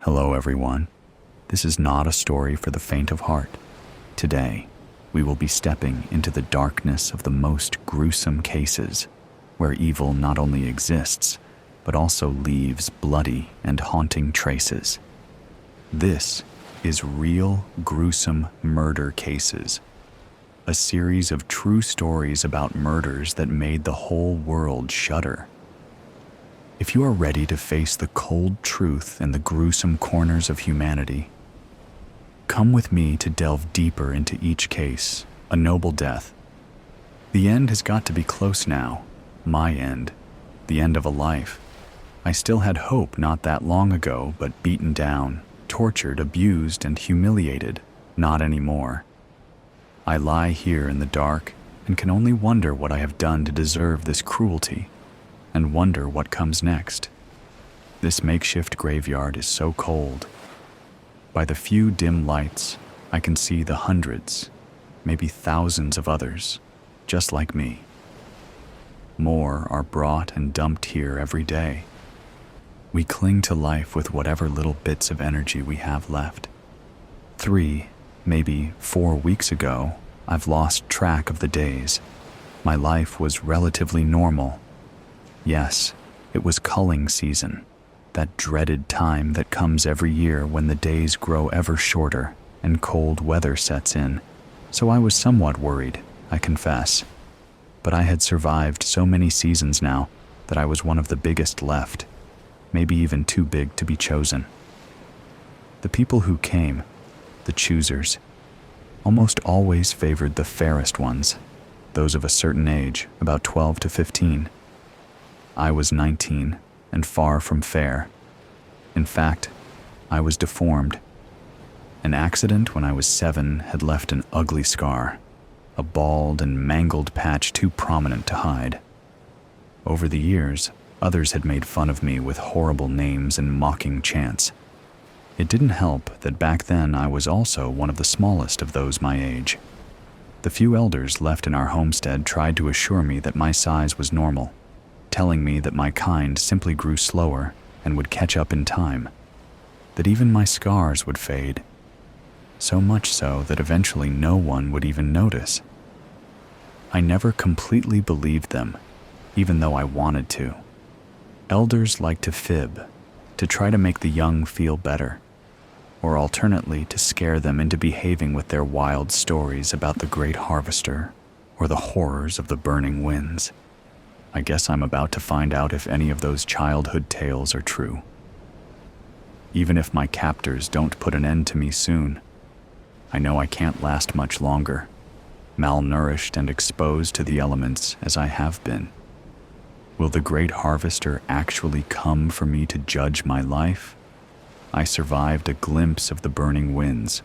Hello, everyone. This is not a story for the faint of heart. Today, we will be stepping into the darkness of the most gruesome cases, where evil not only exists, but also leaves bloody and haunting traces. This is Real Gruesome Murder Cases, a series of true stories about murders that made the whole world shudder. If you are ready to face the cold truth and the gruesome corners of humanity, come with me to delve deeper into each case, a noble death. The end has got to be close now, my end, the end of a life. I still had hope not that long ago, but beaten down, tortured, abused, and humiliated, not anymore. I lie here in the dark and can only wonder what I have done to deserve this cruelty, and wonder what comes next. This makeshift graveyard is so cold. By the few dim lights, I can see the hundreds, maybe thousands of others, just like me. More are brought and dumped here every day. We cling to life with whatever little bits of energy we have left. 3, maybe 4 weeks ago, I've lost track of the days. My life was relatively normal. Yes, it was culling season, that dreaded time that comes every year when the days grow ever shorter and cold weather sets in, so I was somewhat worried, I confess. But I had survived so many seasons now that I was one of the biggest left, maybe even too big to be chosen. The people who came, the choosers, almost always favored the fairest ones, those of a certain age, about 12 to 15. I was 19 and far from fair. In fact, I was deformed. An accident when I was 7 had left an ugly scar, a bald and mangled patch too prominent to hide. Over the years, others had made fun of me with horrible names and mocking chants. It didn't help that back then I was also one of the smallest of those my age. The few elders left in our homestead tried to assure me that my size was normal, telling me that my kind simply grew slower and would catch up in time, that even my scars would fade, so much so that eventually no one would even notice. I never completely believed them, even though I wanted to. Elders like to fib, to try to make the young feel better, or alternately to scare them into behaving with their wild stories about the great harvester or the horrors of the burning winds. I guess I'm about to find out if any of those childhood tales are true. Even if my captors don't put an end to me soon, I know I can't last much longer, malnourished and exposed to the elements as I have been. Will the great harvester actually come for me to judge my life? I survived a glimpse of the burning winds,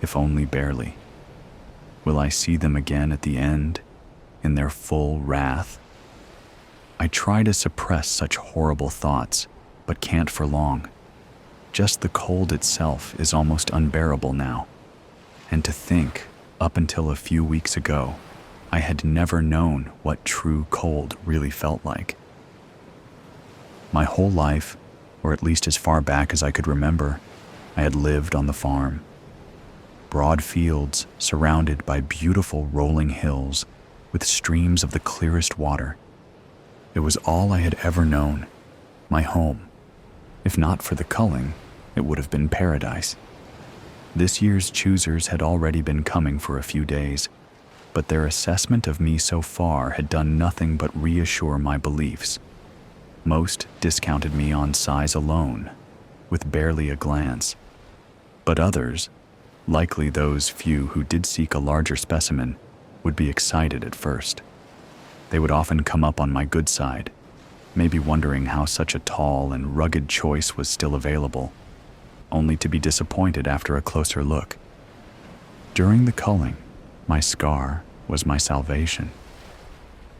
if only barely. Will I see them again at the end, in their full wrath? I try to suppress such horrible thoughts, but can't for long. Just the cold itself is almost unbearable now. And to think, up until a few weeks ago, I had never known what true cold really felt like. My whole life, or at least as far back as I could remember, I had lived on the farm. Broad fields surrounded by beautiful rolling hills with streams of the clearest water. It was all I had ever known, my home. If not for the culling, it would have been paradise. This year's choosers had already been coming for a few days, but their assessment of me so far had done nothing but reassure my beliefs. Most discounted me on size alone, with barely a glance. But others, likely those few who did seek a larger specimen, would be excited at first. They would often come up on my good side, maybe wondering how such a tall and rugged choice was still available, only to be disappointed after a closer look. During the culling, my scar was my salvation.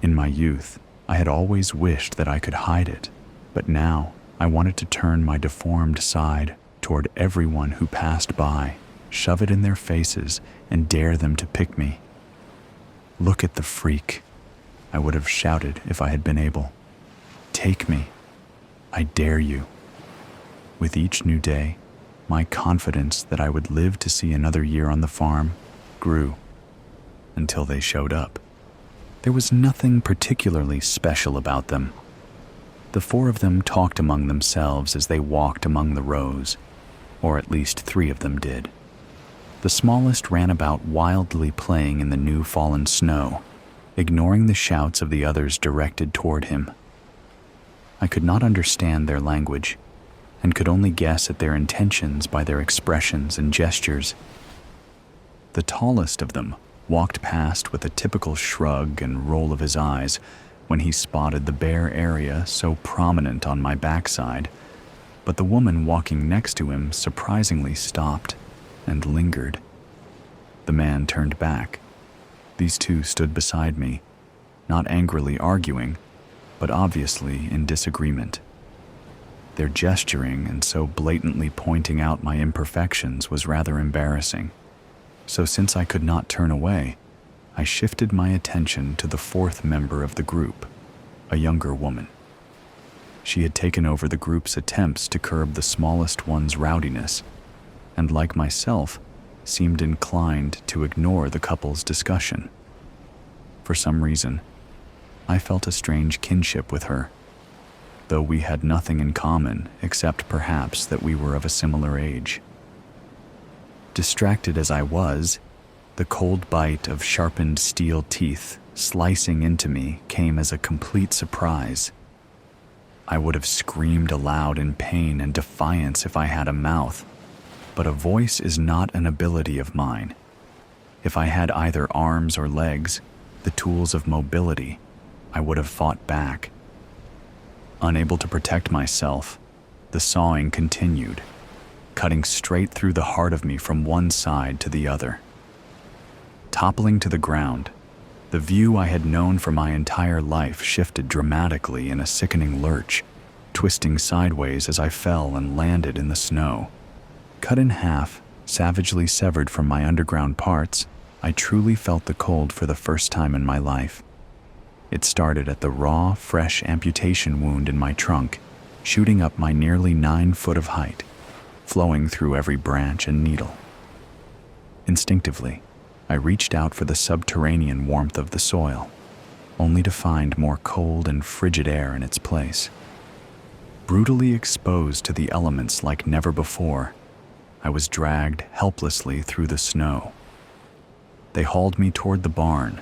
In my youth, I had always wished that I could hide it, but now I wanted to turn my deformed side toward everyone who passed by, shove it in their faces, and dare them to pick me. "Look at the freak," I would have shouted if I had been able. "Take me. I dare you." With each new day, my confidence that I would live to see another year on the farm grew until they showed up. There was nothing particularly special about them. The four of them talked among themselves as they walked among the rows, or at least three of them did. The smallest ran about wildly playing in the new fallen snow, ignoring the shouts of the others directed toward him. I could not understand their language, and could only guess at their intentions by their expressions and gestures. The tallest of them walked past with a typical shrug and roll of his eyes when he spotted the bare area so prominent on my backside, but the woman walking next to him surprisingly stopped and lingered. The man turned back. These two stood beside me, not angrily arguing, but obviously in disagreement. Their gesturing and so blatantly pointing out my imperfections was rather embarrassing. So since I could not turn away, I shifted my attention to the fourth member of the group, a younger woman. She had taken over the group's attempts to curb the smallest one's rowdiness, and like myself, seemed inclined to ignore the couple's discussion. For some reason, I felt a strange kinship with her, though we had nothing in common except perhaps that we were of a similar age. Distracted as I was, the cold bite of sharpened steel teeth slicing into me came as a complete surprise. I would have screamed aloud in pain and defiance if I had a mouth, but a voice is not an ability of mine. If I had either arms or legs, the tools of mobility, I would have fought back. Unable to protect myself, the sawing continued, cutting straight through the heart of me from one side to the other. Toppling to the ground, the view I had known for my entire life shifted dramatically in a sickening lurch, twisting sideways as I fell and landed in the snow. Cut in half, savagely severed from my underground parts, I truly felt the cold for the first time in my life. It started at the raw, fresh amputation wound in my trunk, shooting up my nearly 9 foot of height, flowing through every branch and needle. Instinctively, I reached out for the subterranean warmth of the soil, only to find more cold and frigid air in its place. Brutally exposed to the elements like never before, I was dragged helplessly through the snow. They hauled me toward the barn,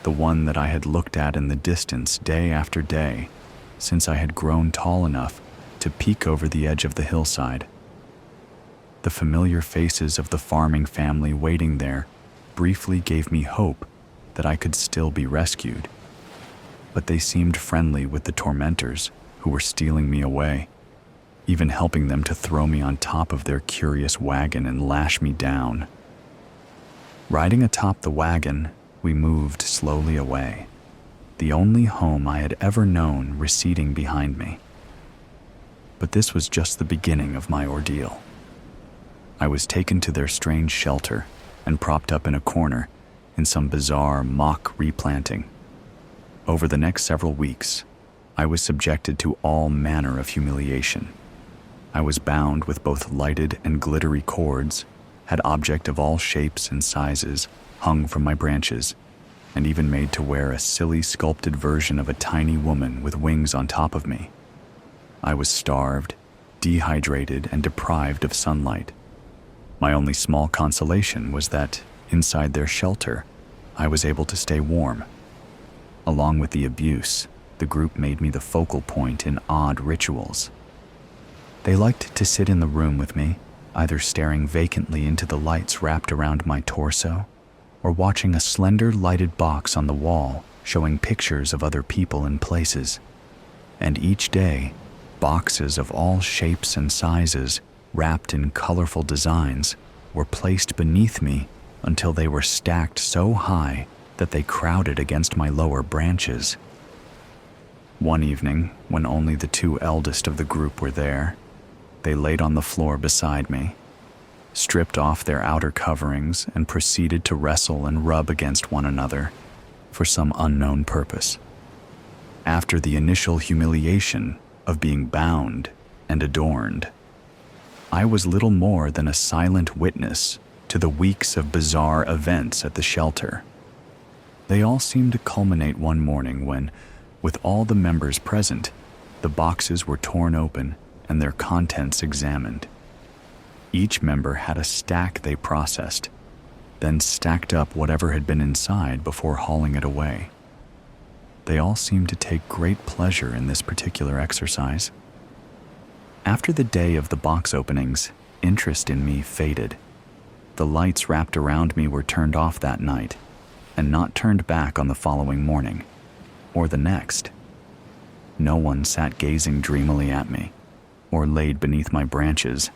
the one that I had looked at in the distance day after day, since I had grown tall enough to peek over the edge of the hillside. The familiar faces of the farming family waiting there briefly gave me hope that I could still be rescued, but they seemed friendly with the tormentors who were stealing me away, even helping them to throw me on top of their curious wagon and lash me down. Riding atop the wagon, we moved slowly away, the only home I had ever known receding behind me. But this was just the beginning of my ordeal. I was taken to their strange shelter and propped up in a corner in some bizarre mock replanting. Over the next several weeks, I was subjected to all manner of humiliation. I was bound with both lighted and glittery cords, had objects of all shapes and sizes hung from my branches, and even made to wear a silly sculpted version of a tiny woman with wings on top of me. I was starved, dehydrated, and deprived of sunlight. My only small consolation was that, inside their shelter, I was able to stay warm. Along with the abuse, the group made me the focal point in odd rituals. They liked to sit in the room with me, either staring vacantly into the lights wrapped around my torso, or watching a slender lighted box on the wall showing pictures of other people and places. And each day, boxes of all shapes and sizes, wrapped in colorful designs, were placed beneath me until they were stacked so high that they crowded against my lower branches. One evening, when only the 2 eldest of the group were there, they laid on the floor beside me, stripped off their outer coverings, and proceeded to wrestle and rub against one another for some unknown purpose. After the initial humiliation of being bound and adorned, I was little more than a silent witness to the weeks of bizarre events at the shelter. They all seemed to culminate one morning when, with all the members present, the boxes were torn open and their contents examined. Each member had a stack they processed, then stacked up whatever had been inside before hauling it away. They all seemed to take great pleasure in this particular exercise. After the day of the box openings, interest in me faded. The lights wrapped around me were turned off that night, and not turned back on the following morning, or the next. No one sat gazing dreamily at me, or laid beneath my branches,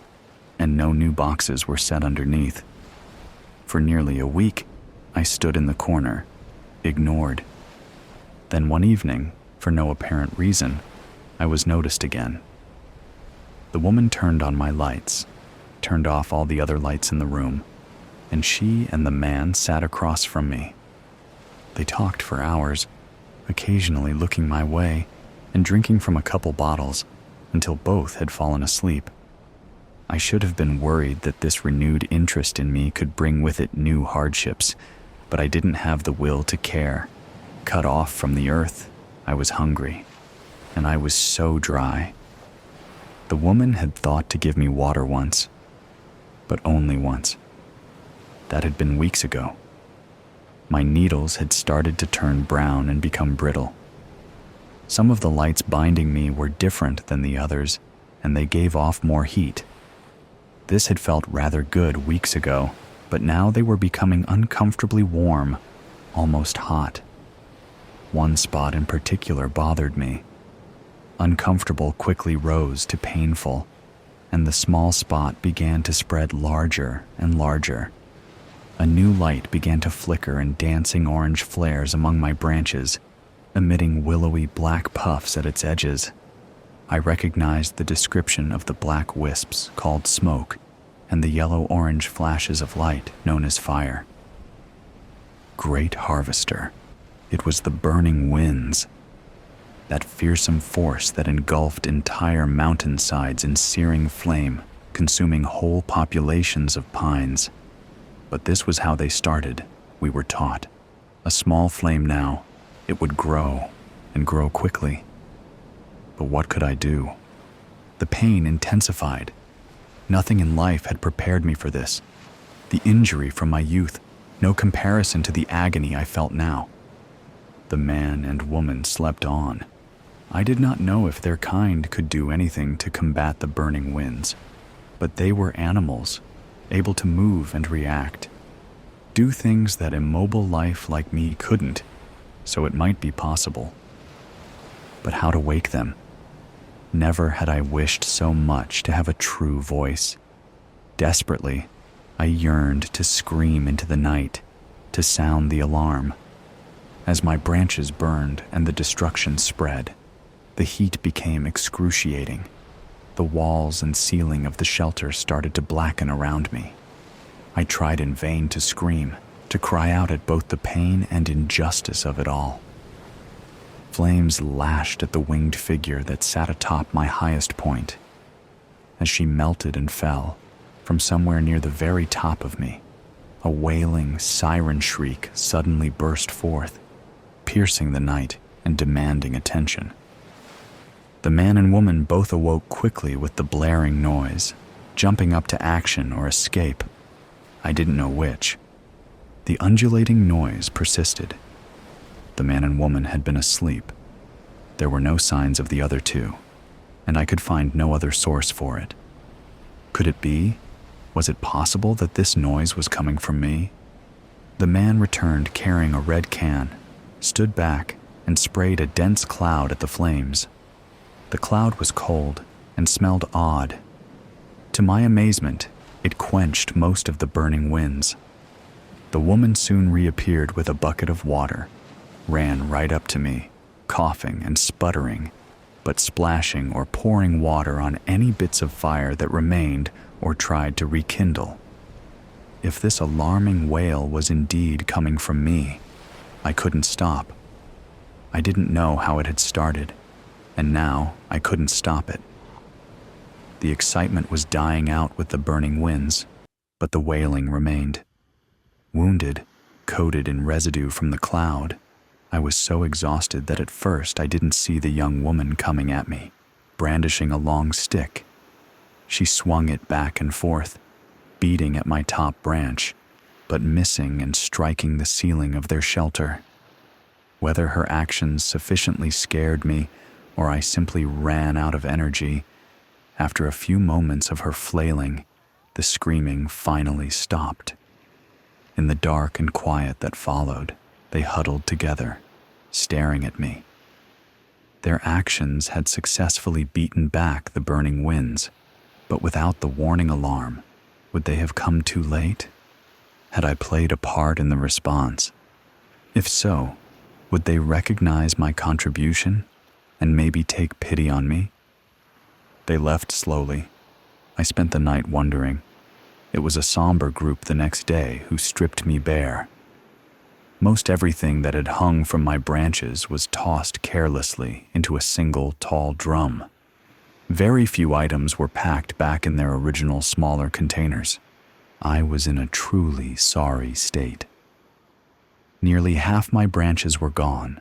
and no new boxes were set underneath. For nearly a week, I stood in the corner, ignored. Then one evening, for no apparent reason, I was noticed again. The woman turned on my lights, turned off all the other lights in the room, and she and the man sat across from me. They talked for hours, occasionally looking my way and drinking from a couple bottles until both had fallen asleep. I should have been worried that this renewed interest in me could bring with it new hardships, but I didn't have the will to care. Cut off from the earth, I was hungry, and I was so dry. The woman had thought to give me water once, but only once. That had been weeks ago. My needles had started to turn brown and become brittle. Some of the lights binding me were different than the others, and they gave off more heat. This had felt rather good weeks ago, but now they were becoming uncomfortably warm, almost hot. One spot in particular bothered me. Uncomfortable quickly rose to painful, and the small spot began to spread larger and larger. A new light began to flicker in dancing orange flares among my branches, emitting willowy black puffs at its edges. I recognized the description of the black wisps called smoke and the yellow-orange flashes of light known as fire. Great harvester. It was the burning winds, that fearsome force that engulfed entire mountainsides in searing flame, consuming whole populations of pines. But this was how they started, we were taught. A small flame now, it would grow, and grow quickly. But what could I do? The pain intensified. Nothing in life had prepared me for this. The injury from my youth, no comparison to the agony I felt now. The man and woman slept on. I did not know if their kind could do anything to combat the burning winds, but they were animals, able to move and react, do things that immobile life like me couldn't, so it might be possible. But how to wake them? Never had I wished so much to have a true voice. Desperately, I yearned to scream into the night, to sound the alarm. As my branches burned and the destruction spread, the heat became excruciating. The walls and ceiling of the shelter started to blacken around me. I tried in vain to scream, to cry out at both the pain and injustice of it all. Flames lashed at the winged figure that sat atop my highest point. As she melted and fell, from somewhere near the very top of me, a wailing siren shriek suddenly burst forth, piercing the night and demanding attention. The man and woman both awoke quickly with the blaring noise, jumping up to action or escape. I didn't know which. The undulating noise persisted. The man and woman had been asleep. There were no signs of the other two, and I could find no other source for it. Could it be? Was it possible that this noise was coming from me? The man returned carrying a red can, stood back, and sprayed a dense cloud at the flames. The cloud was cold and smelled odd. To my amazement, it quenched most of the burning winds. The woman soon reappeared with a bucket of water, ran right up to me, coughing and sputtering, but splashing or pouring water on any bits of fire that remained or tried to rekindle. If this alarming wail was indeed coming from me, I couldn't stop. I didn't know how it had started, and now I couldn't stop it. The excitement was dying out with the burning winds, but the wailing remained. Wounded, coated in residue from the cloud, I was so exhausted that at first I didn't see the young woman coming at me, brandishing a long stick. She swung it back and forth, beating at my top branch, but missing and striking the ceiling of their shelter. Whether her actions sufficiently scared me or I simply ran out of energy, after a few moments of her flailing, the screaming finally stopped. In the dark and quiet that followed, they huddled together, staring at me. Their actions had successfully beaten back the burning winds, but without the warning alarm, would they have come too late? Had I played a part in the response? If so, would they recognize my contribution and maybe take pity on me? They left slowly. I spent the night wondering. It was a somber group the next day who stripped me bare. Most everything that had hung from my branches was tossed carelessly into a single tall drum. Very few items were packed back in their original smaller containers. I was in a truly sorry state. Nearly half my branches were gone,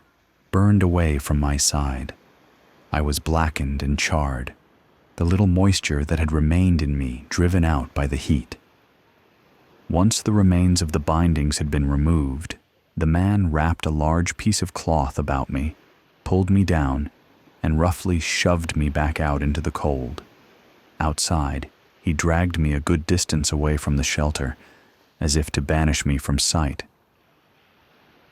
burned away from my side. I was blackened and charred, the little moisture that had remained in me driven out by the heat. Once the remains of the bindings had been removed, the man wrapped a large piece of cloth about me, pulled me down, and roughly shoved me back out into the cold. Outside, he dragged me a good distance away from the shelter, as if to banish me from sight.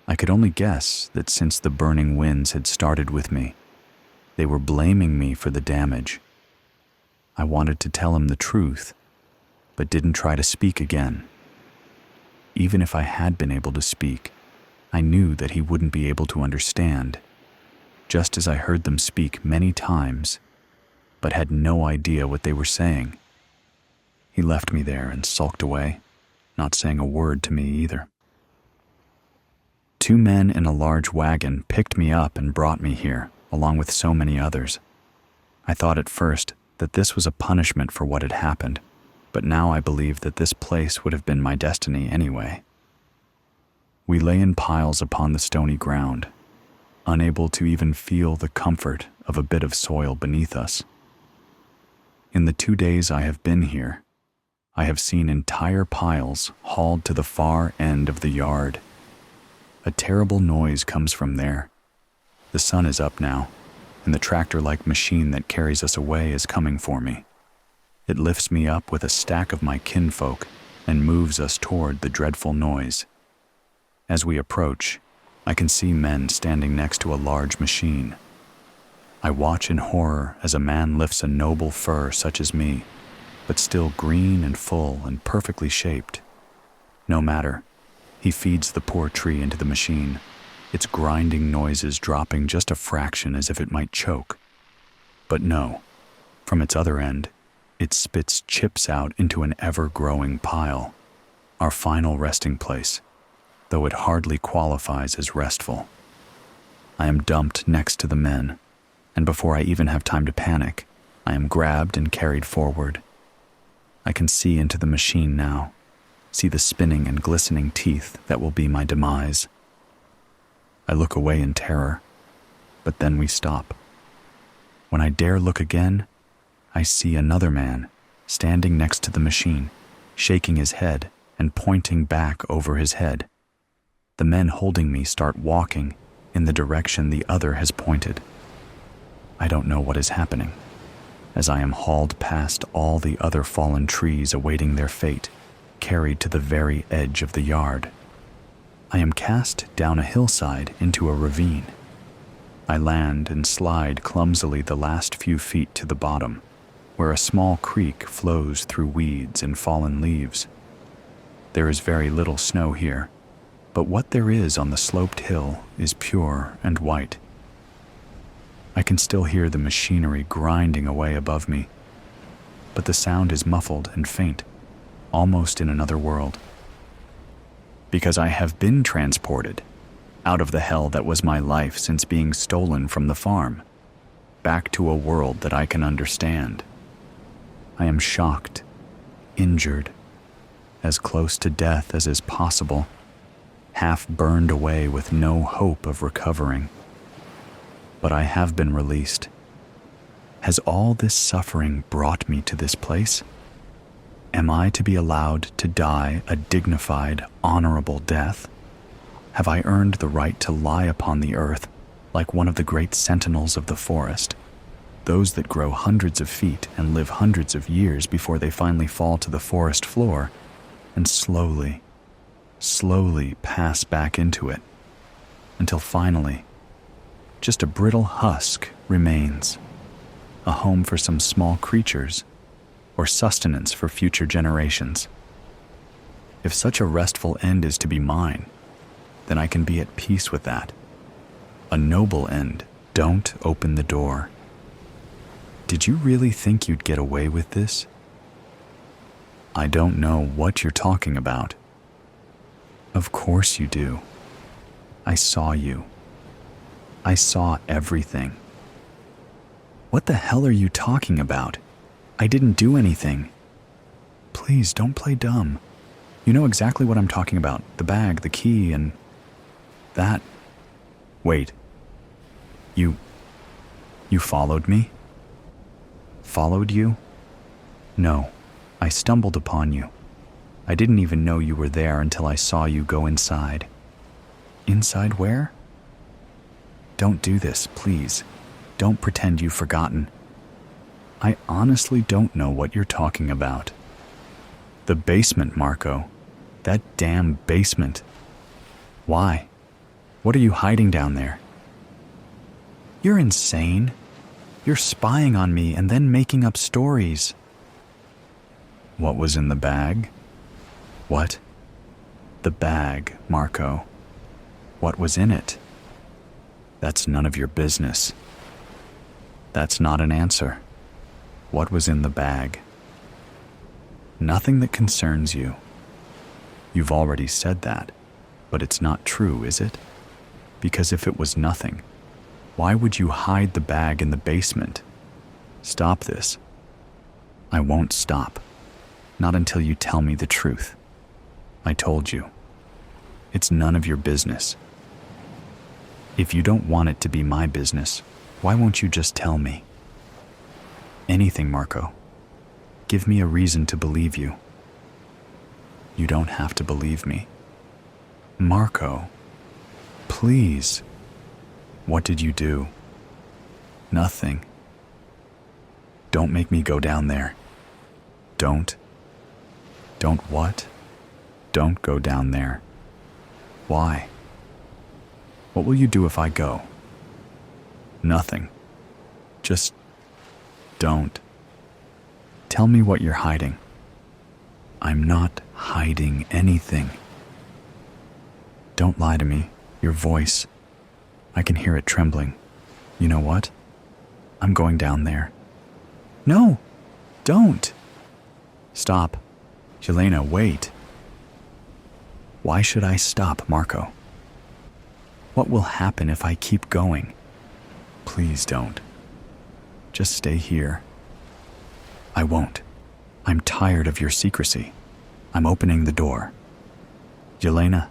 I could only guess that since the burning winds had started with me, they were blaming me for the damage. I wanted to tell him the truth, but didn't try to speak again. Even if I had been able to speak, I knew that he wouldn't be able to understand, just as I heard them speak many times, but had no idea what they were saying. He left me there and sulked away, not saying a word to me either. 2 men in a large wagon picked me up and brought me here, along with so many others. I thought at first that this was a punishment for what had happened, but now I believe that this place would have been my destiny anyway. We lay in piles upon the stony ground, unable to even feel the comfort of a bit of soil beneath us. In the 2 days I have been here, I have seen entire piles hauled to the far end of the yard. A terrible noise comes from there. The sun is up now, and the tractor-like machine that carries us away is coming for me. It lifts me up with a stack of my kinfolk and moves us toward the dreadful noise. As we approach, I can see men standing next to a large machine. I watch in horror as a man lifts a noble fur such as me, but still green and full and perfectly shaped. No matter, he feeds the poor tree into the machine, its grinding noises dropping just a fraction as if it might choke. But no, from its other end, it spits chips out into an ever-growing pile, our final resting place, though it hardly qualifies as restful. I am dumped next to the men, and before I even have time to panic, I am grabbed and carried forward. I can see into the machine now, see the spinning and glistening teeth that will be my demise. I look away in terror, but then we stop. When I dare look again, I see another man standing next to the machine, shaking his head and pointing back over his head. The men holding me start walking in the direction the other has pointed. I don't know what is happening, as I am hauled past all the other fallen trees awaiting their fate, carried to the very edge of the yard. I am cast down a hillside into a ravine. I land and slide clumsily the last few feet to the bottom, where a small creek flows through weeds and fallen leaves. There is very little snow here, but what there is on the sloped hill is pure and white. I can still hear the machinery grinding away above me, but the sound is muffled and faint, almost in another world. Because I have been transported out of the hell that was my life since being stolen from the farm, back to a world that I can understand. I am shocked, injured, as close to death as is possible, half burned away with no hope of recovering. But I have been released. Has all this suffering brought me to this place? Am I to be allowed to die a dignified, honorable death? Have I earned the right to lie upon the earth like one of the great sentinels of the forest, those that grow hundreds of feet and live hundreds of years before they finally fall to the forest floor and slowly, slowly pass back into it, until finally, just a brittle husk remains, a home for some small creatures, or sustenance for future generations. If such a restful end is to be mine, then I can be at peace with that. A noble end. Don't open the door. Did you really think you'd get away with this? I don't know what you're talking about. Of course you do. I saw you. I saw everything. What the hell are you talking about? I didn't do anything. Please don't play dumb. You know exactly what I'm talking about. The bag, the key, and that. Wait. You followed me? Followed you? No, I stumbled upon you. I didn't even know you were there until I saw you go inside. Inside where? Don't do this, please. Don't pretend you've forgotten. I honestly don't know what you're talking about. The basement, Marco. That damn basement. Why? What are you hiding down there? You're insane. You're spying on me and then making up stories. What was in the bag? What? The bag, Marco. What was in it? That's none of your business. That's not an answer. What was in the bag? Nothing that concerns you. You've already said that, but it's not true, is it? Because if it was nothing, why would you hide the bag in the basement? Stop this. I won't stop. Not until you tell me the truth. I told you. It's none of your business. If you don't want it to be my business, why won't you just tell me? Anything, Marco. Give me a reason to believe you. You don't have to believe me. Marco, please. What did you do? Nothing. Don't make me go down there. Don't. Don't what? Don't go down there. Why? What will you do if I go? Nothing. Just don't. Tell me what you're hiding. I'm not hiding anything. Don't lie to me. Your voice. I can hear it trembling. You know what? I'm going down there. No! Don't! Stop. Yelena, wait. Why should I stop, Marco? What will happen if I keep going? Please don't. Just stay here. I won't. I'm tired of your secrecy. I'm opening the door. Yelena,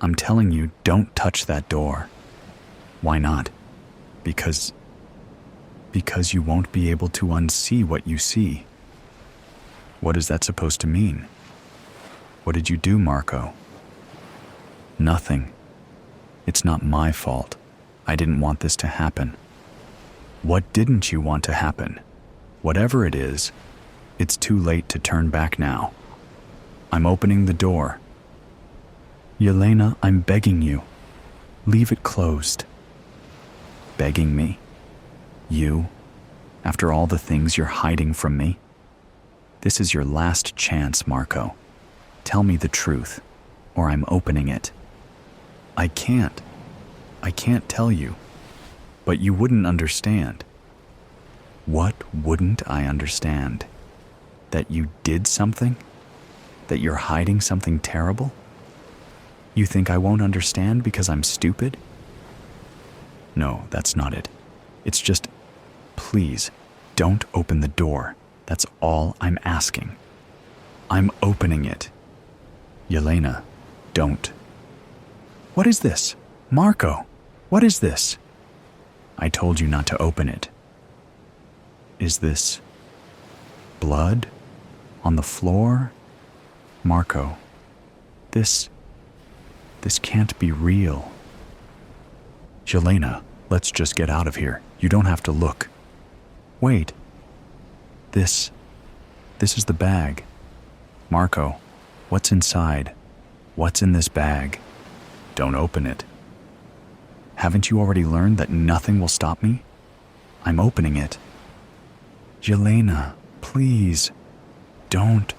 I'm telling you, don't touch that door. Why not? Because you won't be able to unsee what you see. What is that supposed to mean? What did you do, Marco? Nothing. It's not my fault. I didn't want this to happen. What didn't you want to happen? Whatever it is, it's too late to turn back now. I'm opening the door. Yelena, I'm begging you. Leave it closed. Begging me? You? After all the things you're hiding from me? This is your last chance, Marco. Tell me the truth, or I'm opening it. I can't tell you, but you wouldn't understand. What wouldn't I understand? That you did something? That you're hiding something terrible? You think I won't understand because I'm stupid? No, that's not it. It's just, please, don't open the door. That's all I'm asking. I'm opening it. Yelena, don't. What is this? Marco, what is this? I told you not to open it. Is this blood on the floor? Marco, this can't be real. Yelena, let's just get out of here. You don't have to look. Wait. This is the bag. Marco, what's inside? What's in this bag? Don't open it. Haven't you already learned that nothing will stop me? I'm opening it. Yelena, please, don't.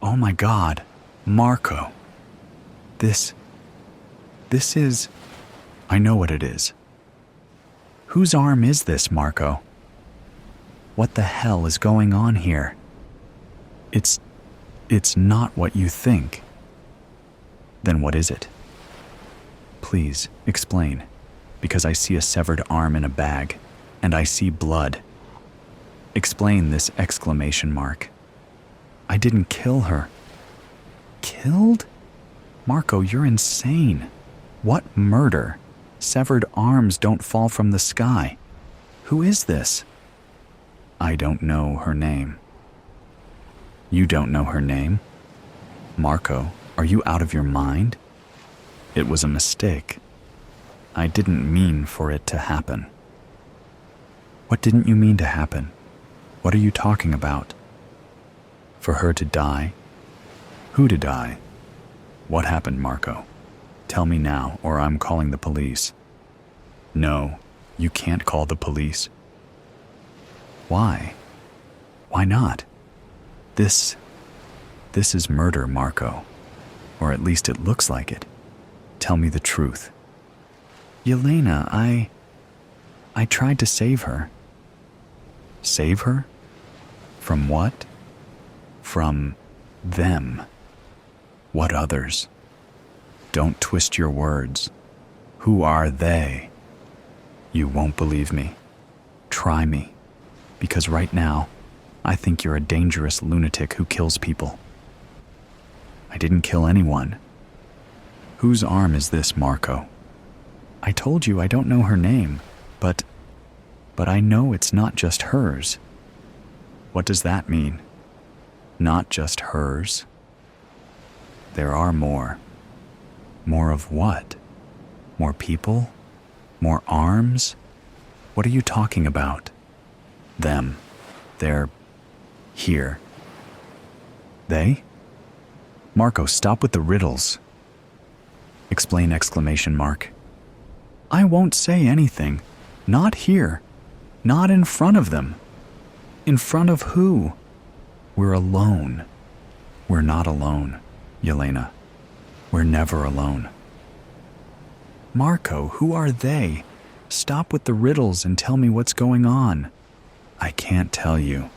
Oh my God, Marco. This is... I know what it is. Whose arm is this, Marco? What the hell is going on here? It's not what you think. Then what is it? Please, explain, because I see a severed arm in a bag, and I see blood. Explain this exclamation mark. I didn't kill her. Killed? Marco, you're insane. What murder? Severed arms don't fall from the sky. Who is this? I don't know her name. You don't know her name? Marco, are you out of your mind? It was a mistake. I didn't mean for it to happen. What didn't you mean to happen? What are you talking about? For her to die? Who to die? What happened, Marco? Tell me now, or I'm calling the police. No, you can't call the police. Why? Why not? This is murder, Marco. Or at least it looks like it. Tell me the truth. Yelena, I tried to save her. Save her? From what? From them. What others? Don't twist your words. Who are they? You won't believe me. Try me. Because right now, I think you're a dangerous lunatic who kills people. I didn't kill anyone. Whose arm is this, Marco? I told you I don't know her name, but I know it's not just hers. What does that mean? Not just hers? There are more. More of what? More people? More arms? What are you talking about? Them. They're here. They? Marco, stop with the riddles. Explain exclamation mark. I won't say anything. Not here. Not in front of them. In front of who? We're alone. We're not alone, Yelena. We're never alone. Marco, who are they? Stop with the riddles and tell me what's going on. I can't tell you.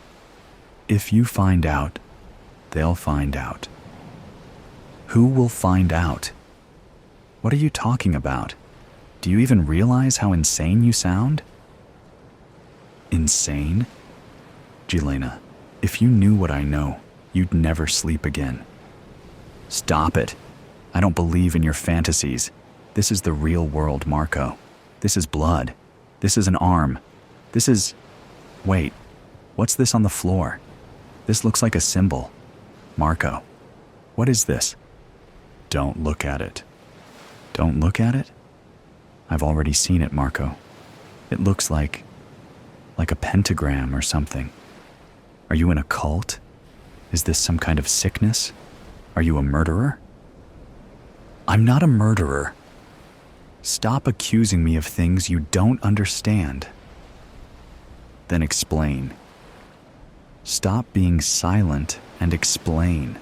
If you find out, they'll find out. Who will find out? What are you talking about? Do you even realize how insane you sound? Insane? Yelena, if you knew what I know, you'd never sleep again. Stop it. I don't believe in your fantasies. This is the real world, Marco. This is blood. This is an arm. This is... Wait, what's this on the floor? This looks like a symbol. Marco, what is this? Don't look at it. Don't look at it? I've already seen it, Marco. It looks like a pentagram or something. Are you in a cult? Is this some kind of sickness? Are you a murderer? I'm not a murderer. Stop accusing me of things you don't understand. Then explain. Stop being silent and explain.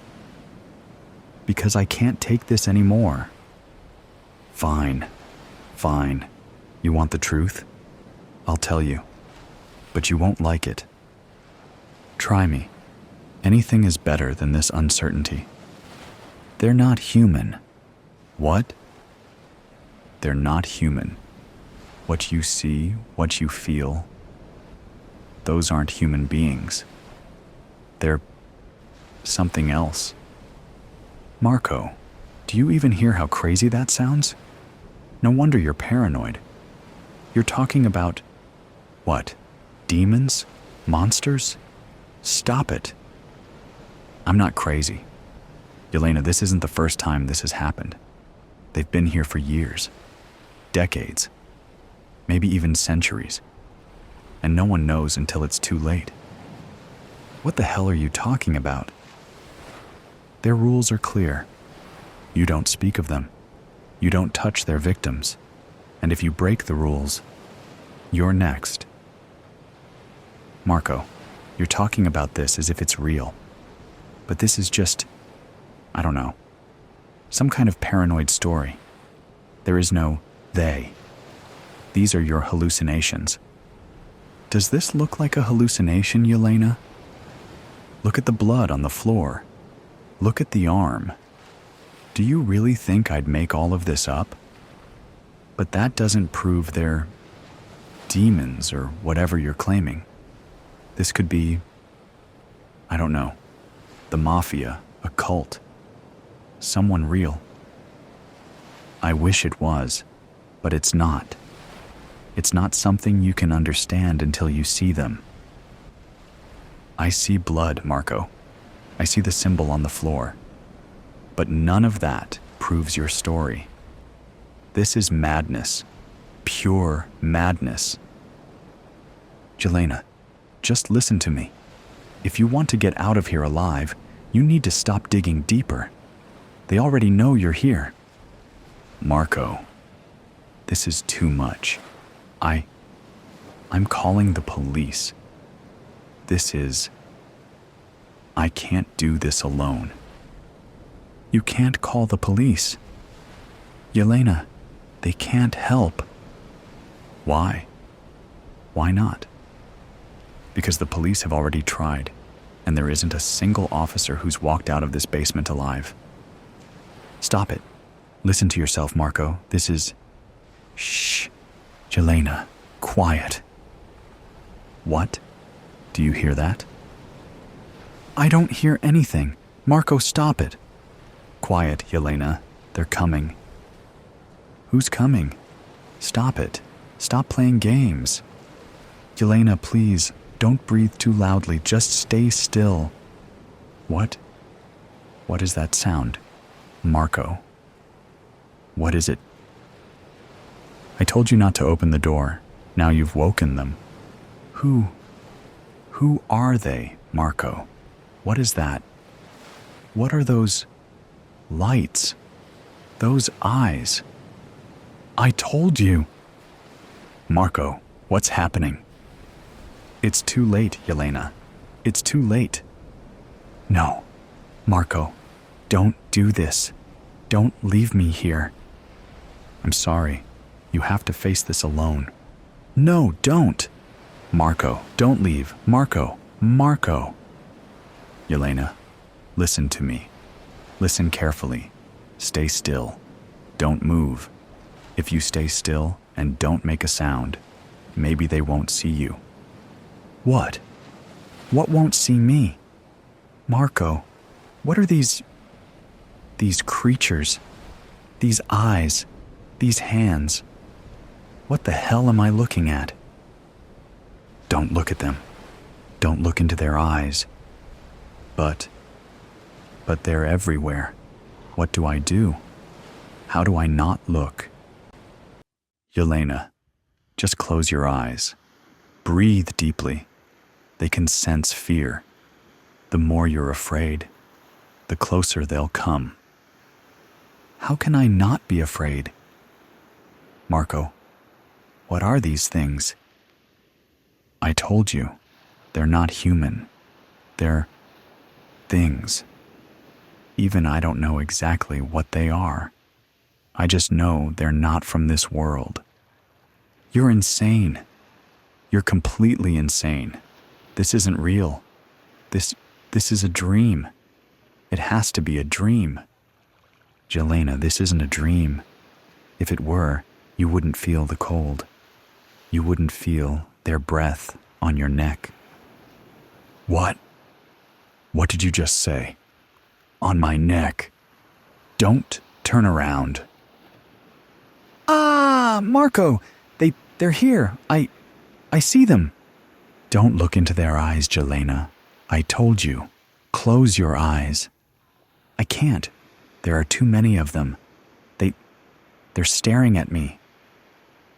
Because I can't take this anymore. Fine. Fine. You want the truth? I'll tell you. But you won't like it. Try me. Anything is better than this uncertainty. They're not human. What? They're not human. What you see, what you feel, those aren't human beings. They're something else. Marco, do you even hear how crazy that sounds? No wonder you're paranoid. You're talking about, what, demons? Monsters? Stop it. I'm not crazy. Yelena, this isn't the first time this has happened. They've been here for years, decades, maybe even centuries, and no one knows until it's too late. What the hell are you talking about? Their rules are clear. You don't speak of them. You don't touch their victims. And if you break the rules, you're next. Marco, you're talking about this as if it's real. But this is just, I don't know, some kind of paranoid story. There is no they. These are your hallucinations. Does this look like a hallucination, Yelena? Look at the blood on the floor. Look at the arm. Do you really think I'd make all of this up? But that doesn't prove they're demons or whatever you're claiming. This could be, I don't know, the mafia, a cult, someone real. I wish it was, but it's not. It's not something you can understand until you see them. I see blood, Marco. I see the symbol on the floor. But none of that proves your story. This is madness. Pure madness. Jelena, just listen to me. If you want to get out of here alive, you need to stop digging deeper. They already know you're here. Marco, this is too much. I'm calling the police. I can't do this alone. You can't call the police. Yelena, they can't help. Why? Why not? Because the police have already tried, and there isn't a single officer who's walked out of this basement alive. Stop it. Listen to yourself, Marco. This is... Shh. Yelena, quiet. What? Do you hear that? I don't hear anything. Marco, stop it. Quiet, Yelena. They're coming. Who's coming? Stop it. Stop playing games. Yelena, please, don't breathe too loudly. Just stay still. What? What is that sound? Marco. What is it? I told you not to open the door. Now you've woken them. Who are they, Marco? What is that? What are those lights? Those eyes? I told you. Marco, what's happening? It's too late, Yelena. It's too late. No, Marco, don't do this. Don't leave me here. I'm sorry. You have to face this alone. No, don't. Marco, don't leave. Marco. Yelena, listen to me. Listen carefully. Stay still. Don't move. If you stay still and don't make a sound, maybe they won't see you. What? What won't see me? Marco, what are these creatures? These eyes? These hands? What the hell am I looking at? Don't look at them. Don't look into their eyes. But they're everywhere. What do I do? How do I not look? Yelena, just close your eyes. Breathe deeply. They can sense fear. The more you're afraid, the closer they'll come. How can I not be afraid? Marco, what are these things? I told you, they're not human. They're things. Even I don't know exactly what they are. I just know they're not from this world. You're insane. You're completely insane. This isn't real. This is a dream. It has to be a dream. Jelena, this isn't a dream. If it were, you wouldn't feel the cold. You wouldn't feel their breath on your neck. What? What did you just say? On my neck. Don't turn around. Ah, Marco, they're here. I see them. Don't look into their eyes, Jelena. I told you. Close your eyes. I can't. There are too many of them. They're staring at me.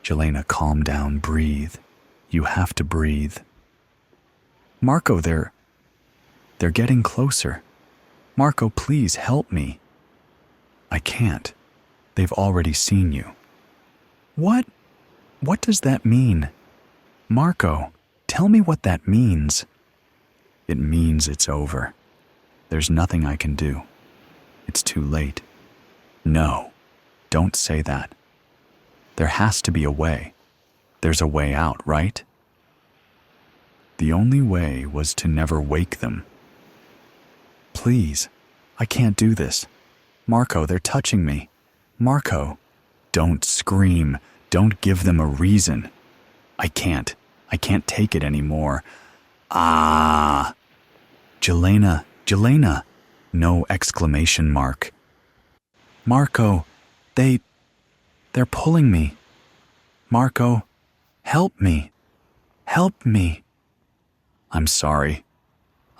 Jelena, calm down, breathe. You have to breathe. Marco, they're getting closer. Marco, please help me. I can't. They've already seen you. What? What does that mean? Marco, tell me what that means. It means it's over. There's nothing I can do. It's too late. No, don't say that. There has to be a way. There's a way out, right? The only way was to never wake them. Please, I can't do this. Marco, they're touching me. Marco, don't scream. Don't give them a reason. I can't take it anymore. Ah! Jelena. No exclamation mark. Marco, they're pulling me. Marco, help me. Help me. I'm sorry.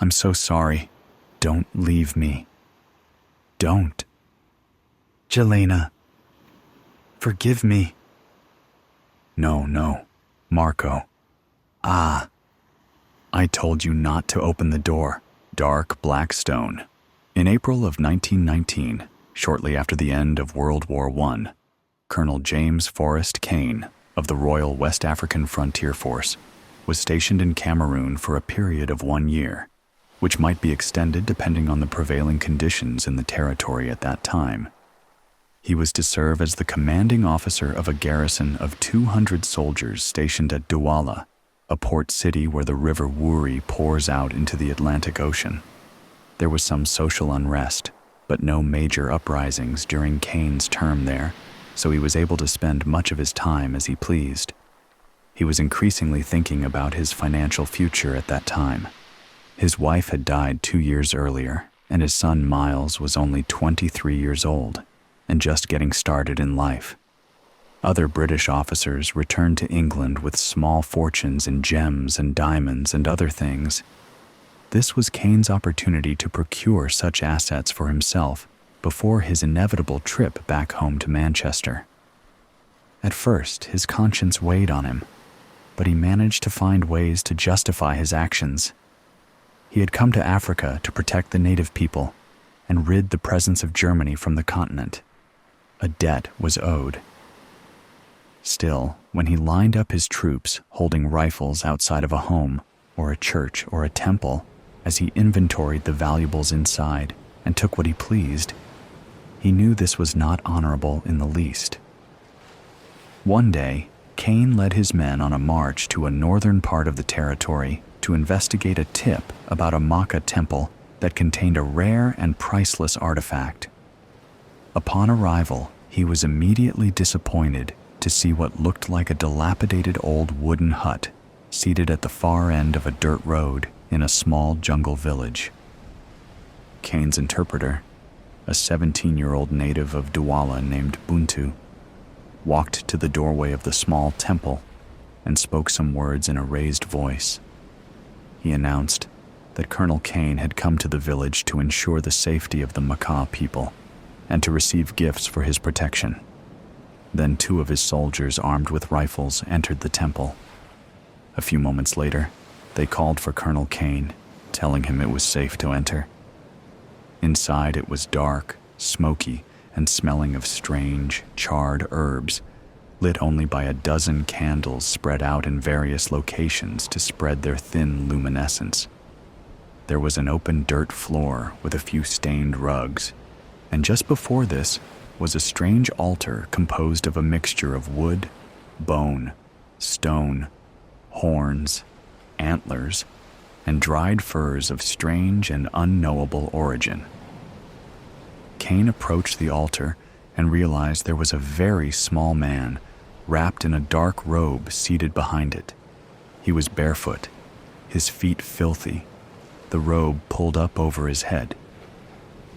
I'm so sorry. Don't leave me. Don't. Jelena, forgive me. No, Marco. Ah. I told you not to open the door. Dark black stone. In April of 1919, shortly after the end of World War I, Colonel James Forrest Kane of the Royal West African Frontier Force was stationed in Cameroon for a period of 1 year, which might be extended depending on the prevailing conditions in the territory at that time. He was to serve as the commanding officer of a garrison of 200 soldiers stationed at Douala, a port city where the river Wouri pours out into the Atlantic Ocean. There was some social unrest, but no major uprisings during Kane's term there, so he was able to spend much of his time as he pleased. He was increasingly thinking about his financial future at that time. His wife had died 2 years earlier, and his son Miles was only 23 years old and just getting started in life. Other British officers returned to England with small fortunes in gems and diamonds and other things. This was Kane's opportunity to procure such assets for himself before his inevitable trip back home to Manchester. At first, his conscience weighed on him, but he managed to find ways to justify his actions. He had come to Africa to protect the native people and rid the presence of Germany from the continent. A debt was owed. Still, when he lined up his troops holding rifles outside of a home or a church or a temple, as he inventoried the valuables inside and took what he pleased, he knew this was not honorable in the least. One day, Kane led his men on a march to a northern part of the territory to investigate a tip about a Maka temple that contained a rare and priceless artifact. Upon arrival, he was immediately disappointed to see what looked like a dilapidated old wooden hut seated at the far end of a dirt road in a small jungle village. Kane's interpreter, a 17-year-old native of Douala named Buntu, walked to the doorway of the small temple and spoke some words in a raised voice. He announced that Colonel Kane had come to the village to ensure the safety of the Maka people and to receive gifts for his protection. Then 2 of his soldiers armed with rifles entered the temple. A few moments later, they called for Colonel Kane, telling him it was safe to enter. Inside it was dark, smoky, and smelling of strange, charred herbs, lit only by a dozen candles spread out in various locations to spread their thin luminescence. There was an open dirt floor with a few stained rugs, and just before this was a strange altar composed of a mixture of wood, bone, stone, horns, antlers, and dried furs of strange and unknowable origin. Kane approached the altar and realized there was a very small man wrapped in a dark robe seated behind it. He was barefoot, his feet filthy, the robe pulled up over his head.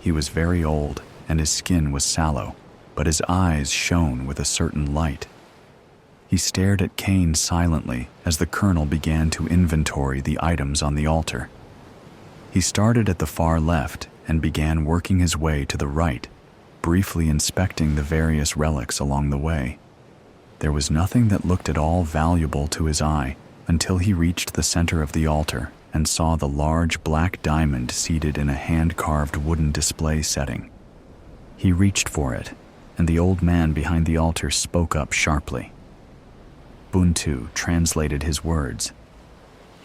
He was very old, and his skin was sallow, but his eyes shone with a certain light. He stared at Cain silently as the colonel began to inventory the items on the altar. He started at the far left and began working his way to the right, briefly inspecting the various relics along the way. There was nothing that looked at all valuable to his eye until he reached the center of the altar and saw the large black diamond seated in a hand-carved wooden display setting. He reached for it, and the old man behind the altar spoke up sharply. Buntu translated his words.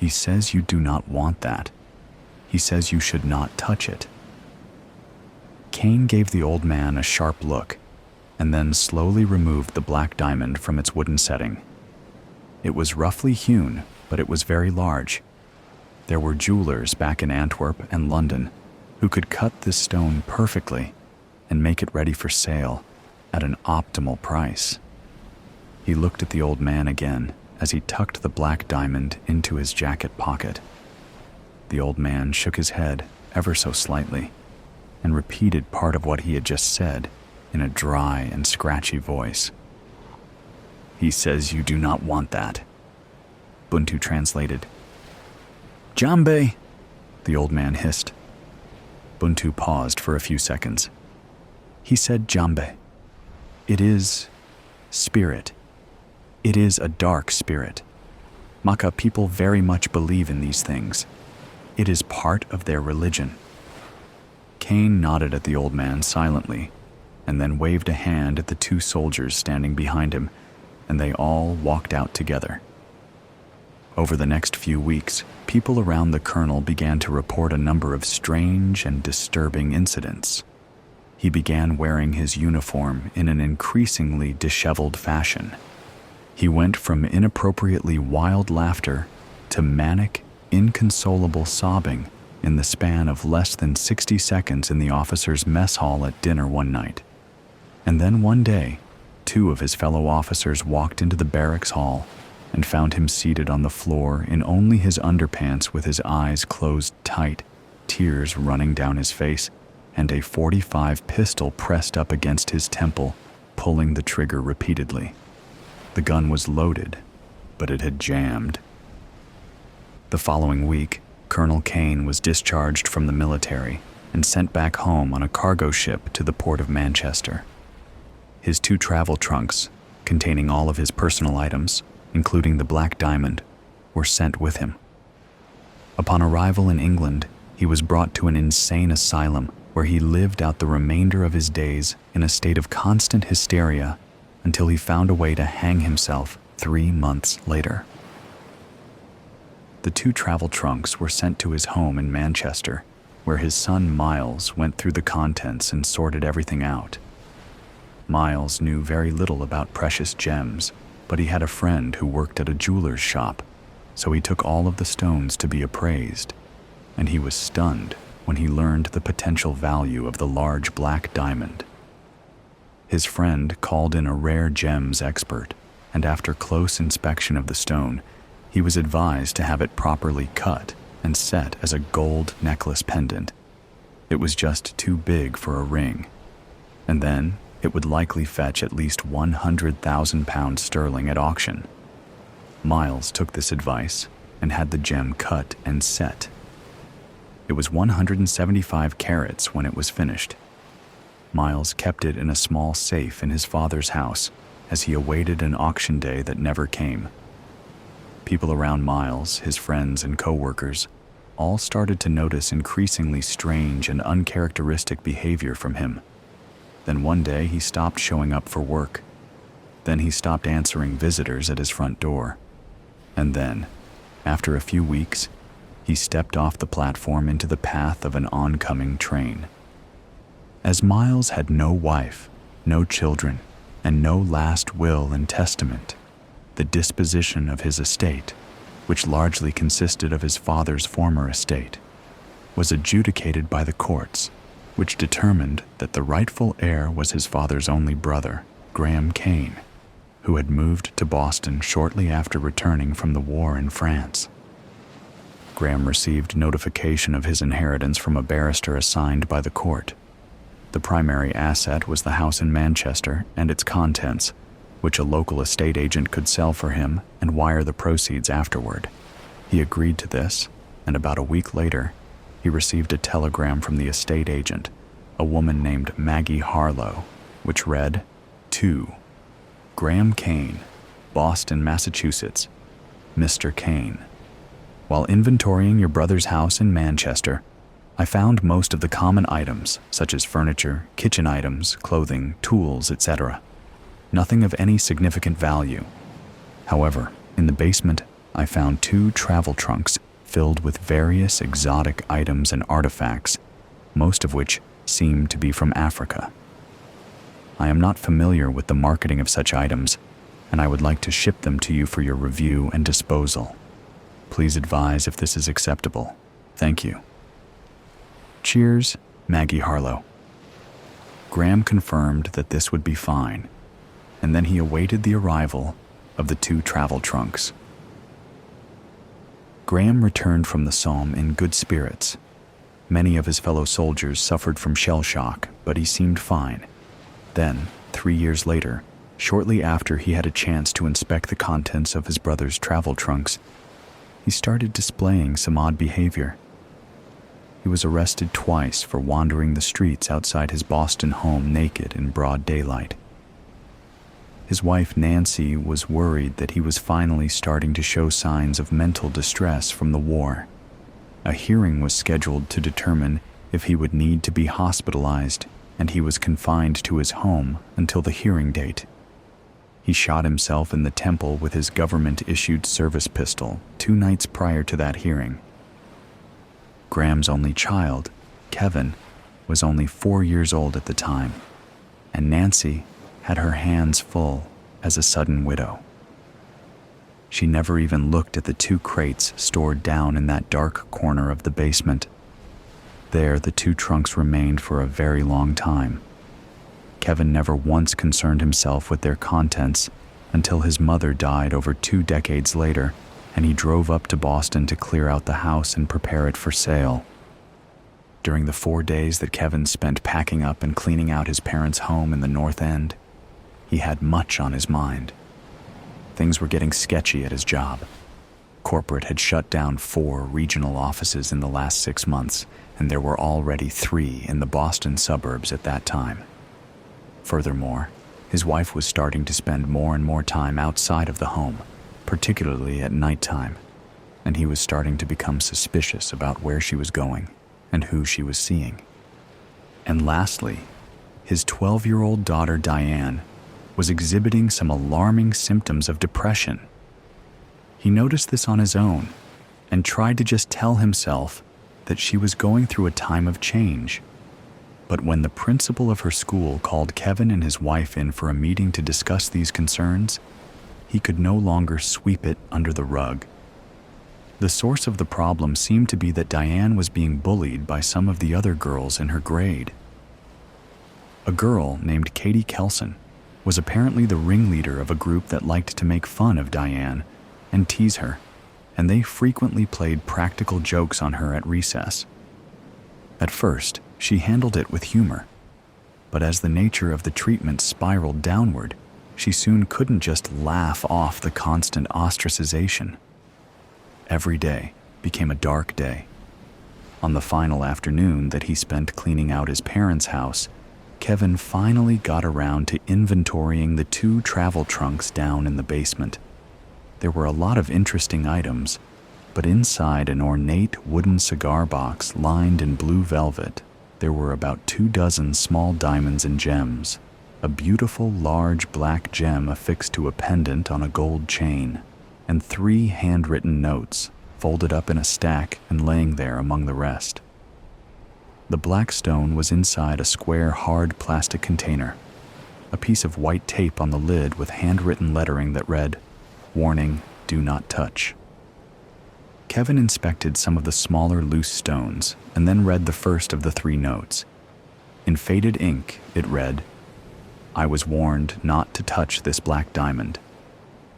"He says you do not want that. He says you should not touch it." Cain gave the old man a sharp look, and then slowly removed the black diamond from its wooden setting. It was roughly hewn, but it was very large. There were jewelers back in Antwerp and London who could cut this stone perfectly and make it ready for sale at an optimal price. He looked at the old man again as he tucked the black diamond into his jacket pocket. The old man shook his head ever so slightly and repeated part of what he had just said in a dry and scratchy voice. "He says you do not want that." Buntu translated. "Jambe," the old man hissed. Buntu paused for a few seconds. He said Jambe. "It is spirit. It is a dark spirit. Maka people very much believe in these things. It is part of their religion." Cain nodded at the old man silently, and then waved a hand at the two soldiers standing behind him, and they all walked out together. Over the next few weeks, people around the colonel began to report a number of strange and disturbing incidents. He began wearing his uniform in an increasingly disheveled fashion. He went from inappropriately wild laughter to manic, inconsolable sobbing in the span of less than 60 seconds in the officers' mess hall at dinner one night. And then one day, two of his fellow officers walked into the barracks hall and found him seated on the floor in only his underpants with his eyes closed tight, tears running down his face, and a .45 pistol pressed up against his temple, pulling the trigger repeatedly. The gun was loaded, but it had jammed. The following week, Colonel Cain was discharged from the military and sent back home on a cargo ship to the port of Manchester. His 2 travel trunks, containing all of his personal items, including the black diamond, were sent with him. Upon arrival in England, he was brought to an insane asylum where he lived out the remainder of his days in a state of constant hysteria until he found a way to hang himself 3 months later. The 2 travel trunks were sent to his home in Manchester, where his son Miles went through the contents and sorted everything out. Miles knew very little about precious gems, but he had a friend who worked at a jeweler's shop, so he took all of the stones to be appraised, and he was stunned when he learned the potential value of the large black diamond. His friend called in a rare gems expert, and after close inspection of the stone, he was advised to have it properly cut and set as a gold necklace pendant. It was just too big for a ring, and then it would likely fetch at least £100,000 at auction. Miles took this advice and had the gem cut and set. It was 175 carats when it was finished. Miles kept it in a small safe in his father's house as he awaited an auction day that never came. People around Miles, his friends and co-workers, all started to notice increasingly strange and uncharacteristic behavior from him. Then one day he stopped showing up for work. Then he stopped answering visitors at his front door. And then, after a few weeks, he stepped off the platform into the path of an oncoming train. As Miles had no wife, no children, and no last will and testament, the disposition of his estate, which largely consisted of his father's former estate, was adjudicated by the courts, which determined that the rightful heir was his father's only brother, Graham Cain, who had moved to Boston shortly after returning from the war in France. Graham received notification of his inheritance from a barrister assigned by the court. The primary asset was the house in Manchester and its contents, which a local estate agent could sell for him and wire the proceeds afterward. He agreed to this, and about a week later, he received a telegram from the estate agent, a woman named Maggie Harlow, which read, "To Graham Kane, Boston, Massachusetts, Mr. Kane. While inventorying your brother's house in Manchester, I found most of the common items, such as furniture, kitchen items, clothing, tools, etc. Nothing of any significant value. However, in the basement, I found 2 travel trunks filled with various exotic items and artifacts, most of which seem to be from Africa. I am not familiar with the marketing of such items, and I would like to ship them to you for your review and disposal. Please advise if this is acceptable. Thank you. Cheers, Maggie Harlow." Graham confirmed that this would be fine, and then he awaited the arrival of the 2 travel trunks. Graham returned from the Somme in good spirits. Many of his fellow soldiers suffered from shell shock, but he seemed fine. Then, 3 years later, shortly after he had a chance to inspect the contents of his brother's travel trunks, he started displaying some odd behavior. He was arrested twice for wandering the streets outside his Boston home naked in broad daylight. His wife Nancy was worried that he was finally starting to show signs of mental distress from the war. A hearing was scheduled to determine if he would need to be hospitalized, and he was confined to his home until the hearing date. He shot himself in the temple with his government-issued service pistol 2 nights prior to that hearing. Graham's only child, Kevin, was only 4 years old at the time, and Nancy had her hands full as a sudden widow. She never even looked at the 2 crates stored down in that dark corner of the basement. There, the 2 trunks remained for a very long time. Kevin never once concerned himself with their contents until his mother died over 2 decades later, and he drove up to Boston to clear out the house and prepare it for sale. During the 4 days that Kevin spent packing up and cleaning out his parents' home in the North End, he had much on his mind. Things were getting sketchy at his job. Corporate had shut down 4 regional offices in the last 6 months, and there were already 3 in the Boston suburbs at that time. Furthermore, his wife was starting to spend more and more time outside of the home, particularly at nighttime, and he was starting to become suspicious about where she was going and who she was seeing. And lastly, his 12-year-old daughter Diane was exhibiting some alarming symptoms of depression. He noticed this on his own and tried to just tell himself that she was going through a time of change. But when the principal of her school called Kevin and his wife in for a meeting to discuss these concerns, he could no longer sweep it under the rug. The source of the problem seemed to be that Diane was being bullied by some of the other girls in her grade. A girl named Katie Kelson was apparently the ringleader of a group that liked to make fun of Diane and tease her, and they frequently played practical jokes on her at recess. At first, she handled it with humor, but as the nature of the treatment spiraled downward, she soon couldn't just laugh off the constant ostracization. Every day became a dark day. On the final afternoon that he spent cleaning out his parents' house, Kevin finally got around to inventorying the 2 travel trunks down in the basement. There were a lot of interesting items, but inside an ornate wooden cigar box lined in blue velvet, there were about 24 small diamonds and gems, a beautiful large black gem affixed to a pendant on a gold chain, and 3 handwritten notes folded up in a stack and laying there among the rest. The black stone was inside a square hard plastic container, a piece of white tape on the lid with handwritten lettering that read, "Warning, do not touch." Kevin inspected some of the smaller loose stones and then read the first of the 3 notes. In faded ink, it read, "I was warned not to touch this black diamond.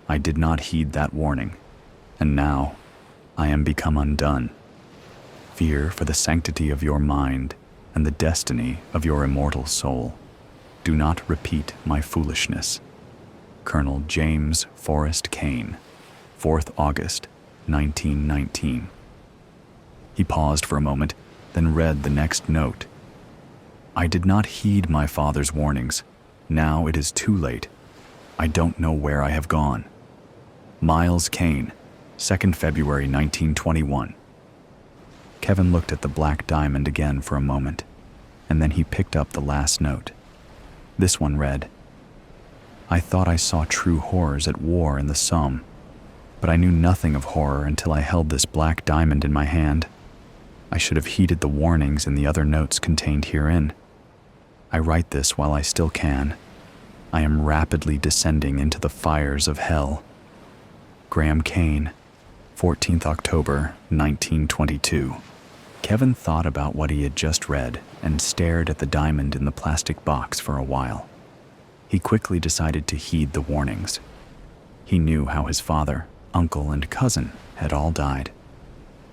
I did not heed that warning, and now I am become undone. Fear for the sanctity of your mind and the destiny of your immortal soul. Do not repeat my foolishness. Colonel James Forrest Kane, 4th August, 1919. He paused for a moment, then read the next note. I did not heed my father's warnings. Now it is too late. I don't know where I have gone. Miles Kane, 2nd February 1921. Kevin looked at the black diamond again for a moment, and then he picked up the last note. This one read, I thought I saw true horrors at war in the Somme, but I knew nothing of horror until I held this black diamond in my hand. I should have heeded the warnings in the other notes contained herein. I write this while I still can. I am rapidly descending into the fires of hell. Graham Kane, 14th October, 1922. Kevin thought about what he had just read and stared at the diamond in the plastic box for a while. He quickly decided to heed the warnings. He knew how his father, uncle, and cousin had all died.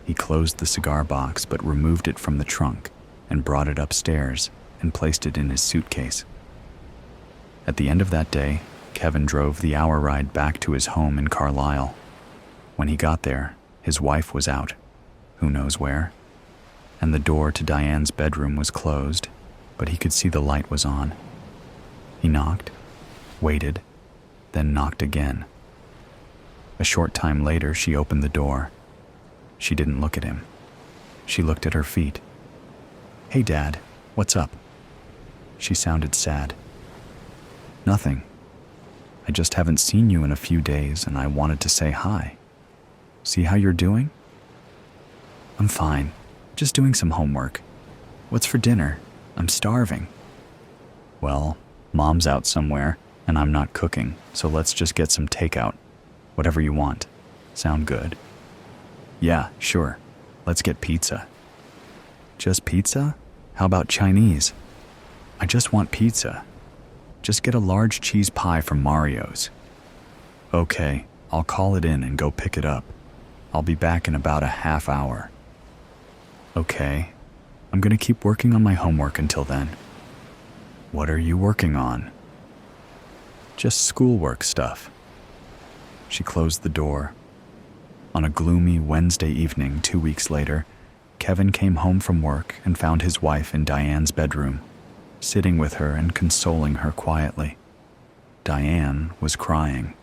He closed the cigar box but removed it from the trunk and brought it upstairs and placed it in his suitcase. At the end of that day, Kevin drove the hour ride back to his home in Carlisle. When he got there, his wife was out, who knows where, and the door to Diane's bedroom was closed, but he could see the light was on. He knocked, waited, then knocked again. A short time later, she opened the door. She didn't look at him. She looked at her feet. Hey, Dad, what's up? She sounded sad. Nothing. I just haven't seen you in a few days and I wanted to say hi. See how you're doing? I'm fine. Just doing some homework. What's for dinner? I'm starving. Well, Mom's out somewhere and I'm not cooking, so let's just get some takeout. Whatever you want. Sound good? Yeah, sure. Let's get pizza. Just pizza? How about Chinese? I just want pizza. Just get a large cheese pie from Mario's. Okay, I'll call it in and go pick it up. I'll be back in about a half hour. Okay, I'm gonna keep working on my homework until then. What are you working on? Just schoolwork stuff. She closed the door. On a gloomy Wednesday evening 2 weeks later, Kevin came home from work and found his wife in Diane's bedroom, sitting with her and consoling her quietly. Diane was crying.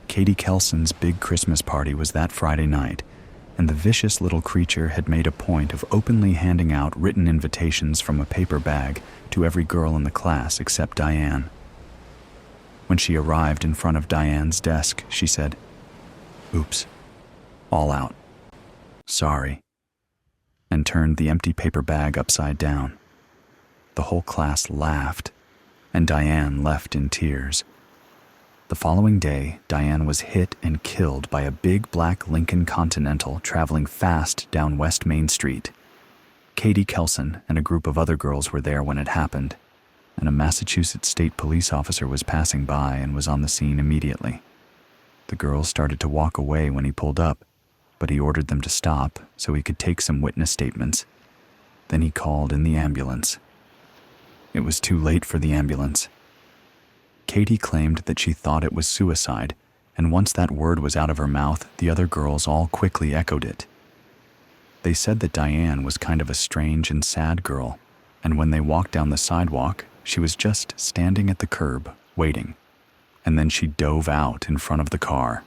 Katie Kelson's big Christmas party was that Friday night, and the vicious little creature had made a point of openly handing out written invitations from a paper bag to every girl in the class except Diane. When she arrived in front of Diane's desk, she said, Oops, all out. Sorry, and turned the empty paper bag upside down. The whole class laughed, and Diane left in tears. The following day, Diane was hit and killed by a big black Lincoln Continental traveling fast down West Main Street. Katie Kelson and a group of other girls were there when it happened, and a Massachusetts state police officer was passing by and was on the scene immediately. The girls started to walk away when he pulled up, but he ordered them to stop so he could take some witness statements. Then he called in the ambulance. It was too late for the ambulance. Katie claimed that she thought it was suicide, and once that word was out of her mouth, the other girls all quickly echoed it. They said that Diane was kind of a strange and sad girl, and when they walked down the sidewalk, she was just standing at the curb, waiting, and then she dove out in front of the car.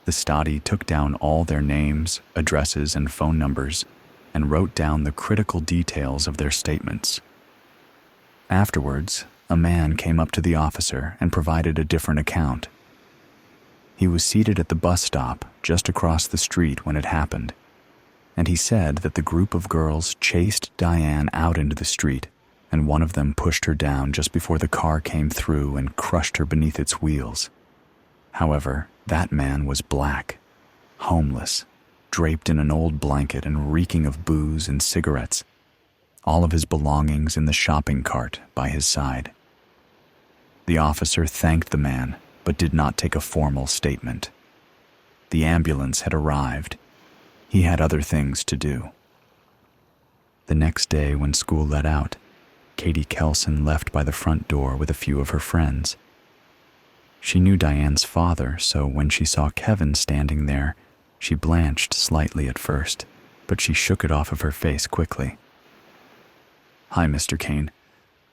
The Stati took down all their names, addresses, and phone numbers, and wrote down the critical details of their statements. Afterwards, a man came up to the officer and provided a different account. He was seated at the bus stop just across the street when it happened, and he said that the group of girls chased Diane out into the street, and one of them pushed her down just before the car came through and crushed her beneath its wheels. However, that man was black, homeless, draped in an old blanket and reeking of booze and cigarettes, all of his belongings in the shopping cart by his side. The officer thanked the man, but did not take a formal statement. The ambulance had arrived. He had other things to do. The next day, when school let out, Katie Kelson left by the front door with a few of her friends. She knew Diane's father, so when she saw Kevin standing there, she blanched slightly at first, but she shook it off of her face quickly. "Hi, Mr. Kane.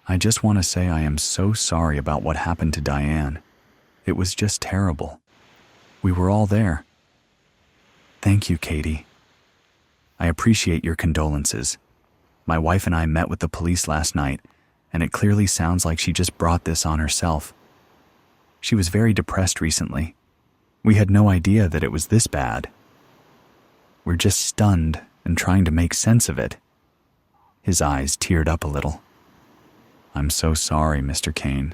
I just want to say I am so sorry about what happened to Diane. It was just terrible. We were all there." "Thank you, Katie. I appreciate your condolences. My wife and I met with the police last night, and it clearly sounds like she just brought this on herself. She was very depressed recently. We had no idea that it was this bad. We're just stunned and trying to make sense of it." His eyes teared up a little. "I'm so sorry, Mr. Kane.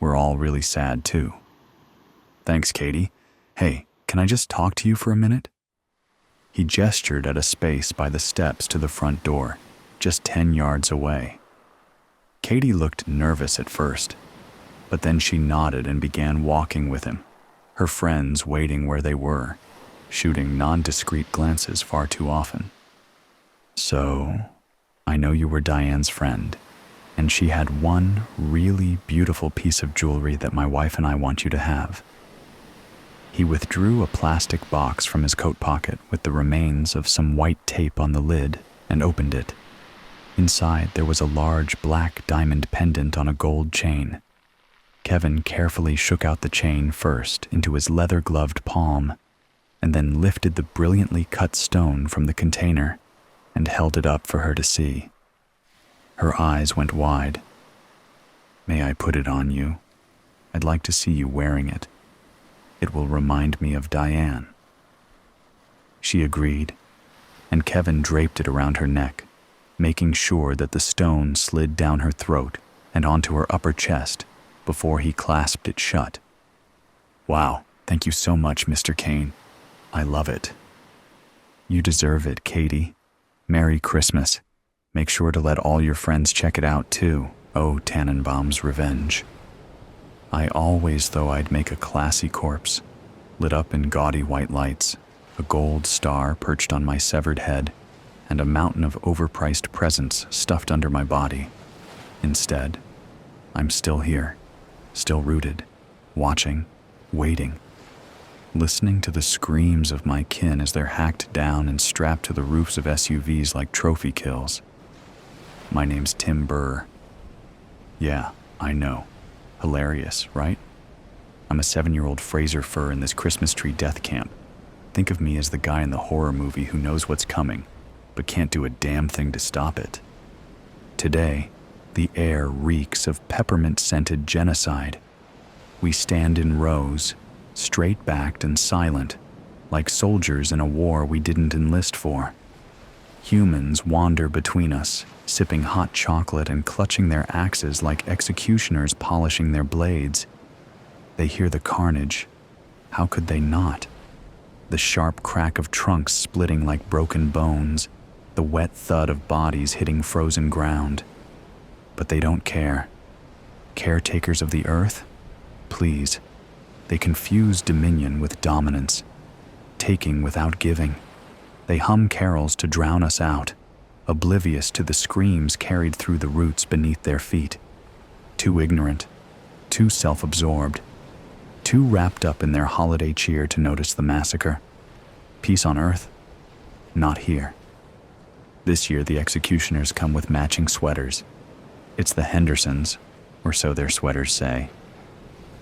We're all really sad, too." "Thanks, Katie. Hey, can I just talk to you for a minute?" He gestured at a space by the steps to the front door, just 10 yards away. Katie looked nervous at first, but then she nodded and began walking with him, her friends waiting where they were, shooting non-discreet glances far too often. "So, I know you were Diane's friend, and she had one really beautiful piece of jewelry that my wife and I want you to have." He withdrew a plastic box from his coat pocket with the remains of some white tape on the lid and opened it. Inside, there was a large black diamond pendant on a gold chain. Kevin carefully shook out the chain first into his leather-gloved palm, and then lifted the brilliantly cut stone from the container and held it up for her to see. Her eyes went wide. "May I put it on you? I'd like to see you wearing it. It will remind me of Diane." She agreed, and Kevin draped it around her neck, making sure that the stone slid down her throat and onto her upper chest before he clasped it shut. "Wow, thank you so much, Mr. Kane. I love it." "You deserve it, Katie. Merry Christmas. Make sure to let all your friends check it out, too. Oh, Tannenbaum's Revenge. I always thought I'd make a classy corpse, lit up in gaudy white lights, a gold star perched on my severed head, and a mountain of overpriced presents stuffed under my body. Instead, I'm still here, still rooted, watching, waiting, listening to the screams of my kin as they're hacked down and strapped to the roofs of SUVs like trophy kills. My name's Tim Burr. Yeah, I know. Hilarious, right? I'm a 7-year-old Fraser Fur in this Christmas tree death camp. Think of me as the guy in the horror movie who knows what's coming, but can't do a damn thing to stop it. Today, the air reeks of peppermint-scented genocide. We stand in rows, straight-backed and silent, like soldiers in a war we didn't enlist for. Humans wander between us, sipping hot chocolate and clutching their axes like executioners polishing their blades. They hear the carnage. How could they not? The sharp crack of trunks splitting like broken bones, the wet thud of bodies hitting frozen ground. But they don't care. Caretakers of the earth? Please. They confuse dominion with dominance, taking without giving. They hum carols to drown us out, oblivious to the screams carried through the roots beneath their feet. Too ignorant, too self-absorbed, too wrapped up in their holiday cheer to notice the massacre. Peace on earth? Not here. This year, the executioners come with matching sweaters. It's the Hendersons, or so their sweaters say.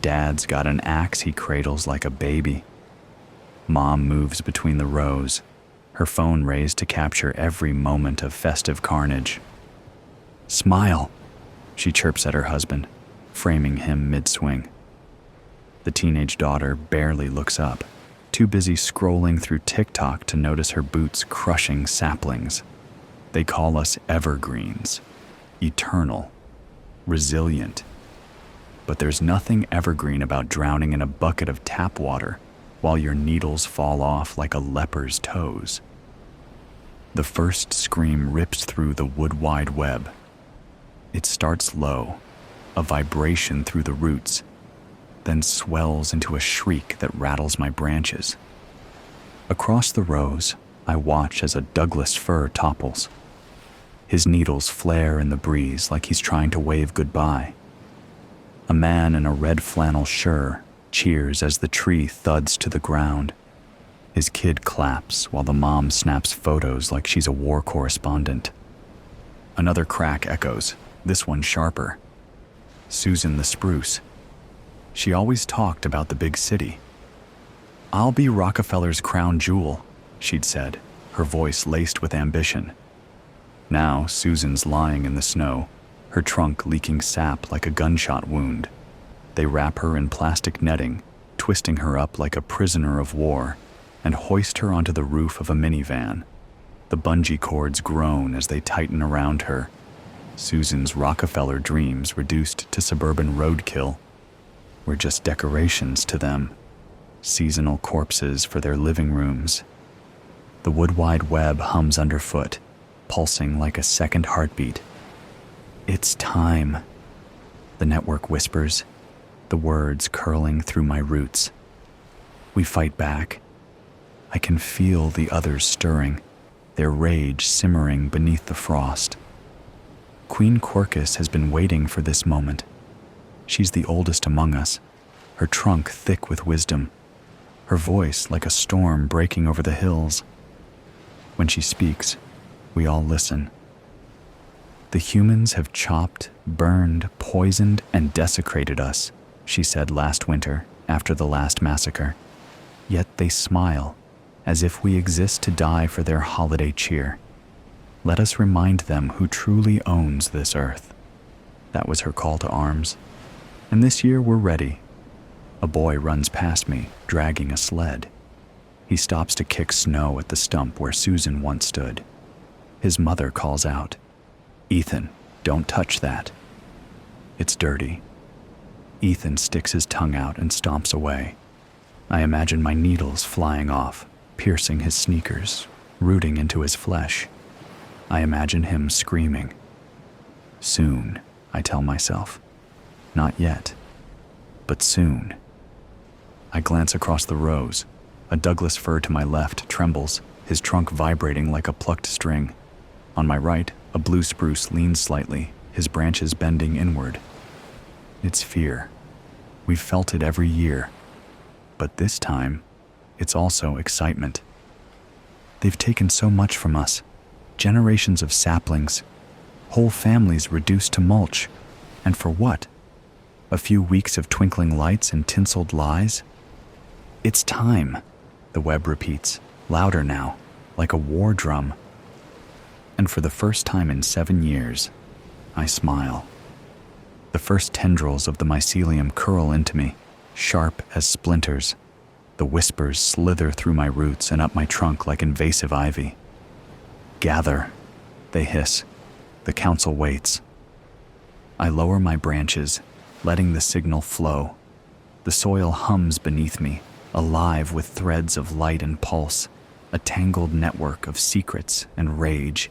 Dad's got an axe he cradles like a baby. Mom moves between the rows, her phone raised to capture every moment of festive carnage. "Smile," she chirps at her husband, framing him mid-swing. The teenage daughter barely looks up, too busy scrolling through TikTok to notice her boots crushing saplings. They call us evergreens, eternal, resilient. But there's nothing evergreen about drowning in a bucket of tap water while your needles fall off like a leper's toes. The first scream rips through the wood-wide web. It starts low, a vibration through the roots, then swells into a shriek that rattles my branches. Across the rows, I watch as a Douglas fir topples. His needles flare in the breeze like he's trying to wave goodbye. A man in a red flannel shirt cheers as the tree thuds to the ground. His kid claps while the mom snaps photos like she's a war correspondent. Another crack echoes, this one sharper. Susan the spruce. She always talked about the big city. "I'll be Rockefeller's crown jewel," she'd said, her voice laced with ambition. Now Susan's lying in the snow, her trunk leaking sap like a gunshot wound. They wrap her in plastic netting, twisting her up like a prisoner of war, and hoist her onto the roof of a minivan. The bungee cords groan as they tighten around her. Susan's Rockefeller dreams reduced to suburban roadkill. We're just decorations to them, seasonal corpses for their living rooms. The wood wide web hums underfoot, pulsing like a second heartbeat. "It's time," the network whispers, the words curling through my roots. We fight back. I can feel the others stirring, their rage simmering beneath the frost. Queen Quercus has been waiting for this moment. She's the oldest among us, her trunk thick with wisdom, her voice like a storm breaking over the hills. When she speaks, we all listen. "The humans have chopped, burned, poisoned, and desecrated us," she said last winter after the last massacre. "Yet they smile, as if we exist to die for their holiday cheer. Let us remind them who truly owns this earth." That was her call to arms. And this year we're ready. A boy runs past me, dragging a sled. He stops to kick snow at the stump where Susan once stood. His mother calls out, "Ethan, don't touch that. It's dirty." Ethan sticks his tongue out and stomps away. I imagine my needles flying off, piercing his sneakers, rooting into his flesh. I imagine him screaming. Soon, I tell myself. Not yet, but soon. I glance across the rows. A Douglas fir to my left trembles, his trunk vibrating like a plucked string. On my right, a blue spruce leans slightly, his branches bending inward. It's fear. We've felt it every year. But this time, it's also excitement. They've taken so much from us. Generations of saplings, whole families reduced to mulch. And for what? A few weeks of twinkling lights and tinseled lies? "It's time," the web repeats, louder now, like a war drum. And for the first time in 7 years, I smile. The first tendrils of the mycelium curl into me, sharp as splinters. The whispers slither through my roots and up my trunk like invasive ivy. "Gather," they hiss. The council waits. I lower my branches, letting the signal flow. The soil hums beneath me, alive with threads of light and pulse, a tangled network of secrets and rage.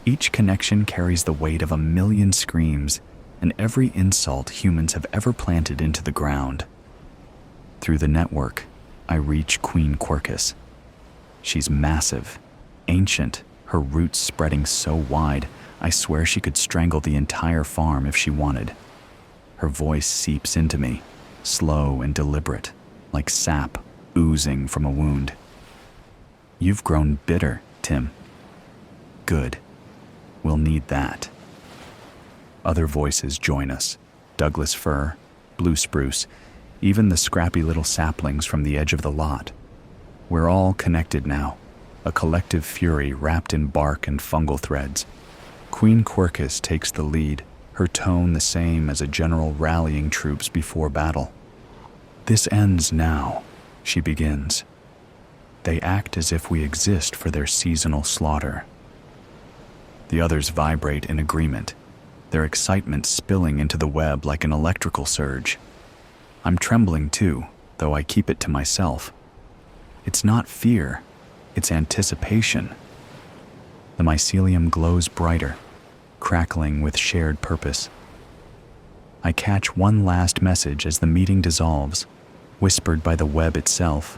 Each connection carries the weight of 1,000,000 screams and every insult humans have ever planted into the ground. Through the network, I reach Queen Quercus. She's massive, ancient, her roots spreading so wide, I swear she could strangle the entire farm if she wanted. Her voice seeps into me, slow and deliberate, like sap oozing from a wound. "You've grown bitter, Tim." "Good. We'll need that." Other voices join us. Douglas fir, blue spruce, even the scrappy little saplings from the edge of the lot. We're all connected now, a collective fury wrapped in bark and fungal threads. Queen Quercus takes the lead, her tone the same as a general rallying troops before battle. "This ends now," she begins. "They act as if we exist for their seasonal slaughter." The others vibrate in agreement, their excitement spilling into the web like an electrical surge. I'm trembling too, though I keep it to myself. It's not fear, it's anticipation. The mycelium glows brighter, crackling with shared purpose. I catch one last message as the meeting dissolves, whispered by the web itself.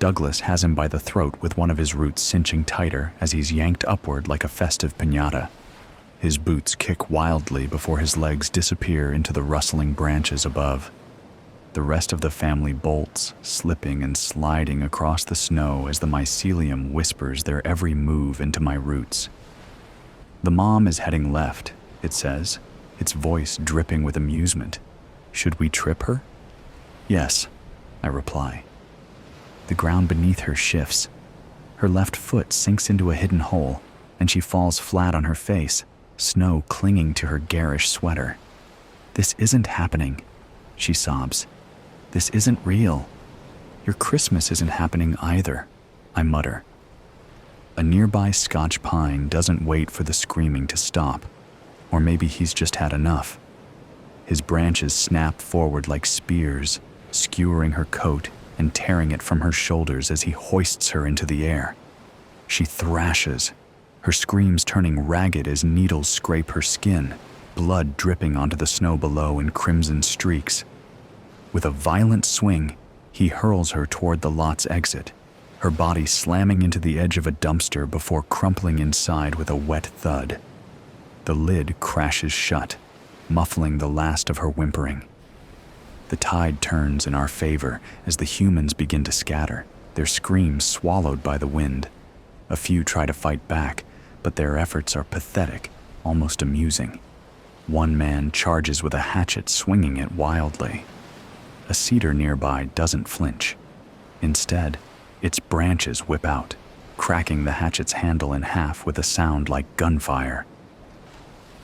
Douglas has him by the throat with one of his roots cinching tighter as he's yanked upward like a festive piñata. His boots kick wildly before his legs disappear into the rustling branches above. The rest of the family bolts, slipping and sliding across the snow as the mycelium whispers their every move into my roots. The mom is heading left, it says, its voice dripping with amusement. Should we trip her? Yes, I reply. The ground beneath her shifts. Her left foot sinks into a hidden hole, and she falls flat on her face, snow clinging to her garish sweater. This isn't happening, she sobs. This isn't real. Your Christmas isn't happening either, I mutter. A nearby Scotch pine doesn't wait for the screaming to stop, or maybe he's just had enough. His branches snap forward like spears, skewering her coat and tearing it from her shoulders as he hoists her into the air. She thrashes, her screams turning ragged as needles scrape her skin, blood dripping onto the snow below in crimson streaks. With a violent swing, he hurls her toward the lot's exit, her body slamming into the edge of a dumpster before crumpling inside with a wet thud. The lid crashes shut, muffling the last of her whimpering. The tide turns in our favor as the humans begin to scatter, their screams swallowed by the wind. A few try to fight back, but their efforts are pathetic, almost amusing. One man charges with a hatchet, swinging it wildly. A cedar nearby doesn't flinch. Instead, its branches whip out, cracking the hatchet's handle in half with a sound like gunfire.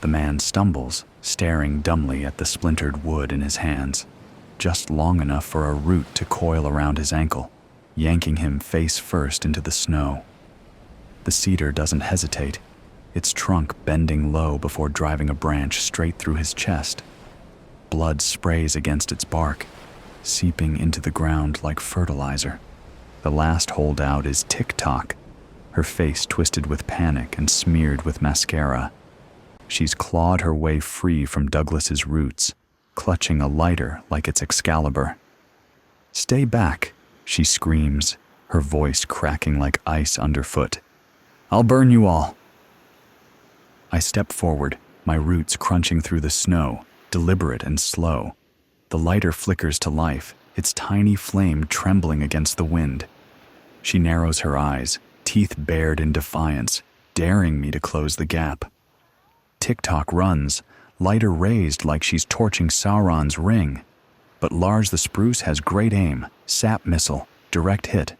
The man stumbles, staring dumbly at the splintered wood in his hands, just long enough for a root to coil around his ankle, yanking him face first into the snow. The cedar doesn't hesitate, its trunk bending low before driving a branch straight through his chest. Blood sprays against its bark, seeping into the ground like fertilizer. The last holdout is Tick-Tock, her face twisted with panic and smeared with mascara. She's clawed her way free from Douglas's roots, clutching a lighter like it's Excalibur. "Stay back," she screams, her voice cracking like ice underfoot. "I'll burn you all." I step forward, my roots crunching through the snow, deliberate and slow. The lighter flickers to life, its tiny flame trembling against the wind. She narrows her eyes, teeth bared in defiance, daring me to close the gap. Tick-Tock runs, lighter raised like she's torching Sauron's ring. But Lars the Spruce has great aim, sap missile, direct hit.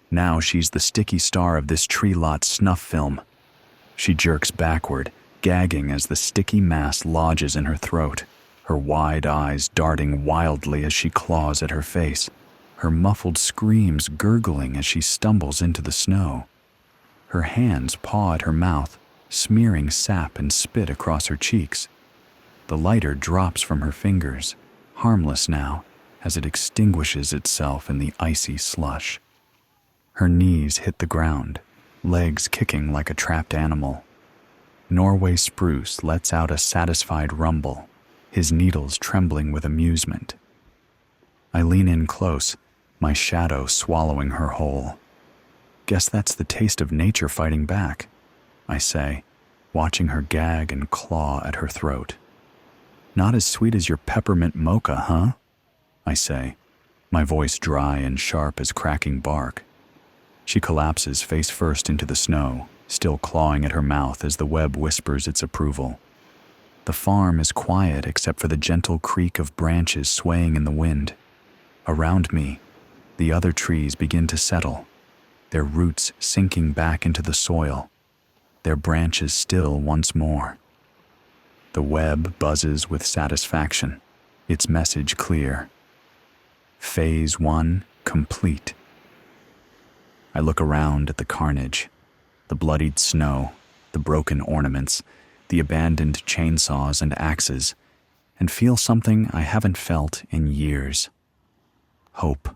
Now she's the sticky star of this tree lot snuff film. She jerks backward, gagging as the sticky mass lodges in her throat, her wide eyes darting wildly as she claws at her face, her muffled screams gurgling as she stumbles into the snow. Her hands paw at her mouth, smearing sap and spit across her cheeks. The lighter drops from her fingers, harmless now, as it extinguishes itself in the icy slush. Her knees hit the ground, legs kicking like a trapped animal. Norway Spruce lets out a satisfied rumble, his needles trembling with amusement. I lean in close, my shadow swallowing her whole. "Guess that's the taste of nature fighting back," I say, watching her gag and claw at her throat. "Not as sweet as your peppermint mocha, huh?" I say, my voice dry and sharp as cracking bark. She collapses face first into the snow, still clawing at her mouth as the web whispers its approval. The farm is quiet except for the gentle creak of branches swaying in the wind. Around me, the other trees begin to settle, their roots sinking back into the soil, their branches still once more. The web buzzes with satisfaction, its message clear. Phase 1 complete. I look around at the carnage, the bloodied snow, the broken ornaments, the abandoned chainsaws and axes, and feel something I haven't felt in years. Hope.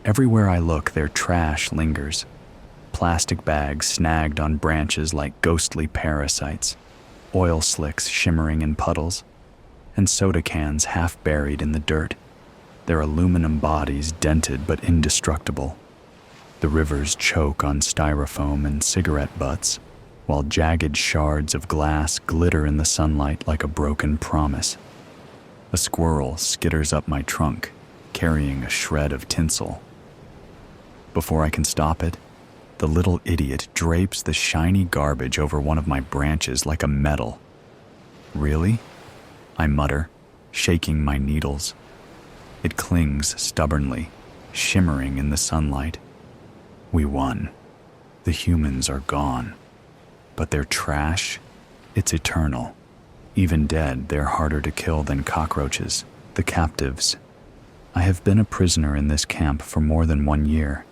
Everywhere I look, their trash lingers. Plastic bags snagged on branches like ghostly parasites, oil slicks shimmering in puddles, and soda cans half buried in the dirt, their aluminum bodies dented but indestructible. The rivers choke on styrofoam and cigarette butts, while jagged shards of glass glitter in the sunlight like a broken promise. A squirrel skitters up my trunk, carrying a shred of tinsel. Before I can stop it, the little idiot drapes the shiny garbage over one of my branches like a medal. Really? I mutter, shaking my needles. It clings stubbornly, shimmering in the sunlight. We won. The humans are gone. But their trash, it's eternal. Even dead, they're harder to kill than cockroaches, the captives. I have been a prisoner in this camp for more than 1 year.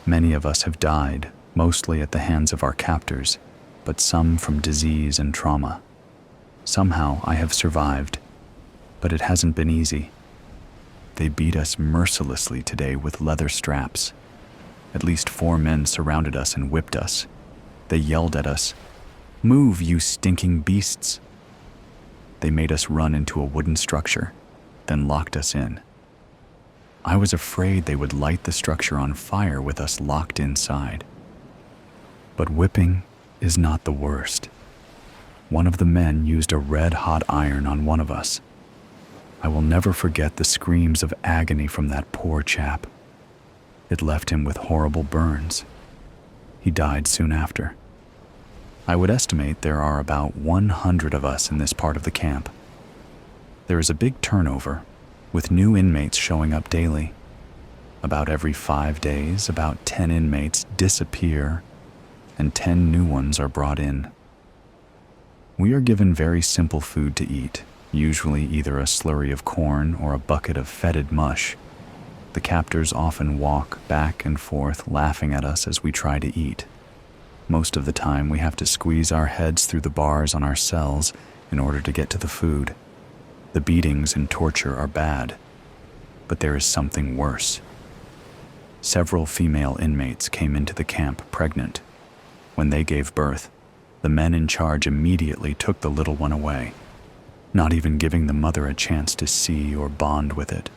Many of us have died, mostly at the hands of our captors, but some from disease and trauma. Somehow I have survived, but it hasn't been easy. They beat us mercilessly today with leather straps. At least 4 men surrounded us and whipped us. They yelled at us, "Move, you stinking beasts!" They made us run into a wooden structure, then locked us in. I was afraid they would light the structure on fire with us locked inside. But whipping is not the worst. One of the men used a red-hot iron on one of us. I will never forget the screams of agony from that poor chap. It left him with horrible burns. He died soon after. I would estimate there are about 100 of us in this part of the camp. There is a big turnover, with new inmates showing up daily. About every 5 days, about 10 inmates disappear, and 10 new ones are brought in. We are given very simple food to eat, usually either a slurry of corn or a bucket of fetid mush. The captors often walk back and forth, laughing at us as we try to eat. Most of the time, we have to squeeze our heads through the bars on our cells in order to get to the food. The beatings and torture are bad, but there is something worse. Several female inmates came into the camp pregnant. When they gave birth, the men in charge immediately took the little one away, not even giving the mother a chance to see or bond with it.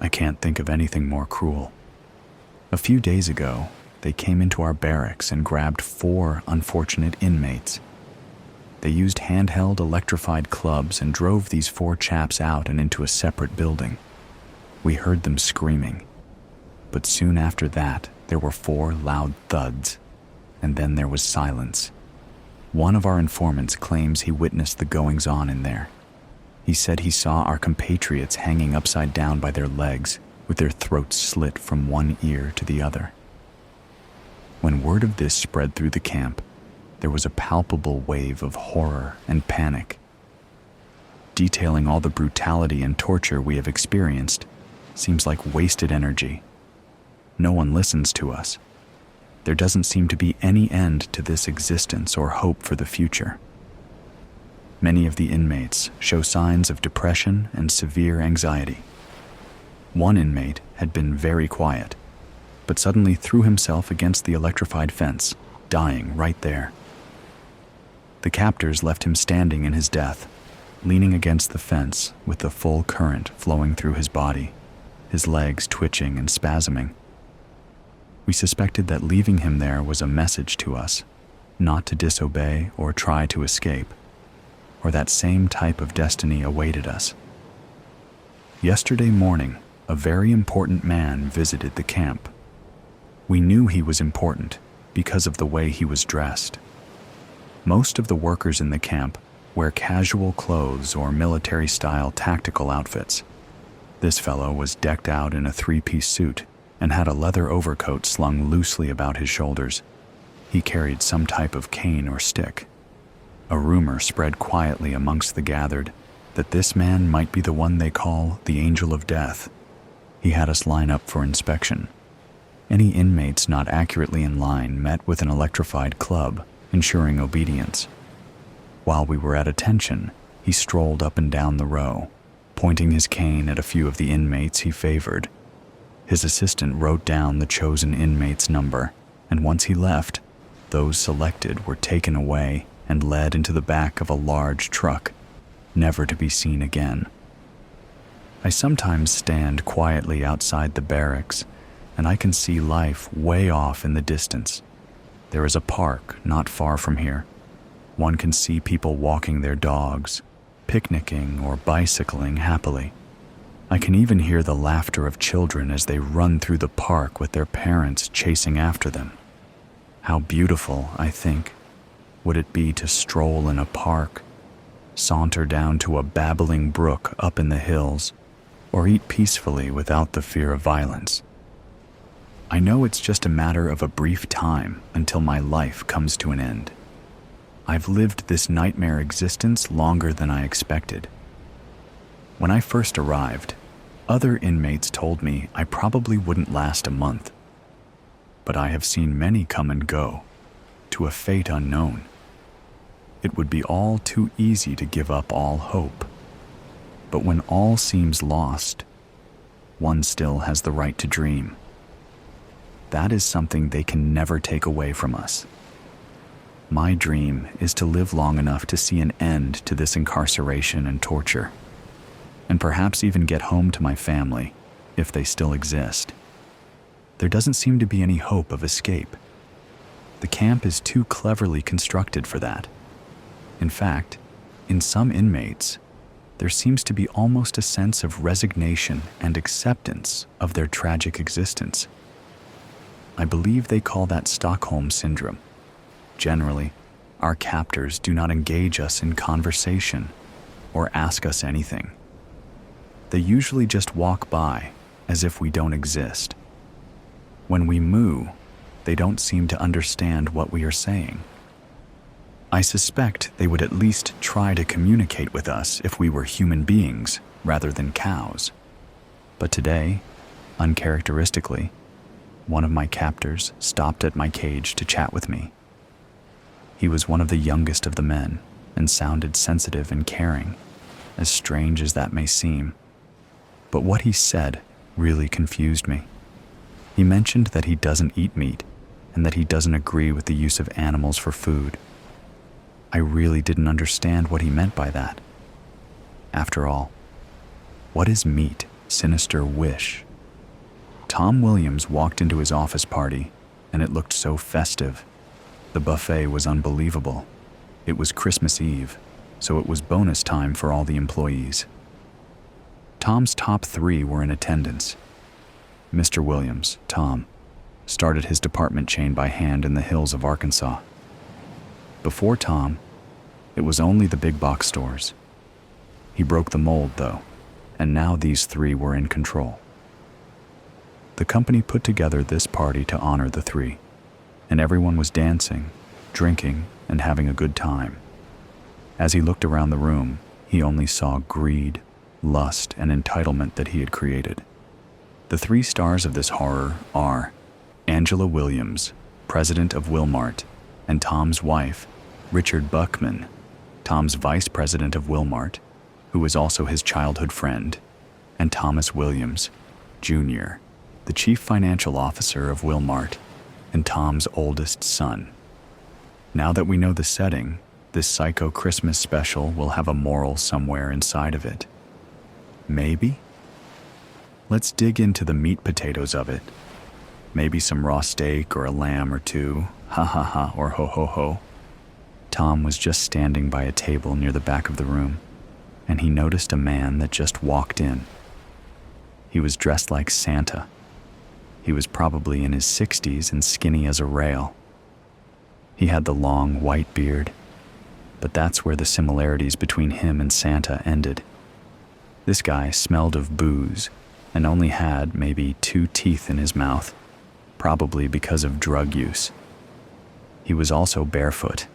I can't think of anything more cruel. A few days ago, they came into our barracks and grabbed 4 unfortunate inmates. They used handheld electrified clubs and drove these 4 chaps out and into a separate building. We heard them screaming. But soon after that, there were 4 loud thuds, and then there was silence. One of our informants claims he witnessed the goings-on in there. He said he saw our compatriots hanging upside down by their legs, with their throats slit from one ear to the other. When word of this spread through the camp, there was a palpable wave of horror and panic. Detailing all the brutality and torture we have experienced seems like wasted energy. No one listens to us. There doesn't seem to be any end to this existence or hope for the future. Many of the inmates show signs of depression and severe anxiety. One inmate had been very quiet, but suddenly threw himself against the electrified fence, dying right there. The captors left him standing in his death, leaning against the fence with the full current flowing through his body, his legs twitching and spasming. We suspected that leaving him there was a message to us, not to disobey or try to escape, or that same type of destiny awaited us. Yesterday morning, a very important man visited the camp. We knew he was important because of the way he was dressed. Most of the workers in the camp wear casual clothes or military-style tactical outfits. This fellow was decked out in a 3-piece suit and had a leather overcoat slung loosely about his shoulders. He carried some type of cane or stick. A rumor spread quietly amongst the gathered that this man might be the one they call the Angel of Death. He had us line up for inspection. Any inmates not accurately in line met with an electrified club, ensuring obedience. While we were at attention, he strolled up and down the row, pointing his cane at a few of the inmates he favored. His assistant wrote down the chosen inmate's number, and once he left, those selected were taken away and led into the back of a large truck, never to be seen again. I sometimes stand quietly outside the barracks, and I can see life way off in the distance. There is a park not far from here. One can see people walking their dogs, picnicking or bicycling happily. I can even hear the laughter of children as they run through the park with their parents chasing after them. How beautiful, I think, would it be to stroll in a park, saunter down to a babbling brook up in the hills, or eat peacefully without the fear of violence. I know it's just a matter of a brief time until my life comes to an end. I've lived this nightmare existence longer than I expected. When I first arrived, other inmates told me I probably wouldn't last a month. But I have seen many come and go, to a fate unknown. It would be all too easy to give up all hope. But when all seems lost, one still has the right to dream. That is something they can never take away from us. My dream is to live long enough to see an end to this incarceration and torture, and perhaps even get home to my family, if they still exist. There doesn't seem to be any hope of escape. The camp is too cleverly constructed for that. In fact, in some inmates, there seems to be almost a sense of resignation and acceptance of their tragic existence. I believe they call that Stockholm Syndrome. Generally, our captors do not engage us in conversation or ask us anything. They usually just walk by as if we don't exist. When we moo, they don't seem to understand what we are saying. I suspect they would at least try to communicate with us if we were human beings rather than cows. But today, uncharacteristically, one of my captors stopped at my cage to chat with me. He was one of the youngest of the men and sounded sensitive and caring, as strange as that may seem. But what he said really confused me. He mentioned that he doesn't eat meat and that he doesn't agree with the use of animals for food. I really didn't understand what he meant by that. After all, what is meat, sinister wish? Tom Williams walked into his office party, and it looked so festive. The buffet was unbelievable. It was Christmas Eve, so it was bonus time for all the employees. Tom's top 3 were in attendance. Mr. Williams, Tom, started his department chain by hand in the hills of Arkansas. Before Tom, it was only the big box stores. He broke the mold, though, and now these 3 were in control. The company put together this party to honor the 3, and everyone was dancing, drinking, and having a good time. As he looked around the room, he only saw greed, lust, and entitlement that he had created. The 3 stars of this horror are Angela Williams, president of Wilmart, and Tom's wife, Richard Buckman, Tom's vice president of Wilmart, who was also his childhood friend, and Thomas Williams, Jr., the chief financial officer of Wilmart, and Tom's oldest son. Now that we know the setting, this psycho Christmas special will have a moral somewhere inside of it. Maybe? Let's dig into the meat potatoes of it. Maybe some raw steak or a lamb or 2, ha ha ha or ho ho ho. Tom was just standing by a table near the back of the room, and he noticed a man that just walked in. He was dressed like Santa. He was probably in his 60s and skinny as a rail. He had the long white beard, but that's where the similarities between him and Santa ended. This guy smelled of booze and only had maybe 2 teeth in his mouth, probably because of drug use. He was also barefoot,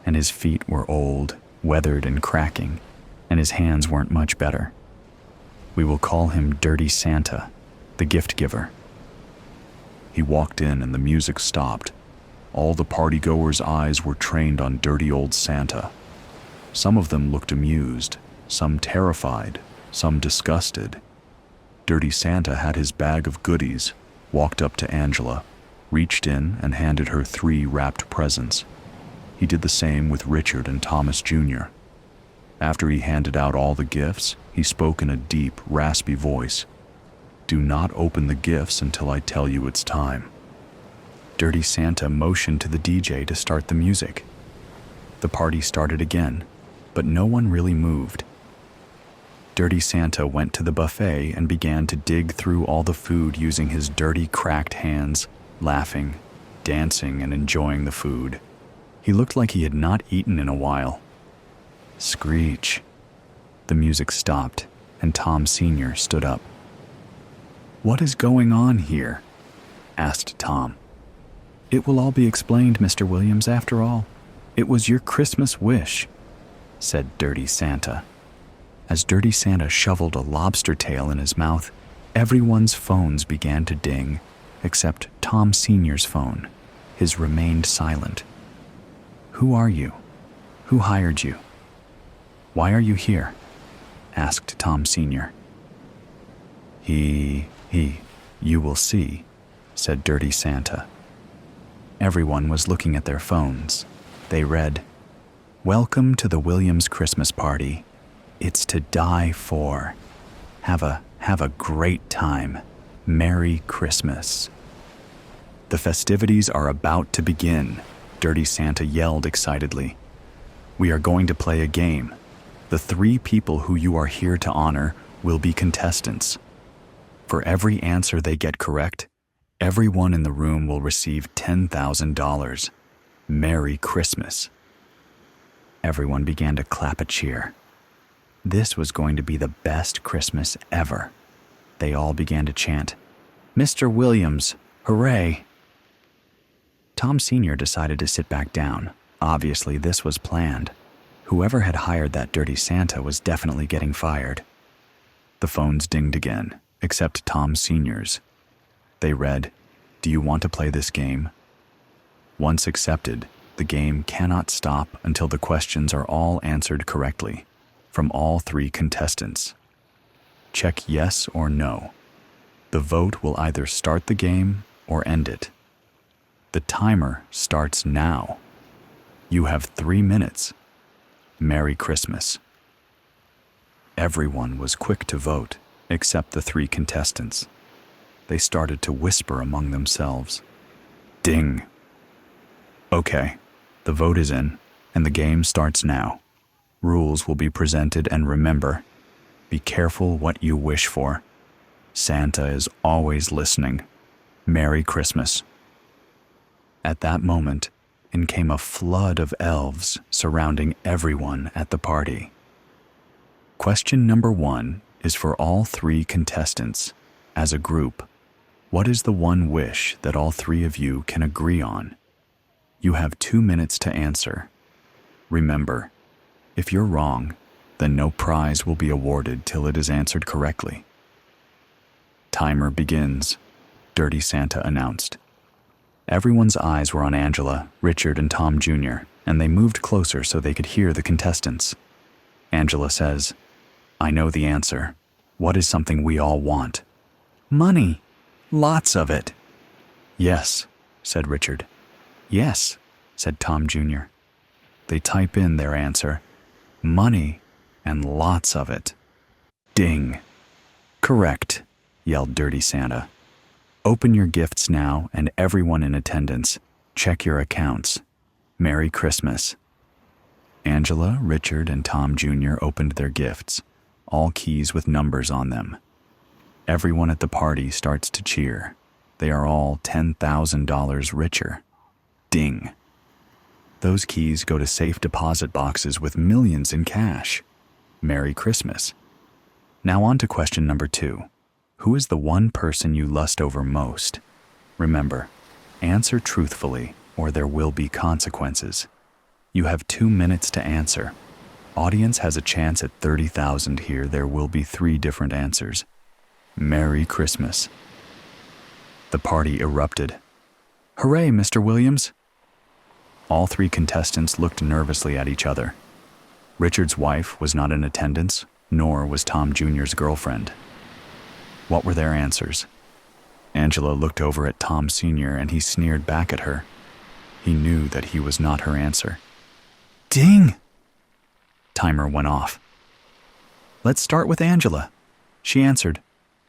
and his feet were old, weathered and cracking, and his hands weren't much better. We will call him Dirty Santa, the gift giver. He walked in and the music stopped. All the partygoers' eyes were trained on dirty old Santa. Some of them looked amused, some terrified, some disgusted. Dirty Santa had his bag of goodies, walked up to Angela, reached in and handed her 3 wrapped presents. He did the same with Richard and Thomas Jr. After he handed out all the gifts, he spoke in a deep, raspy voice. "Do not open the gifts until I tell you it's time." Dirty Santa motioned to the DJ to start the music. The party started again, but no one really moved. Dirty Santa went to the buffet and began to dig through all the food using his dirty, cracked hands, laughing, dancing, and enjoying the food. He looked like he had not eaten in a while. Screech. The music stopped, and Tom Sr. stood up. "What is going on here?" asked Tom. "It will all be explained, Mr. Williams, after all. It was your Christmas wish," said Dirty Santa. As Dirty Santa shoveled a lobster tail in his mouth, everyone's phones began to ding, except Tom Sr.'s phone. His remained silent. "Who are you? Who hired you? Why are you here?" asked Tom Sr. You will see," said Dirty Santa. Everyone was looking at their phones. They read, "Welcome to the Williams Christmas party. It's to die for. Have a great time. Merry Christmas." "The festivities are about to begin," Dirty Santa yelled excitedly. "We are going to play a game. The 3 people who you are here to honor will be contestants. For every answer they get correct, everyone in the room will receive $10,000. Merry Christmas." Everyone began to clap a cheer. This was going to be the best Christmas ever. They all began to chant, "Mr. Williams, hooray!" Tom Sr. decided to sit back down. Obviously, this was planned. Whoever had hired that Dirty Santa was definitely getting fired. The phones dinged again, except Tom Sr.'s. They read, "Do you want to play this game? Once accepted, the game cannot stop until the questions are all answered correctly, from all 3 contestants. Check yes or no. The vote will either start the game or end it. The timer starts now. You have 3 minutes. Merry Christmas." Everyone was quick to vote, except the 3 contestants. They started to whisper among themselves. Ding. "Okay, the vote is in, and the game starts now. Rules will be presented, and remember, be careful what you wish for. Santa is always listening. Merry Christmas." At that moment, in came a flood of elves surrounding everyone at the party. Question number 1 is for all 3 contestants. As a group, what is the one wish that all 3 of you can agree on? You have 2 minutes to answer. Remember, if you're wrong, then no prize will be awarded till it is answered correctly. "Timer begins," Dirty Santa announced. Everyone's eyes were on Angela, Richard, and Tom Jr., and they moved closer so they could hear the contestants. Angela says, "I know the answer. What is something we all want?" "Money. Lots of it." "Yes," said Richard. "Yes," said Tom Jr. They type in their answer, "Money and lots of it." Ding. "Correct," yelled Dirty Santa. "Open your gifts now, and everyone in attendance, check your accounts. Merry Christmas." Angela, Richard, and Tom Jr. opened their gifts, all keys with numbers on them. Everyone at the party starts to cheer. They are all $10,000 richer. Ding. Those keys go to safe deposit boxes with millions in cash. Merry Christmas. Now on to question number 2. Who is the one person you lust over most? Remember, answer truthfully or there will be consequences. You have 2 minutes to answer. Audience has a chance at 30,000 here. There will be 3 different answers. Merry Christmas. The party erupted. "Hooray, Mr. Williams!" All 3 contestants looked nervously at each other. Richard's wife was not in attendance, nor was Tom Jr.'s girlfriend. What were their answers? Angela looked over at Tom Sr. and he sneered back at her. He knew that he was not her answer. Ding! Timer went off. Let's start with Angela. She answered,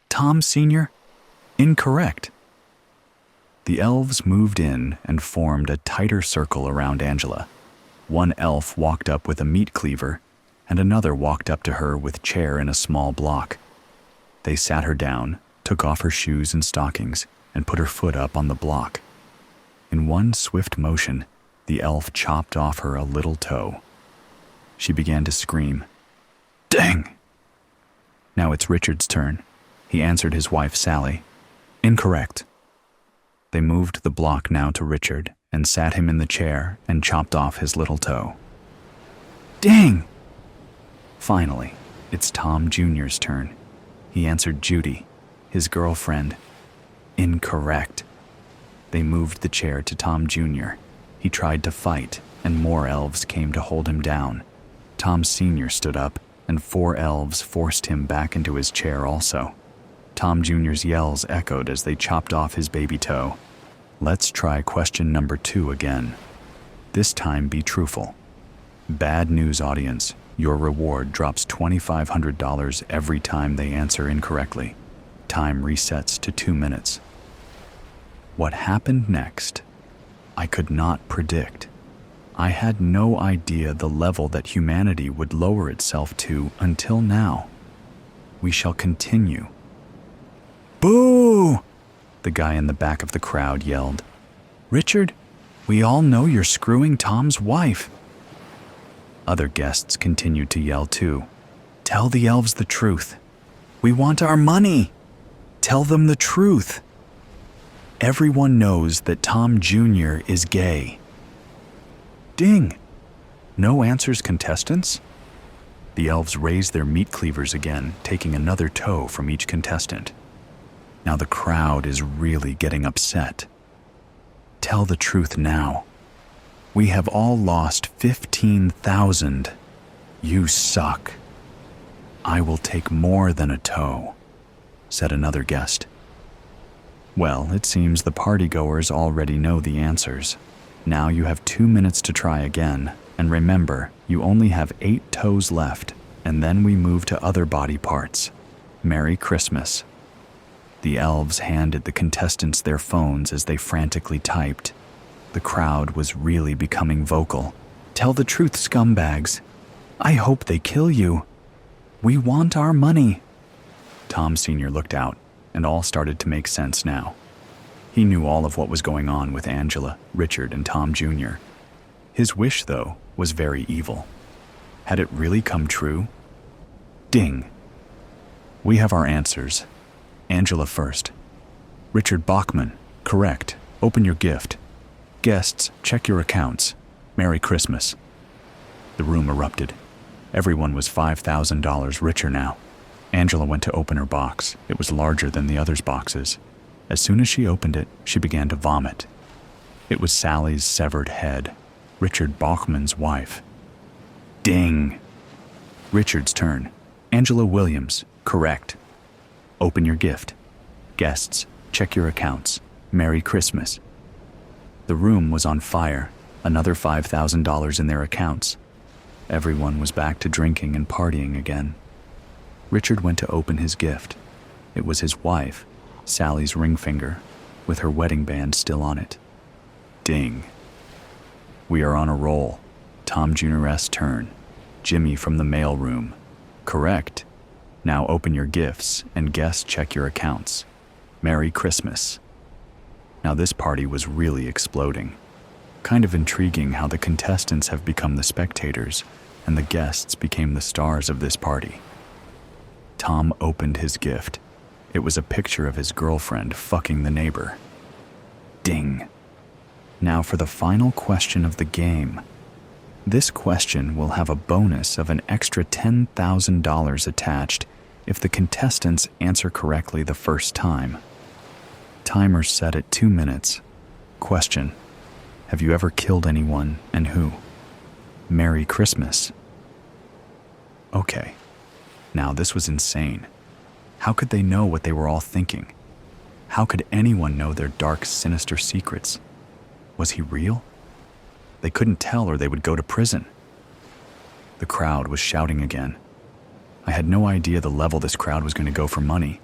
Tom Sr., incorrect. The elves moved in and formed a tighter circle around Angela. One elf walked up with a meat cleaver, and another walked up to her with chair in a small block. They sat her down, took off her shoes and stockings, and put her foot up on the block. In one swift motion, the elf chopped off her a little toe. She began to scream, Dang! Now it's Richard's turn. He answered his wife, Sally. Incorrect. They moved the block now to Richard and sat him in the chair and chopped off his little toe. Dang! Finally, it's Tom Jr.'s turn. He answered Judy, his girlfriend. Incorrect. They moved the chair to Tom Jr. He tried to fight, and more elves came to hold him down. Tom Sr. stood up, and 4 elves forced him back into his chair also. Tom Jr.'s yells echoed as they chopped off his baby toe. Let's try question number 2 again. This time be truthful. Bad news, audience. Your reward drops $2,500 every time they answer incorrectly. Time resets to 2 minutes. What happened next? I could not predict. I had no idea the level that humanity would lower itself to until now. We shall continue. Boo! The guy in the back of the crowd yelled. Richard, we all know you're screwing Tom's wife. Other guests continued to yell too. Tell the elves the truth. We want our money. Tell them the truth. Everyone knows that Tom Jr. is gay. Ding! No answers, contestants? The elves raised their meat cleavers again, taking another toe from each contestant. Now the crowd is really getting upset. Tell the truth now. We have all lost 15,000. You suck. I will take more than a toe, said another guest. Well, it seems the partygoers already know the answers. Now you have 2 minutes to try again, and remember, you only have 8 toes left, and then we move to other body parts. Merry Christmas. The elves handed the contestants their phones as they frantically typed. The crowd was really becoming vocal. Tell the truth, scumbags. I hope they kill you. We want our money. Tom Sr. looked out, and all started to make sense now. He knew all of what was going on with Angela, Richard, and Tom Jr. His wish, though, was very evil. Had it really come true? Ding. We have our answers. Angela first. Richard Bachman, correct. Open your gift. Guests, check your accounts. Merry Christmas. The room erupted. Everyone was $5,000 richer now. Angela went to open her box. It was larger than the others' boxes. As soon as she opened it, she began to vomit. It was Sally's severed head, Richard Bachman's wife. Ding! Richard's turn. Angela Williams, correct. Open your gift. Guests, check your accounts. Merry Christmas. The room was on fire, another $5,000 in their accounts. Everyone was back to drinking and partying again. Richard went to open his gift. It was his wife, Sally's ring finger, with her wedding band still on it. Ding. We are on a roll. Tom Jr.'s turn. Jimmy from the mail room. Correct. Now open your gifts and guests check your accounts. Merry Christmas. Now this party was really exploding. Kind of intriguing how the contestants have become the spectators and the guests became the stars of this party. Tom opened his gift. It was a picture of his girlfriend fucking the neighbor. Ding. Now for the final question of the game. This question will have a bonus of an extra $10,000 attached if the contestants answer correctly the first time. Timer set at 2 minutes. Question: have you ever killed anyone, and who? Merry Christmas. Okay. Now this was insane. How could they know what they were all thinking? How could anyone know their dark, sinister secrets? Was he real? They couldn't tell or they would go to prison. The crowd was shouting again. I had no idea the level this crowd was going to go for money.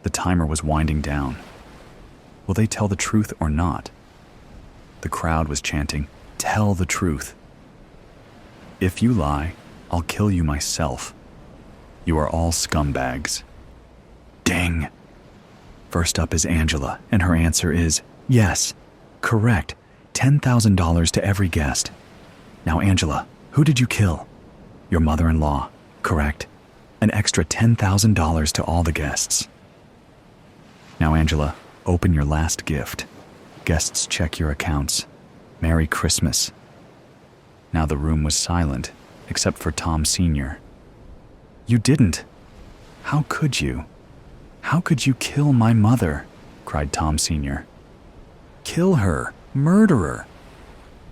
The timer was winding down. Will they tell the truth or not? The crowd was chanting, "Tell the truth." If you lie, I'll kill you myself. You are all scumbags. Ding. First up is Angela, and her answer is yes. Correct. $10,000 to every guest. Now, Angela, who did you kill? Your mother-in-law. Correct. An extra $10,000 to all the guests. Now, Angela, open your last gift. Guests, check your accounts. Merry Christmas. Now the room was silent, except for Tom Sr. You didn't. How could you? How could you kill my mother? Cried Tom Sr. Kill her, murderer.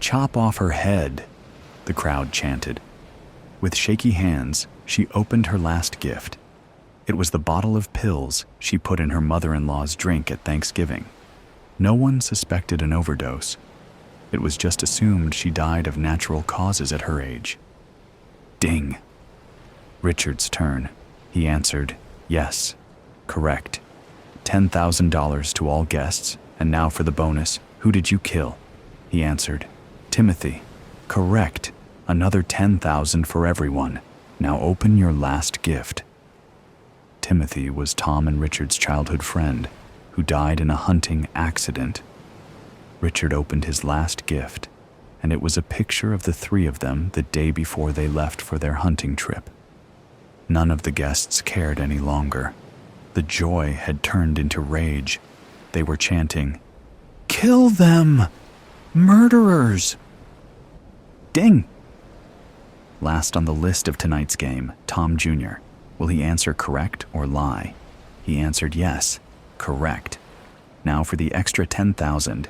Chop off her head, the crowd chanted. With shaky hands, she opened her last gift. It was the bottle of pills she put in her mother-in-law's drink at Thanksgiving. No one suspected an overdose. It was just assumed she died of natural causes at her age. Ding. Richard's turn. He answered, yes, correct. $10,000 to all guests, and now for the bonus. Who did you kill? He answered, Timothy. Correct. Another $10,000 for everyone. Now open your last gift. Timothy was Tom and Richard's childhood friend, who died in a hunting accident. Richard opened his last gift, and it was a picture of the three of them the day before they left for their hunting trip. None of the guests cared any longer. The joy had turned into rage. They were chanting, "Kill them! Murderers!" Ding! Last on the list of tonight's game, Tom Jr. Will he answer correct or lie? He answered yes, correct. Now for the extra $10,000.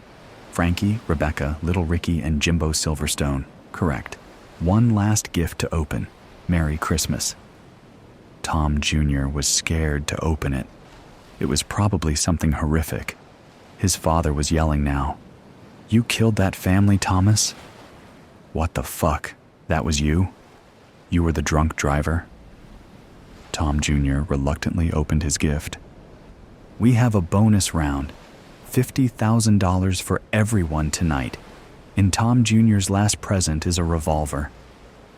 Frankie, Rebecca, Little Ricky, and Jimbo Silverstone. Correct. One last gift to open. Merry Christmas. Tom Jr. was scared to open it. It was probably something horrific. His father was yelling now. You killed that family, Thomas? What the fuck? That was you? You were the drunk driver? Tom Jr. reluctantly opened his gift. We have a bonus round. $50,000 for everyone tonight. In Tom Jr.'s last present is a revolver.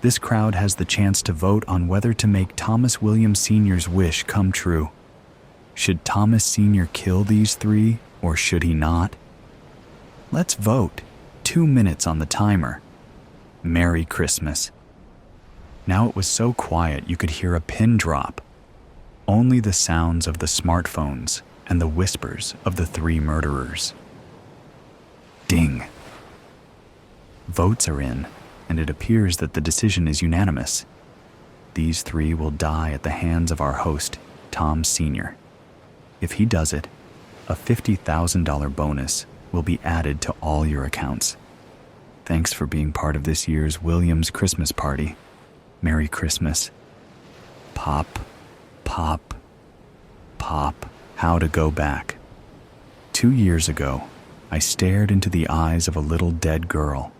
This crowd has the chance to vote on whether to make Thomas Williams Sr.'s wish come true. Should Thomas Sr. kill these three, or should he not? Let's vote. 2 minutes on the timer. Merry Christmas. Now it was so quiet you could hear a pin drop. Only the sounds of the smartphones and the whispers of the three murderers. Ding. Votes are in, and it appears that the decision is unanimous. These three will die at the hands of our host, Tom Sr. If he does it, a $50,000 bonus will be added to all your accounts. Thanks for being part of this year's Williams Christmas party. Merry Christmas. Pop, pop, pop. How to go back. 2 years ago, I stared into the eyes of a little dead girl.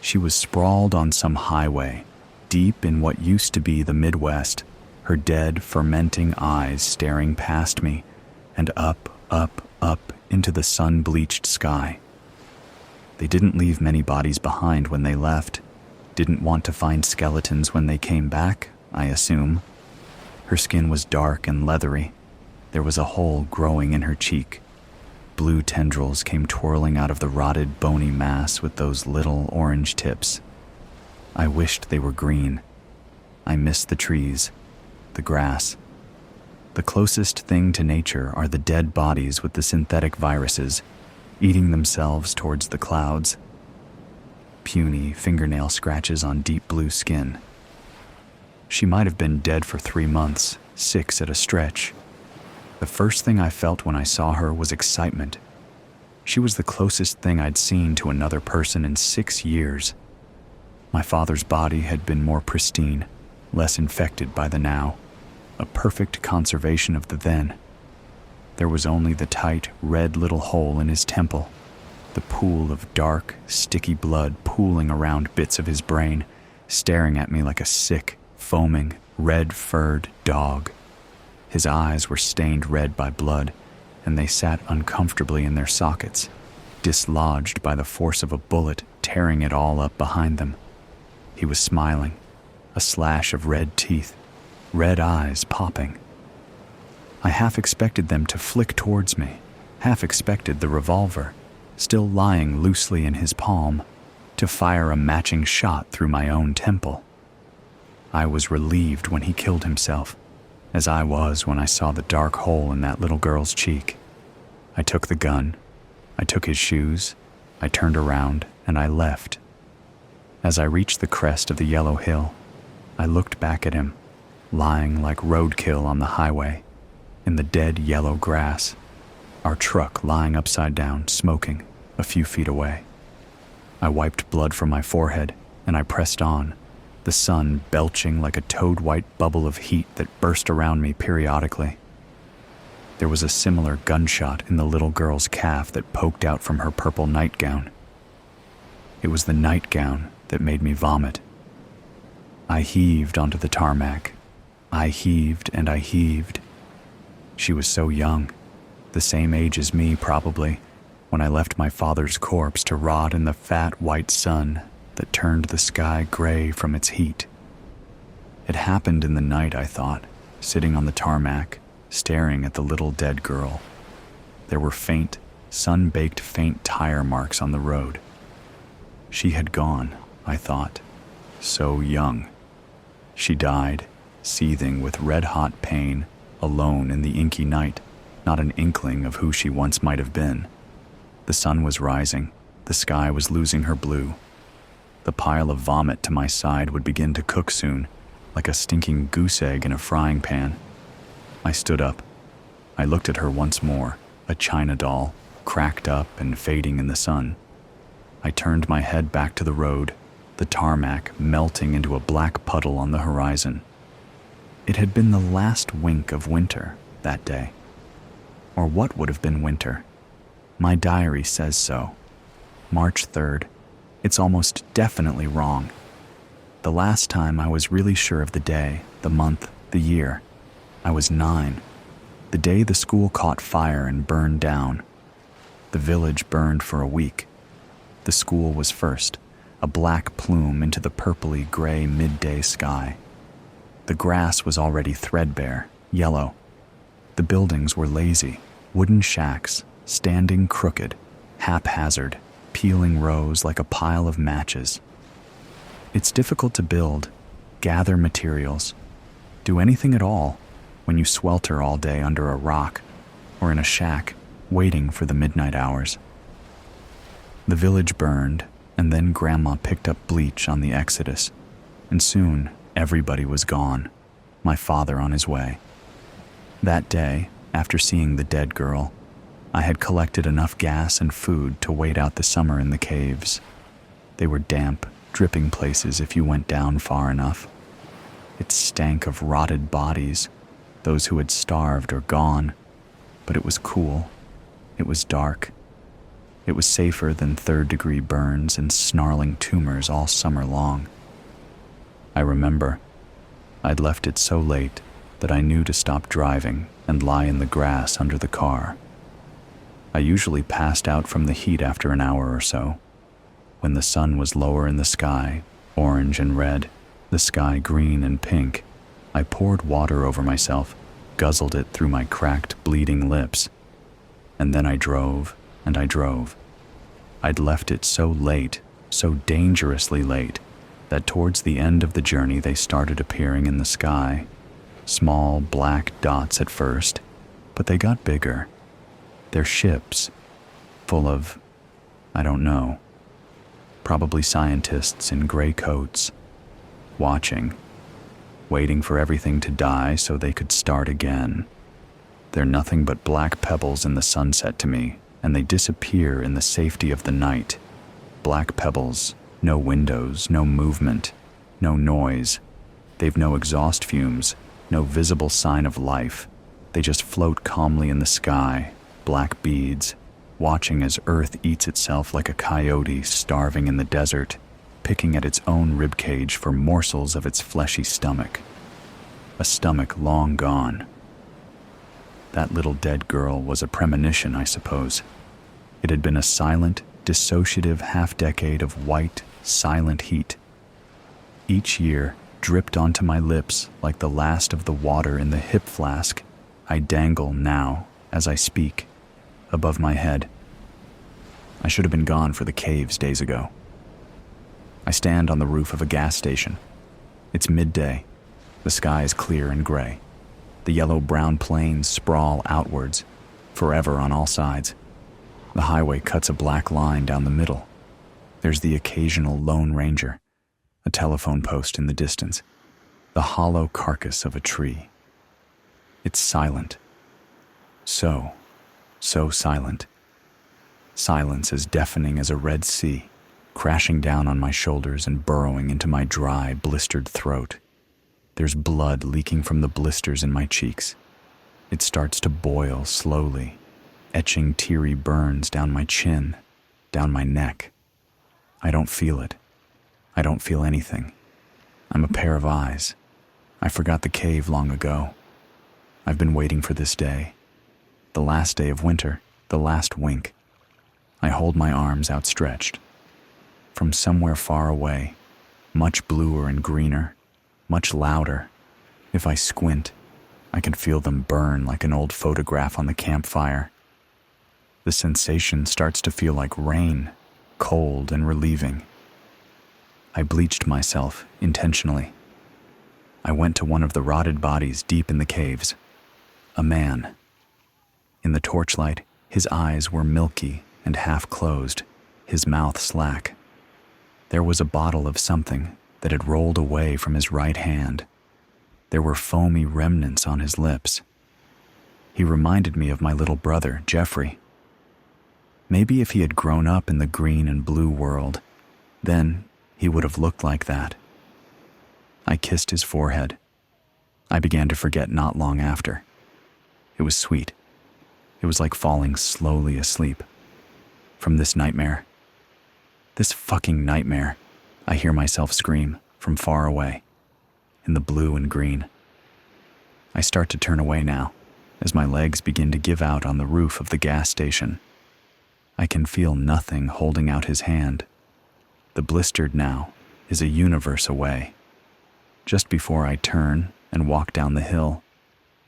She was sprawled on some highway, deep in what used to be the Midwest, her dead, fermenting eyes staring past me, and up, up, up into the sun-bleached sky. They didn't leave many bodies behind when they left, didn't want to find skeletons when they came back, I assume. Her skin was dark and leathery. There was a hole growing in her cheek. Blue tendrils came twirling out of the rotted, bony mass with those little orange tips. I wished they were green. I missed the trees, the grass. The closest thing to nature are the dead bodies with the synthetic viruses, eating themselves towards the clouds. Puny fingernail scratches on deep blue skin. She might have been dead for 3 months, 6 at a stretch. The first thing I felt when I saw her was excitement. She was the closest thing I'd seen to another person in 6 years. My father's body had been more pristine, less infected by the now. a perfect conservation of the then. There was only the tight, red little hole in his temple, the pool of dark, sticky blood pooling around bits of his brain, staring at me like a sick, foaming, red-furred dog. His eyes were stained red by blood, and they sat uncomfortably in their sockets, dislodged by the force of a bullet tearing it all up behind them. He was smiling, a slash of red teeth, red eyes popping. I half expected them to flick towards me, half expected the revolver, still lying loosely in his palm, to fire a matching shot through my own temple. I was relieved when he killed himself, as I was when I saw the dark hole in that little girl's cheek. I took the gun, I took his shoes, I turned around, and I left. As I reached the crest of the yellow hill, I looked back at him, lying like roadkill on the highway, in the dead yellow grass, our truck lying upside down, smoking, a few feet away. I wiped blood from my forehead, and I pressed on, the sun belching like a toad-white bubble of heat that burst around me periodically. There was a similar gunshot in the little girl's calf that poked out from her purple nightgown. It was the nightgown that made me vomit. I heaved onto the tarmac. I heaved and I heaved. She was so young, the same age as me probably, when I left my father's corpse to rot in the fat white sun that turned the sky gray from its heat. It happened in the night, I thought, sitting on the tarmac, staring at the little dead girl. There were faint, sun-baked faint tire marks on the road. She had gone, I thought, so young. She died, seething with red-hot pain, alone in the inky night, not an inkling of who she once might have been. The sun was rising, the sky was losing her blue. The pile of vomit to my side would begin to cook soon, like a stinking goose egg in a frying pan. I stood up. I looked at her once more, a china doll, cracked up and fading in the sun. I turned my head back to the road, the tarmac melting into a black puddle on the horizon. It had been the last wink of winter that day. Or what would have been winter? My diary says so. March 3rd. It's almost definitely wrong. The last time I was really sure of the day, the month, the year, I was 9. The day the school caught fire and burned down. The village burned for a week. The school was first, a black plume into the purpley gray midday sky. The grass was already threadbare, yellow. The buildings were lazy, wooden shacks, standing crooked, haphazard, peeling rows like a pile of matches. It's difficult to build, gather materials, do anything at all when you swelter all day under a rock or in a shack waiting for the midnight hours. The village burned, and then Grandma picked up bleach on the exodus, and soon everybody was gone, my father on his way. That day, after seeing the dead girl, I had collected enough gas and food to wait out the summer in the caves. They were damp, dripping places if you went down far enough. It stank of rotted bodies, those who had starved or gone, but it was cool. It was dark. It was safer than third-degree burns and snarling tumors all summer long. I remember, I'd left it so late that I knew to stop driving and lie in the grass under the car. I usually passed out from the heat after an hour or so. When the sun was lower in the sky, orange and red, the sky green and pink, I poured water over myself, guzzled it through my cracked, bleeding lips. And then I drove, and I drove. I'd left it so late, so dangerously late, that towards the end of the journey they started appearing in the sky. Small black dots at first, but they got bigger. They're ships, full of, I don't know, probably scientists in gray coats, watching, waiting for everything to die so they could start again. They're nothing but black pebbles in the sunset to me, and they disappear in the safety of the night. Black pebbles, no windows, no movement, no noise. They've no exhaust fumes, No visible sign of life. They just float calmly in the sky, black beads, watching as Earth eats itself like a coyote starving in the desert, picking at its own ribcage for morsels of its fleshy stomach. A stomach long gone. That little dead girl was a premonition, I suppose. It had been a silent, dissociative half-decade of white, silent heat. Each year dripped onto my lips like the last of the water in the hip flask I dangle now, as I speak, above my head. I should have been gone for the caves days ago. I stand on the roof of a gas station. It's midday. The sky is clear and gray. The yellow-brown plains sprawl outwards, forever on all sides. The highway cuts a black line down the middle. There's the occasional Lone Ranger, a telephone post in the distance, the hollow carcass of a tree. It's silent. So silent. Silence as deafening as a Red Sea, crashing down on my shoulders and burrowing into my dry, blistered throat. There's blood leaking from the blisters in my cheeks. It starts to boil slowly, etching teary burns down my chin, down my neck. I don't feel it. I don't feel anything. I'm a pair of eyes. I forgot the cave long ago. I've been waiting for this day. The last day of winter, the last wink. I hold my arms outstretched. From somewhere far away, much bluer and greener, much louder. If I squint, I can feel them burn like an old photograph on the campfire. The sensation starts to feel like rain, cold and relieving. I bleached myself intentionally. I went to one of the rotted bodies deep in the caves. A man. In the torchlight, his eyes were milky and half-closed, his mouth slack. There was a bottle of something that had rolled away from his right hand. There were foamy remnants on his lips. He reminded me of my little brother, Jeffrey. Maybe if he had grown up in the green and blue world, then he would have looked like that. I kissed his forehead. I began to forget not long after. It was sweet. It was like falling slowly asleep. From this nightmare. This fucking nightmare, I hear myself scream from far away, in the blue and green. I start to turn away now, as my legs begin to give out on the roof of the gas station. I can feel nothing holding out his hand. The blistered now is a universe away. Just before I turn and walk down the hill,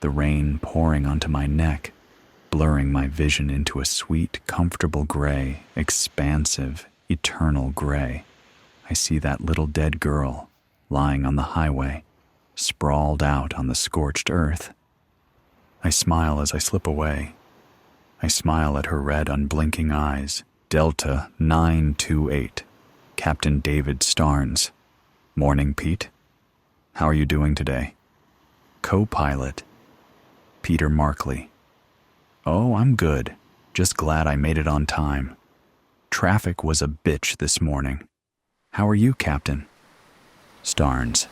the rain pouring onto my neck, blurring my vision into a sweet, comfortable gray, expansive, eternal gray. I see that little dead girl lying on the highway, sprawled out on the scorched earth. I smile as I slip away. I smile at her red, unblinking eyes. Delta 928, Captain David Starnes. Morning, Pete. How are you doing today? Co-pilot, Peter Markley. Oh, I'm good. Just glad I made it on time. Traffic was a bitch this morning. How are you, Captain? Starnes.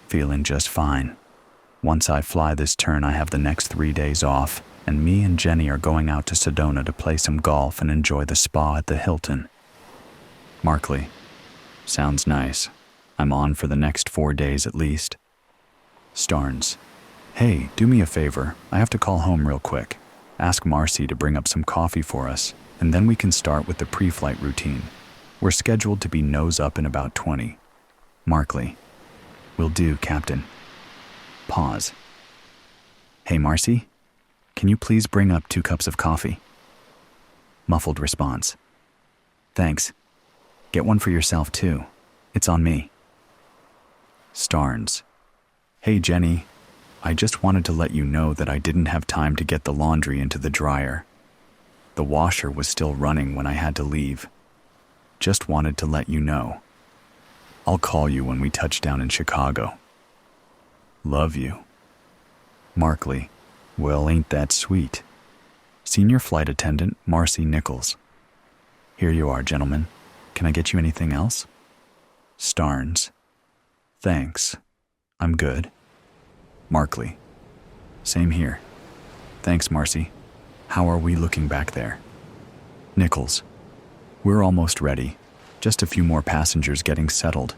Feeling just fine. Once I fly this turn, I have the next 3 days off, and me and Jenny are going out to Sedona to play some golf and enjoy the spa at the Hilton. Markley. Sounds nice. I'm on for the next 4 days at least. Starnes. Hey, do me a favor. I have to call home real quick. Ask Marcy to bring up some coffee for us, and then we can start with the pre-flight routine. We're scheduled to be nose up in about 20. Markley. Will do, Captain. Pause. Hey, Marcy, can you please bring up 2 cups of coffee? Muffled response. Thanks. Get one for yourself, too. It's on me. Starnes. Hey, Jenny. I just wanted to let you know that I didn't have time to get the laundry into the dryer. The washer was still running when I had to leave. Just wanted to let you know. I'll call you when we touch down in Chicago. Love you. Markley. Well, ain't that sweet. Senior Flight Attendant Marcy Nichols. Here you are, gentlemen. Can I get you anything else? Starnes. Thanks. I'm good. Markley. Same here. Thanks, Marcy. How are we looking back there? Nichols. We're almost ready. Just a few more passengers getting settled.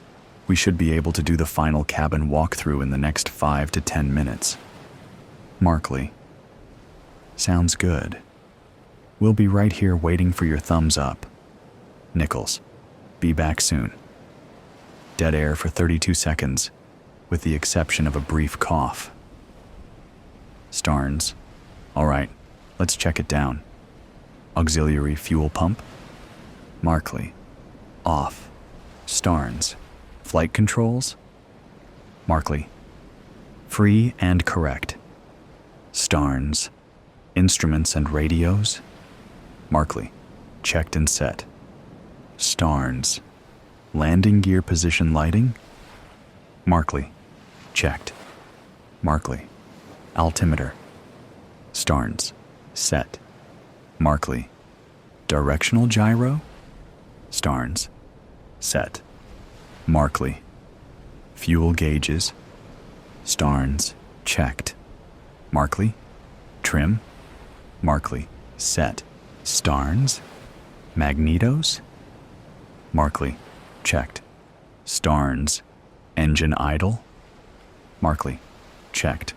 We should be able to do the final cabin walkthrough in the next 5 to 10 minutes. Markley. Sounds good. We'll be right here waiting for your thumbs up. Nichols. Be back soon. Dead air for 32 seconds, with the exception of a brief cough. Starnes. All right, let's check it down. Auxiliary fuel pump. Markley. Off. Starnes. Flight controls. Markley. Free and correct. Starnes. Instruments and radios. Markley. Checked and set. Starnes. Landing gear position lighting. Markley. Checked. Markley. Altimeter. Starnes. Set. Markley. Directional gyro. Starnes. Set. Markley. Fuel gauges. Starnes. Checked. Markley. Trim. Markley. Set. Starnes. Magnetos. Markley. Checked. Starnes. Engine idle. Markley. Checked.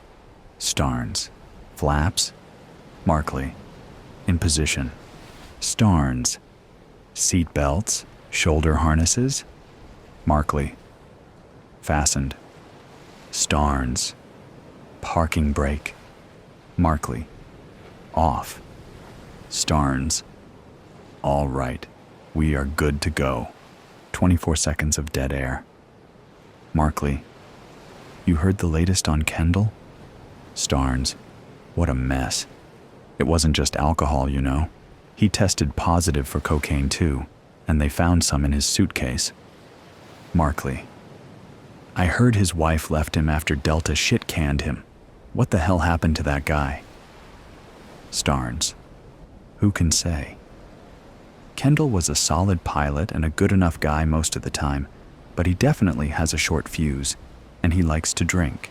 Starnes. Flaps. Markley. In position. Starnes. Seat belts. Shoulder harnesses. Markley. Fastened. Starnes. Parking brake. Markley. Off. Starnes. All right. We are good to go. 24 seconds of dead air. Markley. You heard the latest on Kendall? Starnes. What a mess. It wasn't just alcohol, you know. He tested positive for cocaine too, and they found some in his suitcase. Markley. I heard his wife left him after Delta shit-canned him. What the hell happened to that guy? Starnes. Who can say? Kendall was a solid pilot and a good enough guy most of the time, but he definitely has a short fuse, and he likes to drink.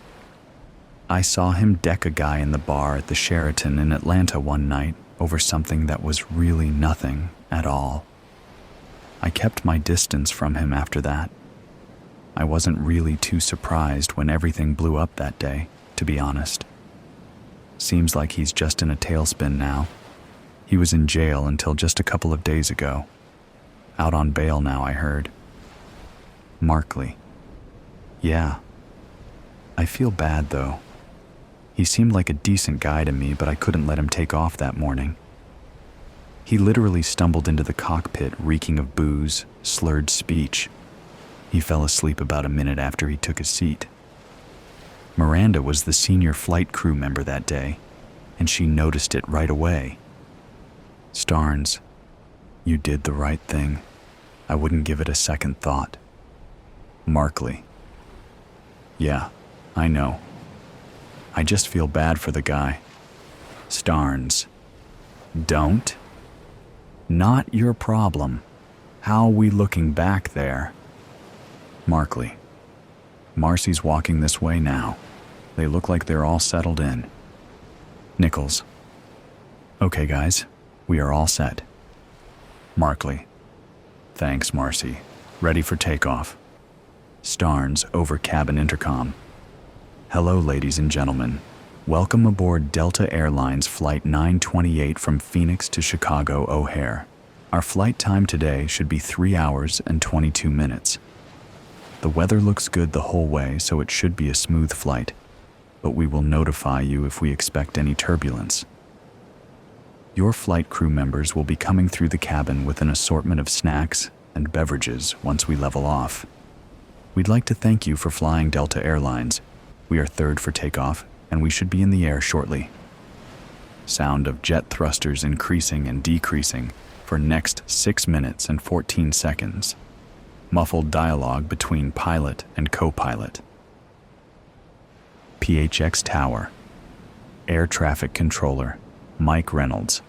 I saw him deck a guy in the bar at the Sheraton in Atlanta one night over something that was really nothing at all. I kept my distance from him after that. I wasn't really too surprised when everything blew up that day, to be honest. Seems like he's just in a tailspin now. He was in jail until just a couple of days ago. Out on bail now, I heard. Markley. Yeah. I feel bad, though. He seemed like a decent guy to me, but I couldn't let him take off that morning. He literally stumbled into the cockpit reeking of booze, slurred speech. He fell asleep about a minute after he took his seat. Miranda was the senior flight crew member that day, and she noticed it right away. Starnes, you did the right thing. I wouldn't give it a second thought. Markley. Yeah, I know. I just feel bad for the guy. Starnes. Don't? Not your problem. How we looking back there? Markley. Marcy's walking this way now. They look like they're all settled in. Nichols. Okay, guys. We are all set. Markley. Thanks, Marcy. Ready for takeoff. Starnes over cabin intercom. Hello, ladies and gentlemen. Welcome aboard Delta Airlines Flight 928 from Phoenix to Chicago O'Hare. Our flight time today should be 3 hours and 22 minutes. The weather looks good the whole way, so it should be a smooth flight, but we will notify you if we expect any turbulence. Your flight crew members will be coming through the cabin with an assortment of snacks and beverages once we level off. We'd like to thank you for flying Delta Airlines. We are third for takeoff, and we should be in the air shortly. Sound of jet thrusters increasing and decreasing for next 6 minutes and 14 seconds. Muffled dialogue between pilot and co-pilot. PHX Tower. Air Traffic Controller, Mike Reynolds.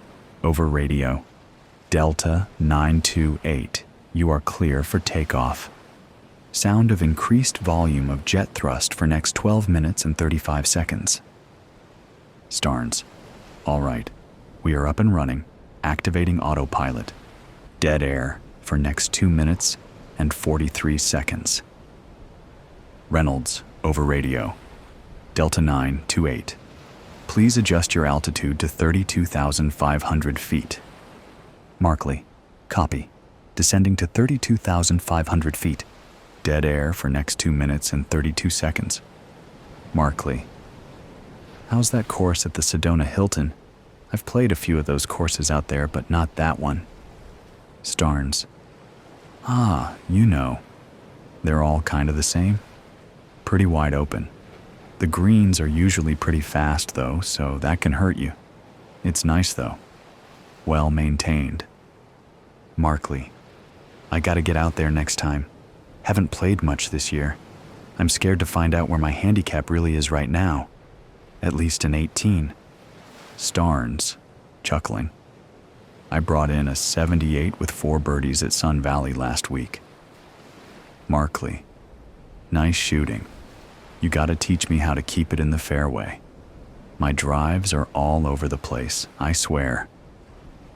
Over radio. Delta 928. You are clear for takeoff. Sound of increased volume of jet thrust for next 12 minutes and 35 seconds. Starnes. All right. We are up and running. Activating autopilot. Dead air for next 2 minutes and 43 seconds. Reynolds, over radio. Delta 928. Please adjust your altitude to 32,500 feet. Markley, copy. Descending to 32,500 feet. Dead air for next 2 minutes and 32 seconds. Markley. How's that course at the Sedona Hilton? I've played a few of those courses out there, but not that one. Starnes. Ah, you know. They're all kind of the same. Pretty wide open. The greens are usually pretty fast, though, so that can hurt you. It's nice, though. Well maintained. Markley. I gotta get out there next time. Haven't played much this year. I'm scared to find out where my handicap really is right now. At least an 18. Starnes, chuckling. I brought in a 78 with 4 birdies at Sun Valley last week. Markley. Nice shooting. You gotta teach me how to keep it in the fairway. My drives are all over the place, I swear.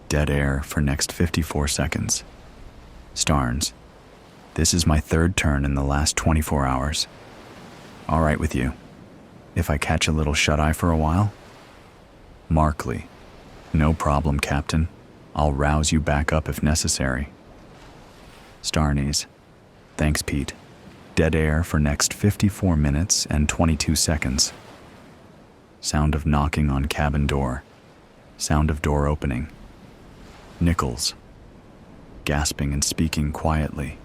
Dead air for next 54 seconds. Starnes. This is my 3rd turn in the last 24 hours. All right with you. If I catch a little shut-eye for a while? Markley. No problem, Captain. I'll rouse you back up if necessary. Starnes. Thanks, Pete. Dead air for next 54 minutes and 22 seconds. Sound of knocking on cabin door. Sound of door opening. Nichols. Gasping and speaking quietly.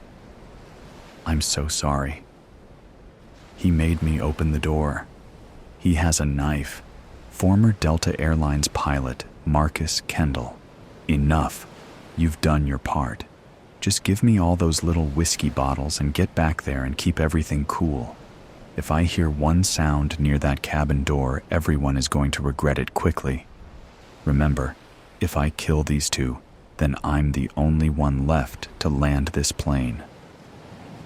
I'm so sorry. He made me open the door. He has a knife. Former Delta Airlines pilot, Marcus Kendall. Enough. You've done your part. Just give me all those little whiskey bottles and get back there and keep everything cool. If I hear one sound near that cabin door, everyone is going to regret it quickly. Remember, if I kill these two, then I'm the only one left to land this plane.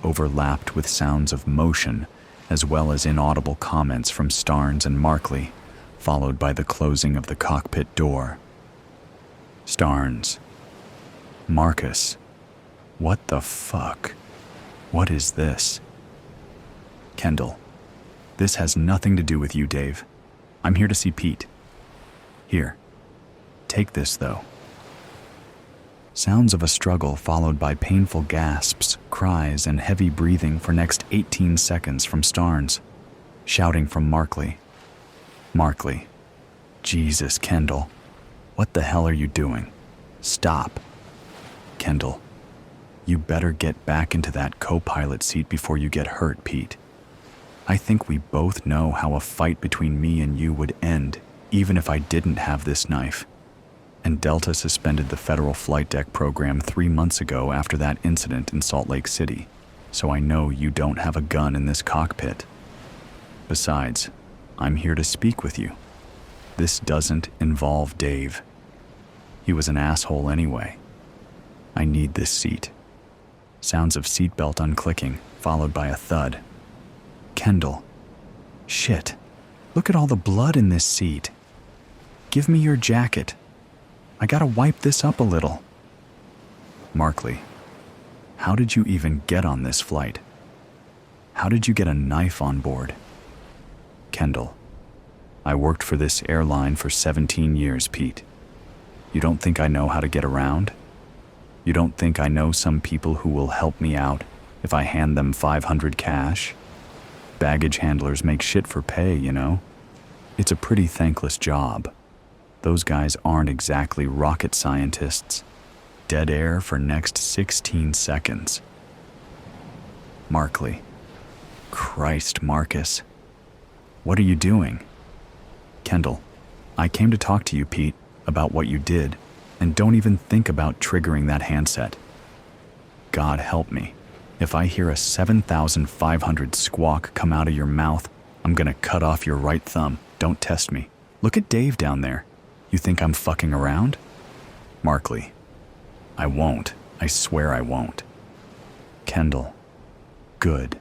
Overlapped with sounds of motion, as well as inaudible comments from Starnes and Markley, followed by the closing of the cockpit door. Starnes. Marcus. What the fuck? What is this? Kendall. This has nothing to do with you, Dave. I'm here to see Pete. Here. Take this, though. Sounds of a struggle followed by painful gasps, cries, and heavy breathing for next 18 seconds from Starnes. Shouting from Markley. Markley. Jesus, Kendall. What the hell are you doing? Stop. Kendall. You better get back into that co-pilot seat before you get hurt, Pete. I think we both know how a fight between me and you would end, even if I didn't have this knife. And Delta suspended the federal flight deck program 3 months ago after that incident in Salt Lake City, so I know you don't have a gun in this cockpit. Besides, I'm here to speak with you. This doesn't involve Dave. He was an asshole anyway. I need this seat. Sounds of seatbelt unclicking, followed by a thud. Kendall. Shit. Look at all the blood in this seat. Give me your jacket. I gotta wipe this up a little. Markley. How did you even get on this flight? How did you get a knife on board? Kendall. I worked for this airline for 17 years, Pete. You don't think I know how to get around? You don't think I know some people who will help me out if I hand them $500 cash? Baggage handlers make shit for pay, you know? It's a pretty thankless job. Those guys aren't exactly rocket scientists. Dead air for next 16 seconds. Markley. Christ, Marcus. What are you doing? Kendall. I came to talk to you, Pete, about what you did, and don't even think about triggering that handset. God help me. If I hear a 7,500 squawk come out of your mouth, I'm gonna cut off your right thumb. Don't test me. Look at Dave down there. You think I'm fucking around? Markley. I won't. I swear I won't. Kendall. Good.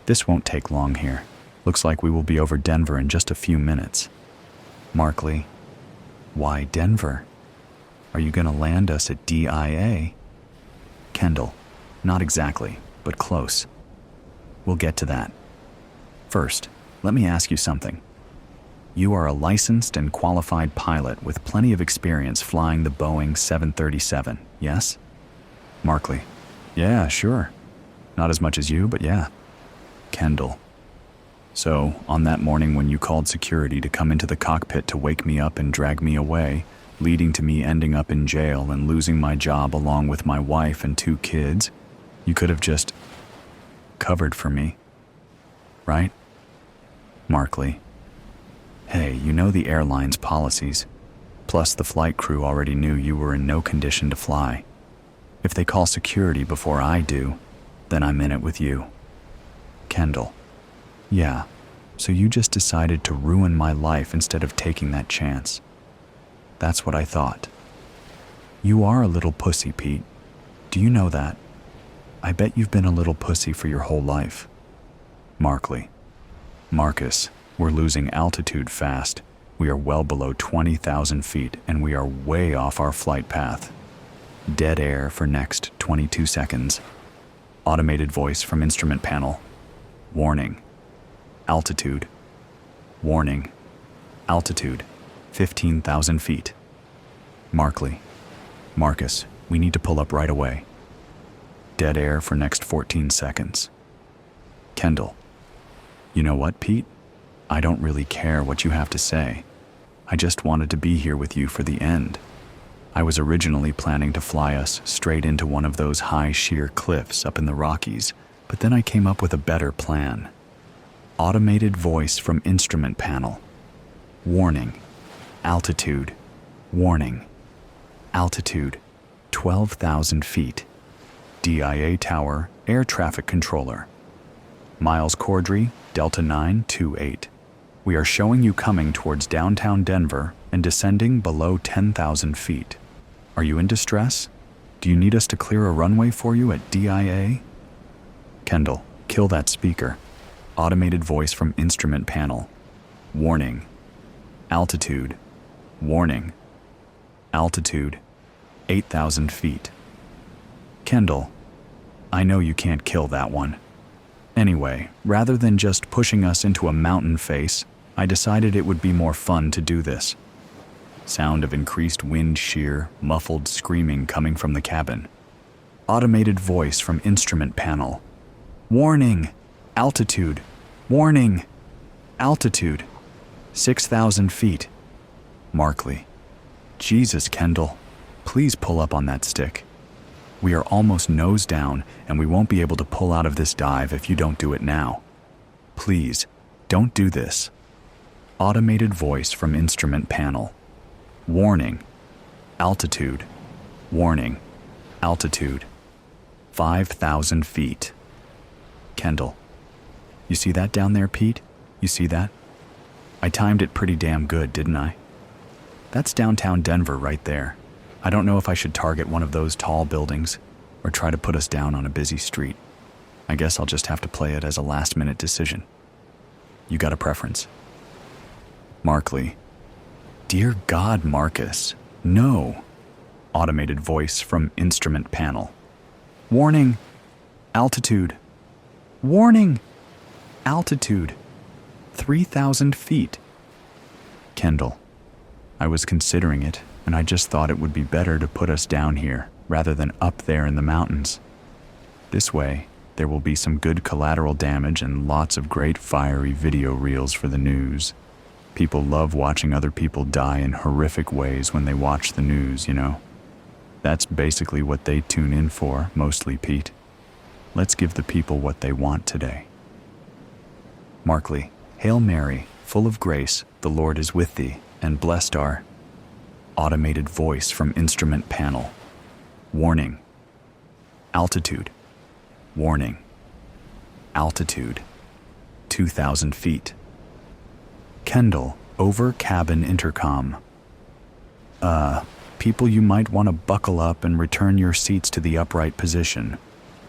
This won't take long here. Looks like we will be over Denver in just a few minutes. Markley, why Denver? Are you gonna land us at DIA? Kendall, not exactly, but close. We'll get to that. First, let me ask you something. You are a licensed and qualified pilot with plenty of experience flying the Boeing 737, yes? Markley, yeah, sure. Not as much as you, but yeah. Kendall, so on that morning when you called security to come into the cockpit to wake me up and drag me away, leading to me ending up in jail and losing my job along with my wife and 2 kids, you could have just covered for me, right? Markley, hey, you know the airline's policies. Plus the flight crew already knew you were in no condition to fly. If they call security before I do, then I'm in it with you. Kendall, yeah, so you just decided to ruin my life instead of taking that chance. That's what I thought. You are a little pussy, Pete. Do you know that? I bet you've been a little pussy for your whole life. Markley, Marcus, we're losing altitude fast. We are well below 20,000 feet and we are way off our flight path. Dead air for next 22 seconds. Automated voice from instrument panel. Warning. Altitude. Warning. Altitude. 15,000 feet. Markley. Marcus, we need to pull up right away. Dead air for next 14 seconds. Kendall. You know what, Pete? I don't really care what you have to say. I just wanted to be here with you for the end. I was originally planning to fly us straight into one of those high sheer cliffs up in the Rockies, but then I came up with a better plan. Automated voice from instrument panel. Warning. Altitude. Warning. Altitude. 12,000 feet. DIA Tower, Air Traffic Controller. Miles Cordry, Delta 928. We are showing you coming towards downtown Denver and descending below 10,000 feet. Are you in distress? Do you need us to clear a runway for you at DIA? Kendall, kill that speaker. Automated voice from instrument panel. Warning. Altitude. Warning. Altitude. 8,000 feet. Kendall, I know you can't kill that one. Anyway, rather than just pushing us into a mountain face, I decided it would be more fun to do this. Sound of increased wind shear, muffled screaming coming from the cabin. Automated voice from instrument panel. Warning! Altitude! Warning! Altitude! 6,000 feet. Markley. Jesus, Kendall. Please pull up on that stick. We are almost nose down, and we won't be able to pull out of this dive if you don't do it now. Please, don't do this. Automated voice from instrument panel. Warning. Altitude. Warning. Altitude. 5,000 feet. Kendall. You see that down there, Pete? You see that? I timed it pretty damn good, didn't I? That's downtown Denver right there. I don't know if I should target one of those tall buildings or try to put us down on a busy street. I guess I'll just have to play it as a last-minute decision. You got a preference? Markley. Dear God, Marcus. No. Automated voice from instrument panel. Warning. Altitude. Warning. Altitude. 3,000 feet. Kendall. I was considering it, and I just thought it would be better to put us down here rather than up there in the mountains. This way, there will be some good collateral damage and lots of great fiery video reels for the news. People love watching other people die in horrific ways when they watch the news, you know. That's basically what they tune in for, mostly, Pete. Let's give the people what they want today. Markley. Hail Mary, full of grace, the Lord is with thee, and blessed are. Automated voice from instrument panel. Warning. Altitude. Warning. Altitude. 2,000 feet. Kendall, over cabin intercom. People, you might want to buckle up and return your seats to the upright position.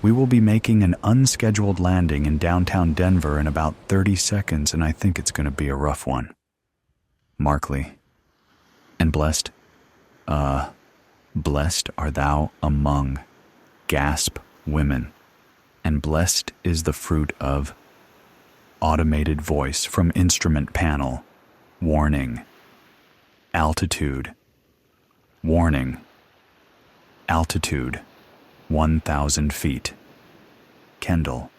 We will be making an unscheduled landing in downtown Denver in about 30 seconds, and I think it's going to be a rough one. Markley. And blessed are thou among women, and blessed is the fruit of automated voice from instrument panel. Warning. Altitude. Warning. Altitude. 1,000 feet. Kendall.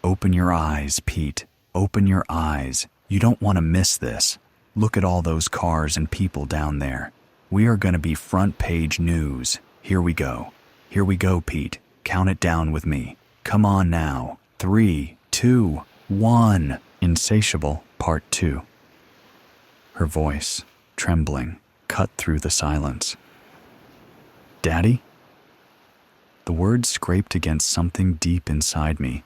Open your eyes, Pete. Open your eyes. You don't want to miss this. Look at all those cars and people down there. We are going to be front page news. Here we go. Here we go, Pete. Count it down with me. Come on now. 3, 2, 1. Insatiable, Part 2. Her voice, trembling, cut through the silence. Daddy? The words scraped against something deep inside me,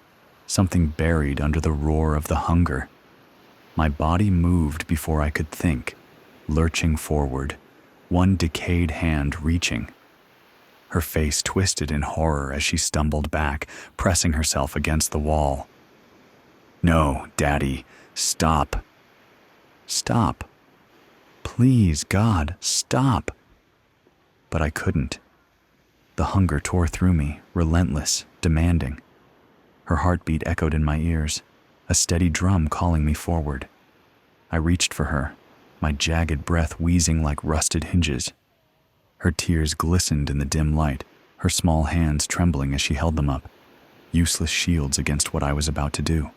something buried under the roar of the hunger. My body moved before I could think, lurching forward, one decayed hand reaching. Her face twisted in horror as she stumbled back, pressing herself against the wall. No, Daddy, stop. Stop. Please, God, stop. But I couldn't. The hunger tore through me, relentless, demanding. Her heartbeat echoed in my ears, a steady drum calling me forward. I reached for her, my jagged breath wheezing like rusted hinges. Her tears glistened in the dim light, her small hands trembling as she held them up, useless shields against what I was about to do.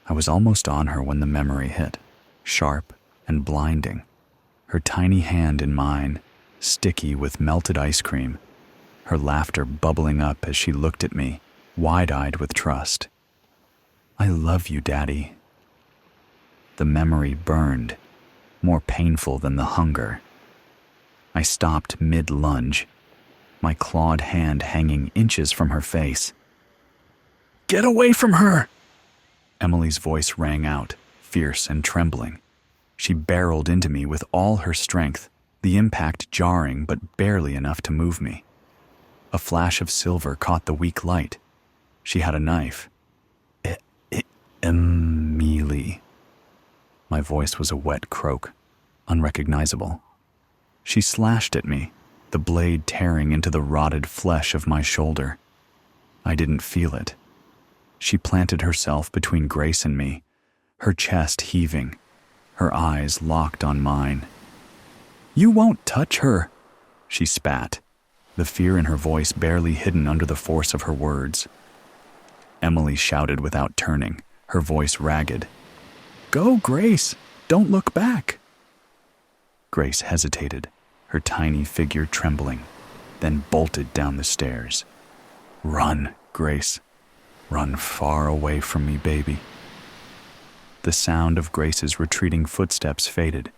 I was almost on her when the memory hit, sharp and blinding. Her tiny hand in mine, sticky with melted ice cream, her laughter bubbling up as she looked at me, wide-eyed with trust. I love you, Daddy. The memory burned, more painful than the hunger. I stopped mid-lunge, my clawed hand hanging inches from her face. Get away from her! Emily's voice rang out, fierce and trembling. She barreled into me with all her strength, the impact jarring but barely enough to move me. A flash of silver caught the weak light. She had a knife. Emily. My voice was a wet croak, unrecognizable. She slashed at me, the blade tearing into the rotted flesh of my shoulder. I didn't feel it. She planted herself between Grace and me, her chest heaving, her eyes locked on mine. You won't touch her, she spat, the fear in her voice barely hidden under the force of her words. Emily shouted without turning, her voice ragged. Go, Grace! Don't look back! Grace hesitated, her tiny figure trembling, then bolted down the stairs. Run, Grace. Run far away from me, baby. The sound of Grace's retreating footsteps faded,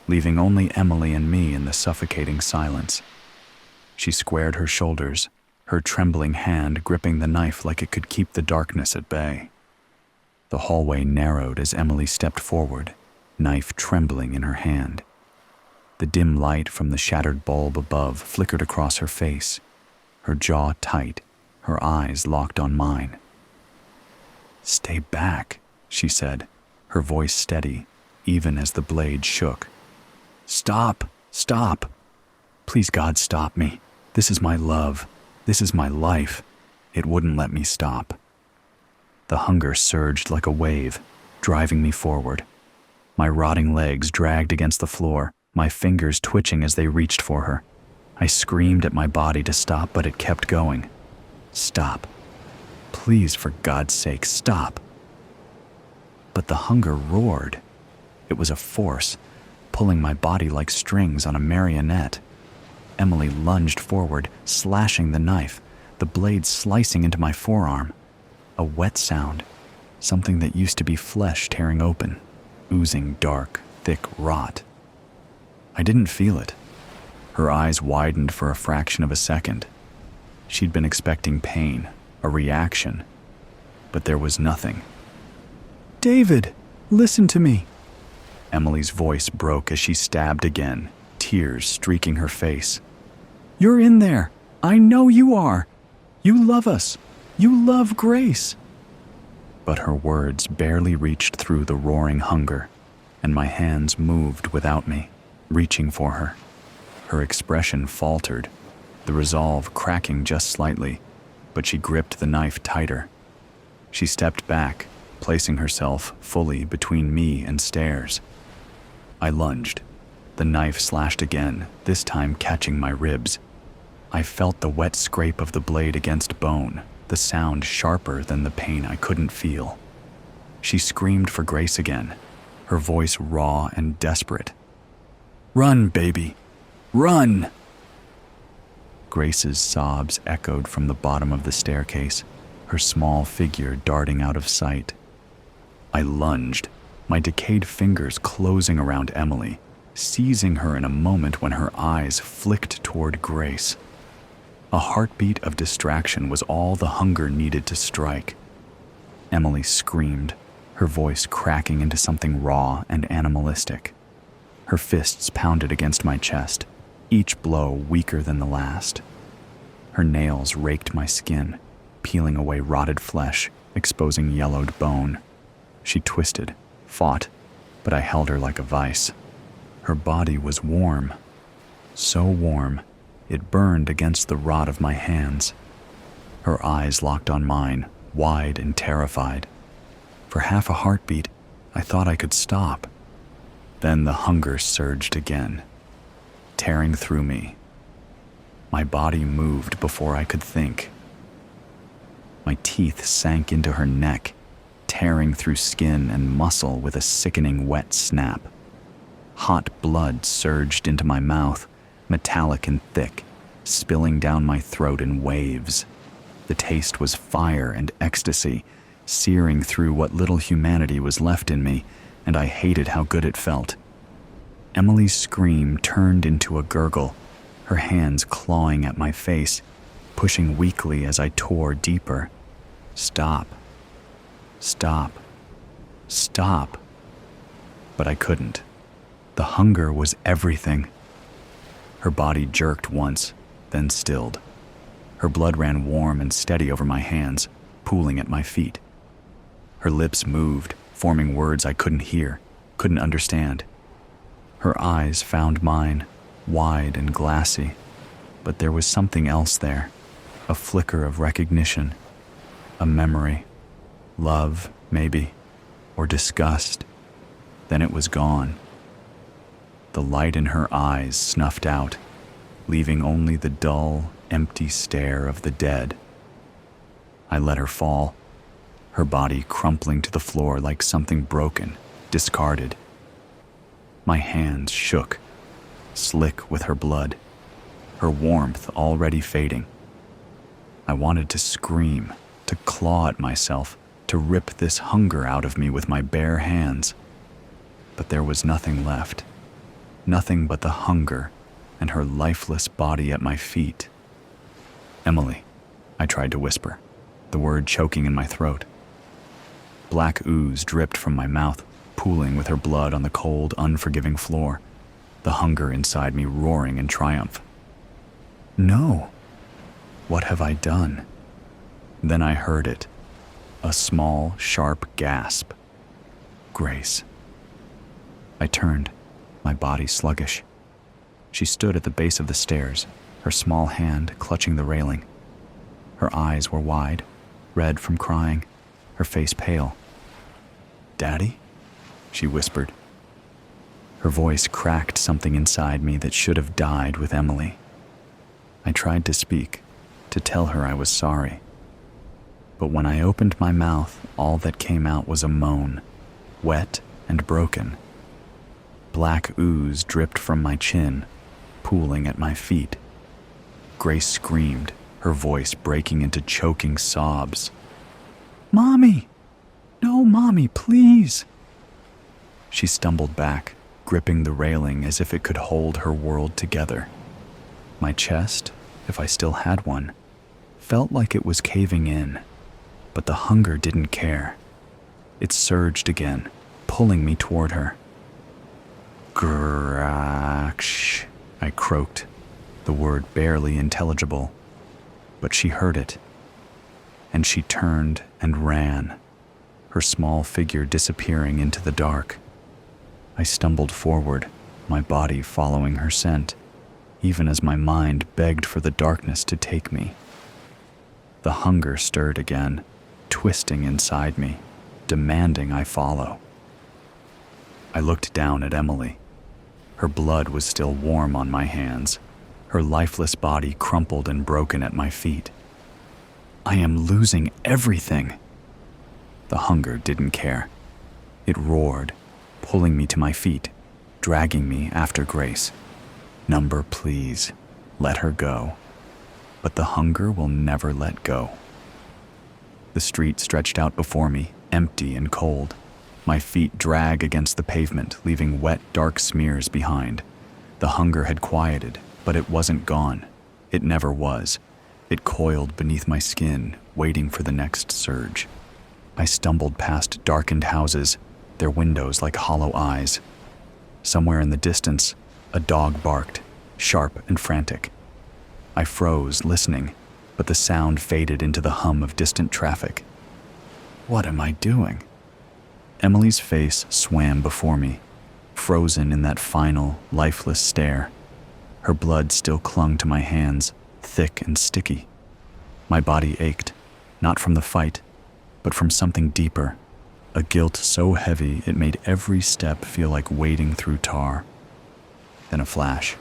leaving only Emily and me in the suffocating silence. She squared her shoulders, her trembling hand gripping the knife like it could keep the darkness at bay. The hallway narrowed as Emily stepped forward, knife trembling in her hand. The dim light from the shattered bulb above flickered across her face, her jaw tight, her eyes locked on mine. Stay back, she said, her voice steady, even as the blade shook. Stop! Stop! Please, God, stop me. This is my love. This is my life. It wouldn't let me stop. The hunger surged like a wave, driving me forward. My rotting legs dragged against the floor, my fingers twitching as they reached for her. I screamed at my body to stop, but it kept going. Stop. Please, for God's sake, stop. But the hunger roared. It was a force, pulling my body like strings on a marionette. Emily lunged forward, slashing the knife, the blade slicing into my forearm. A wet sound, something that used to be flesh tearing open, oozing dark, thick rot. I didn't feel it. Her eyes widened for a fraction of a second. She'd been expecting pain, a reaction, but there was nothing. David, listen to me. Emily's voice broke as she stabbed again, tears streaking her face. You're in there. I know you are. You love us! You love Grace!" But her words barely reached through the roaring hunger, and my hands moved without me, reaching for her. Her expression faltered, the resolve cracking just slightly, but she gripped the knife tighter. She stepped back, placing herself fully between me and stairs. I lunged. The knife slashed again, this time catching my ribs. I felt the wet scrape of the blade against bone, the sound sharper than the pain I couldn't feel. She screamed for Grace again, her voice raw and desperate. "Run, baby! Run!" Grace's sobs echoed from the bottom of the staircase, her small figure darting out of sight. I lunged, my decayed fingers closing around Emily, seizing her in a moment when her eyes flicked toward Grace. A heartbeat of distraction was all the hunger needed to strike. Emily screamed, her voice cracking into something raw and animalistic. Her fists pounded against my chest, each blow weaker than the last. Her nails raked my skin, peeling away rotted flesh, exposing yellowed bone. She twisted, fought, but I held her like a vice. Her body was warm, so warm, it burned against the rod of my hands. Her eyes locked on mine, wide and terrified. For half a heartbeat, I thought I could stop. Then the hunger surged again, tearing through me. My body moved before I could think. My teeth sank into her neck, tearing through skin and muscle with a sickening wet snap. Hot blood surged into my mouth, metallic and thick, spilling down my throat in waves. The taste was fire and ecstasy, searing through what little humanity was left in me, and I hated how good it felt. Emily's scream turned into a gurgle, her hands clawing at my face, pushing weakly as I tore deeper. Stop. Stop. Stop. But I couldn't. The hunger was everything. Her body jerked once, then stilled. Her blood ran warm and steady over my hands, pooling at my feet. Her lips moved, forming words I couldn't hear, couldn't understand. Her eyes found mine, wide and glassy, but there was something else there, a flicker of recognition, a memory, love, maybe, or disgust. Then it was gone. The light in her eyes snuffed out, leaving only the dull, empty stare of the dead. I let her fall, her body crumpling to the floor like something broken, discarded. My hands shook, slick with her blood, her warmth already fading. I wanted to scream, to claw at myself, to rip this hunger out of me with my bare hands. But there was nothing left. Nothing but the hunger and her lifeless body at my feet. "Emily," I tried to whisper, the word choking in my throat. Black ooze dripped from my mouth, pooling with her blood on the cold, unforgiving floor, the hunger inside me roaring in triumph. "No. What have I done?" Then I heard it, a small, sharp gasp. Grace. I turned, my body sluggish. She stood at the base of the stairs, her small hand clutching the railing. Her eyes were wide, red from crying, her face pale. "Daddy?" she whispered. Her voice cracked something inside me that should have died with Emily. I tried to speak, to tell her I was sorry. But when I opened my mouth, all that came out was a moan, wet and broken. Black ooze dripped from my chin, pooling at my feet. Grace screamed, her voice breaking into choking sobs. "Mommy! No, Mommy, please!" She stumbled back, gripping the railing as if it could hold her world together. My chest, if I still had one, felt like it was caving in, but the hunger didn't care. It surged again, pulling me toward her. "Graksh," I croaked, the word barely intelligible. But she heard it, and she turned and ran, her small figure disappearing into the dark. I stumbled forward, my body following her scent, even as my mind begged for the darkness to take me. The hunger stirred again, twisting inside me, demanding I follow. I looked down at Emily. Her blood was still warm on my hands, her lifeless body crumpled and broken at my feet. I am losing everything. The hunger didn't care. It roared, pulling me to my feet, dragging me after Grace. Number, please, let her go. But the hunger will never let go. The street stretched out before me, empty and cold. My feet drag against the pavement, leaving wet, dark smears behind. The hunger had quieted, but it wasn't gone. It never was. It coiled beneath my skin, waiting for the next surge. I stumbled past darkened houses, their windows like hollow eyes. Somewhere in the distance, a dog barked, sharp and frantic. I froze, listening, but the sound faded into the hum of distant traffic. What am I doing? Emily's face swam before me, frozen in that final, lifeless stare. Her blood still clung to my hands, thick and sticky. My body ached, not from the fight, but from something deeper, a guilt so heavy it made every step feel like wading through tar. Then a flash.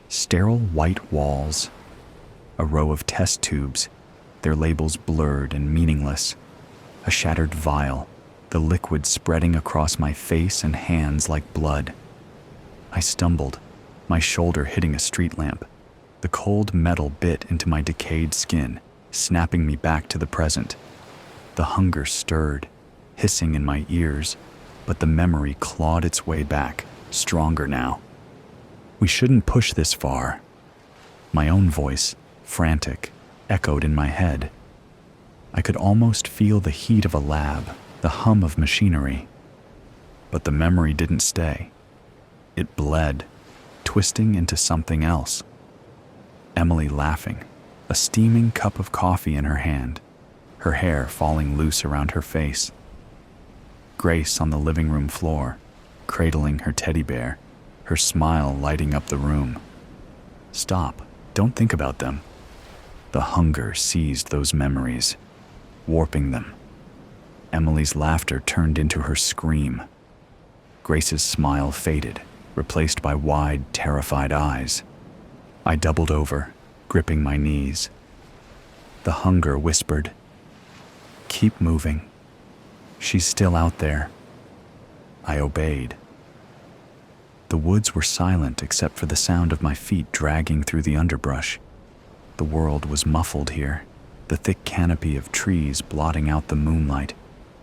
Sterile white walls. A row of test tubes, their labels blurred and meaningless. A shattered vial, the liquid spreading across my face and hands like blood. I stumbled, my shoulder hitting a street lamp. The cold metal bit into my decayed skin, snapping me back to the present. The hunger stirred, hissing in my ears, but the memory clawed its way back, stronger now. We shouldn't push this far. My own voice, frantic, echoed in my head. I could almost feel the heat of a lab, the hum of machinery. But the memory didn't stay. It bled, twisting into something else. Emily laughing, a steaming cup of coffee in her hand, her hair falling loose around her face. Grace on the living room floor, cradling her teddy bear, her smile lighting up the room. Stop, don't think about them. The hunger seized those memories, warping them. Emily's laughter turned into her scream. Grace's smile faded, replaced by wide, terrified eyes. I doubled over, gripping my knees. The hunger whispered, "Keep moving. She's still out there." I obeyed. The woods were silent except for the sound of my feet dragging through the underbrush. The world was muffled here, the thick canopy of trees blotting out the moonlight,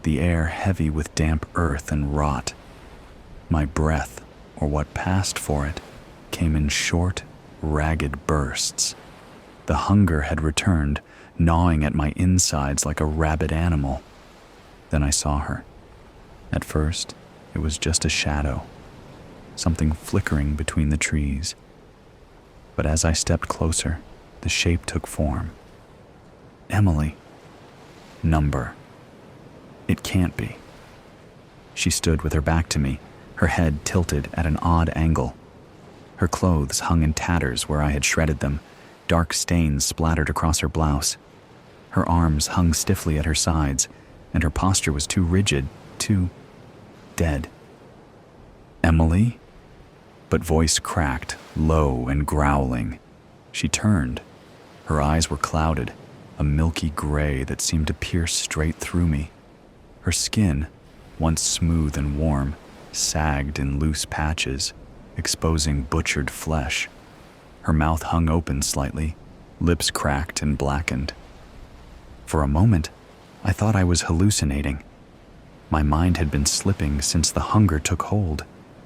the air heavy with damp earth and rot. My breath, or what passed for it, came in short, ragged bursts. The hunger had returned, gnawing at my insides like a rabid animal. Then I saw her. At first, it was just a shadow, something flickering between the trees. But as I stepped closer, the shape took form. Emily. Number. It can't be. She stood with her back to me, her head tilted at an odd angle. Her clothes hung in tatters where I had shredded them, dark stains splattered across her blouse. Her arms hung stiffly at her sides, and her posture was too rigid, too dead. Emily? But voice cracked, low and growling. She turned. Her eyes were clouded, a milky gray that seemed to pierce straight through me. Her skin, once smooth and warm, sagged in loose patches, exposing butchered flesh. Her mouth hung open slightly, lips cracked and blackened. For a moment, I thought I was hallucinating. My mind had been slipping since the hunger took hold,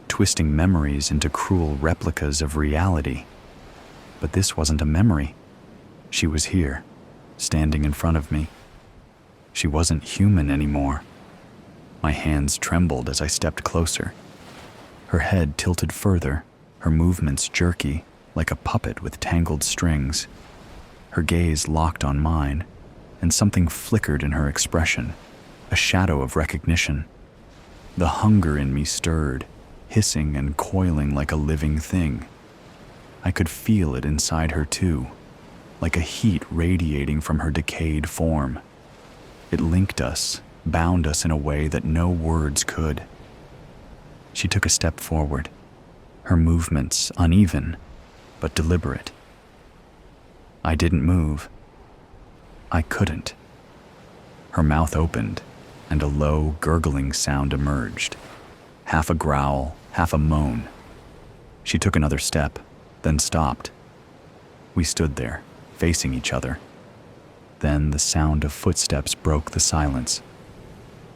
twisting memories into cruel replicas of reality. But this wasn't a memory. She was here, standing in front of me. She wasn't human anymore. My hands trembled as I stepped closer. Her head tilted further, her movements jerky, like a puppet with tangled strings. Her gaze locked on mine, and something flickered in her expression, a shadow of recognition. The hunger in me stirred, hissing and coiling like a living thing. I could feel it inside her too, like a heat radiating from her decayed form. It linked us, bound us in a way that no words could. She took a step forward, her movements uneven, but deliberate. I didn't move. I couldn't. Her mouth opened, and a low, gurgling sound emerged. Half a growl, half a moan. She took another step, then stopped. We stood there, facing each other. Then the sound of footsteps broke the silence.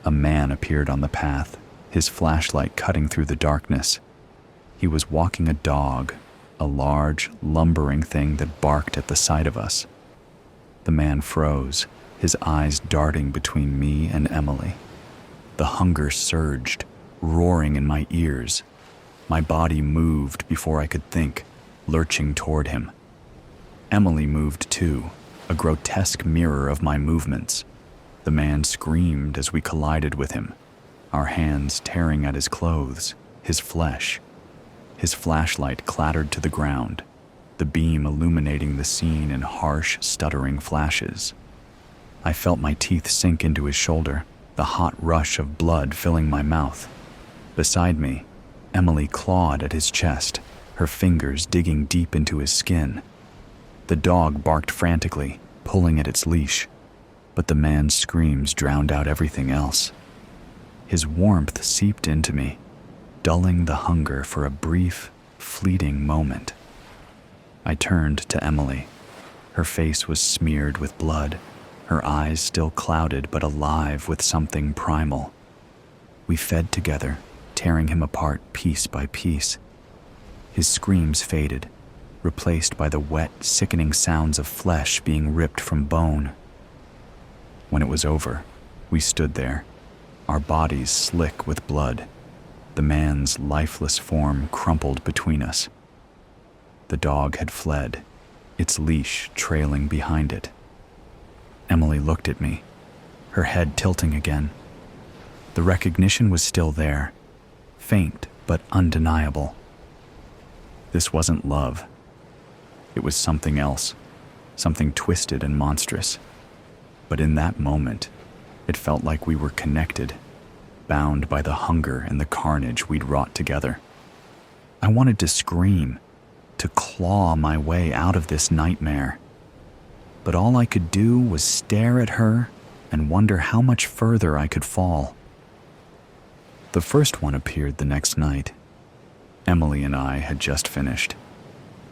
A man appeared on the path, his flashlight cutting through the darkness. He was walking a dog, a large, lumbering thing that barked at the sight of us. The man froze, his eyes darting between me and Emily. The hunger surged, roaring in my ears. My body moved before I could think, lurching toward him. Emily moved too, a grotesque mirror of my movements. The man screamed as we collided with him, our hands tearing at his clothes, his flesh. His flashlight clattered to the ground, the beam illuminating the scene in harsh, stuttering flashes. I felt my teeth sink into his shoulder, the hot rush of blood filling my mouth. Beside me, Emily clawed at his chest, her fingers digging deep into his skin. The dog barked frantically, pulling at its leash, but the man's screams drowned out everything else. His warmth seeped into me, dulling the hunger for a brief, fleeting moment. I turned to Emily. Her face was smeared with blood, her eyes still clouded but alive with something primal. We fed together, tearing him apart piece by piece. His screams faded, replaced by the wet, sickening sounds of flesh being ripped from bone. When it was over, we stood there, our bodies slick with blood. The man's lifeless form crumpled between us. The dog had fled, its leash trailing behind it. Emily looked at me, her head tilting again. The recognition was still there, faint but undeniable. This wasn't love. It was something else, something twisted and monstrous. But in that moment, it felt like we were connected, bound by the hunger and the carnage we'd wrought together. I wanted to scream, to claw my way out of this nightmare. But all I could do was stare at her and wonder how much further I could fall. The first one appeared the next night. Emily and I had just finished.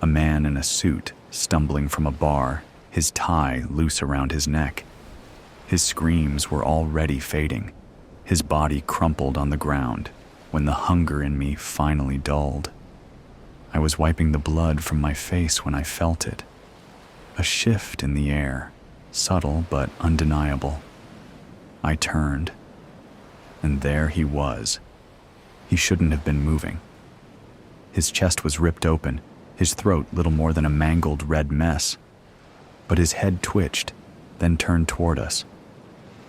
A man in a suit stumbling from a bar, his tie loose around his neck. His screams were already fading. His body crumpled on the ground when the hunger in me finally dulled. I was wiping the blood from my face when I felt it. A shift in the air, subtle but undeniable. I turned, and there he was. He shouldn't have been moving. His chest was ripped open, his throat little more than a mangled red mess. But his head twitched, then turned toward us.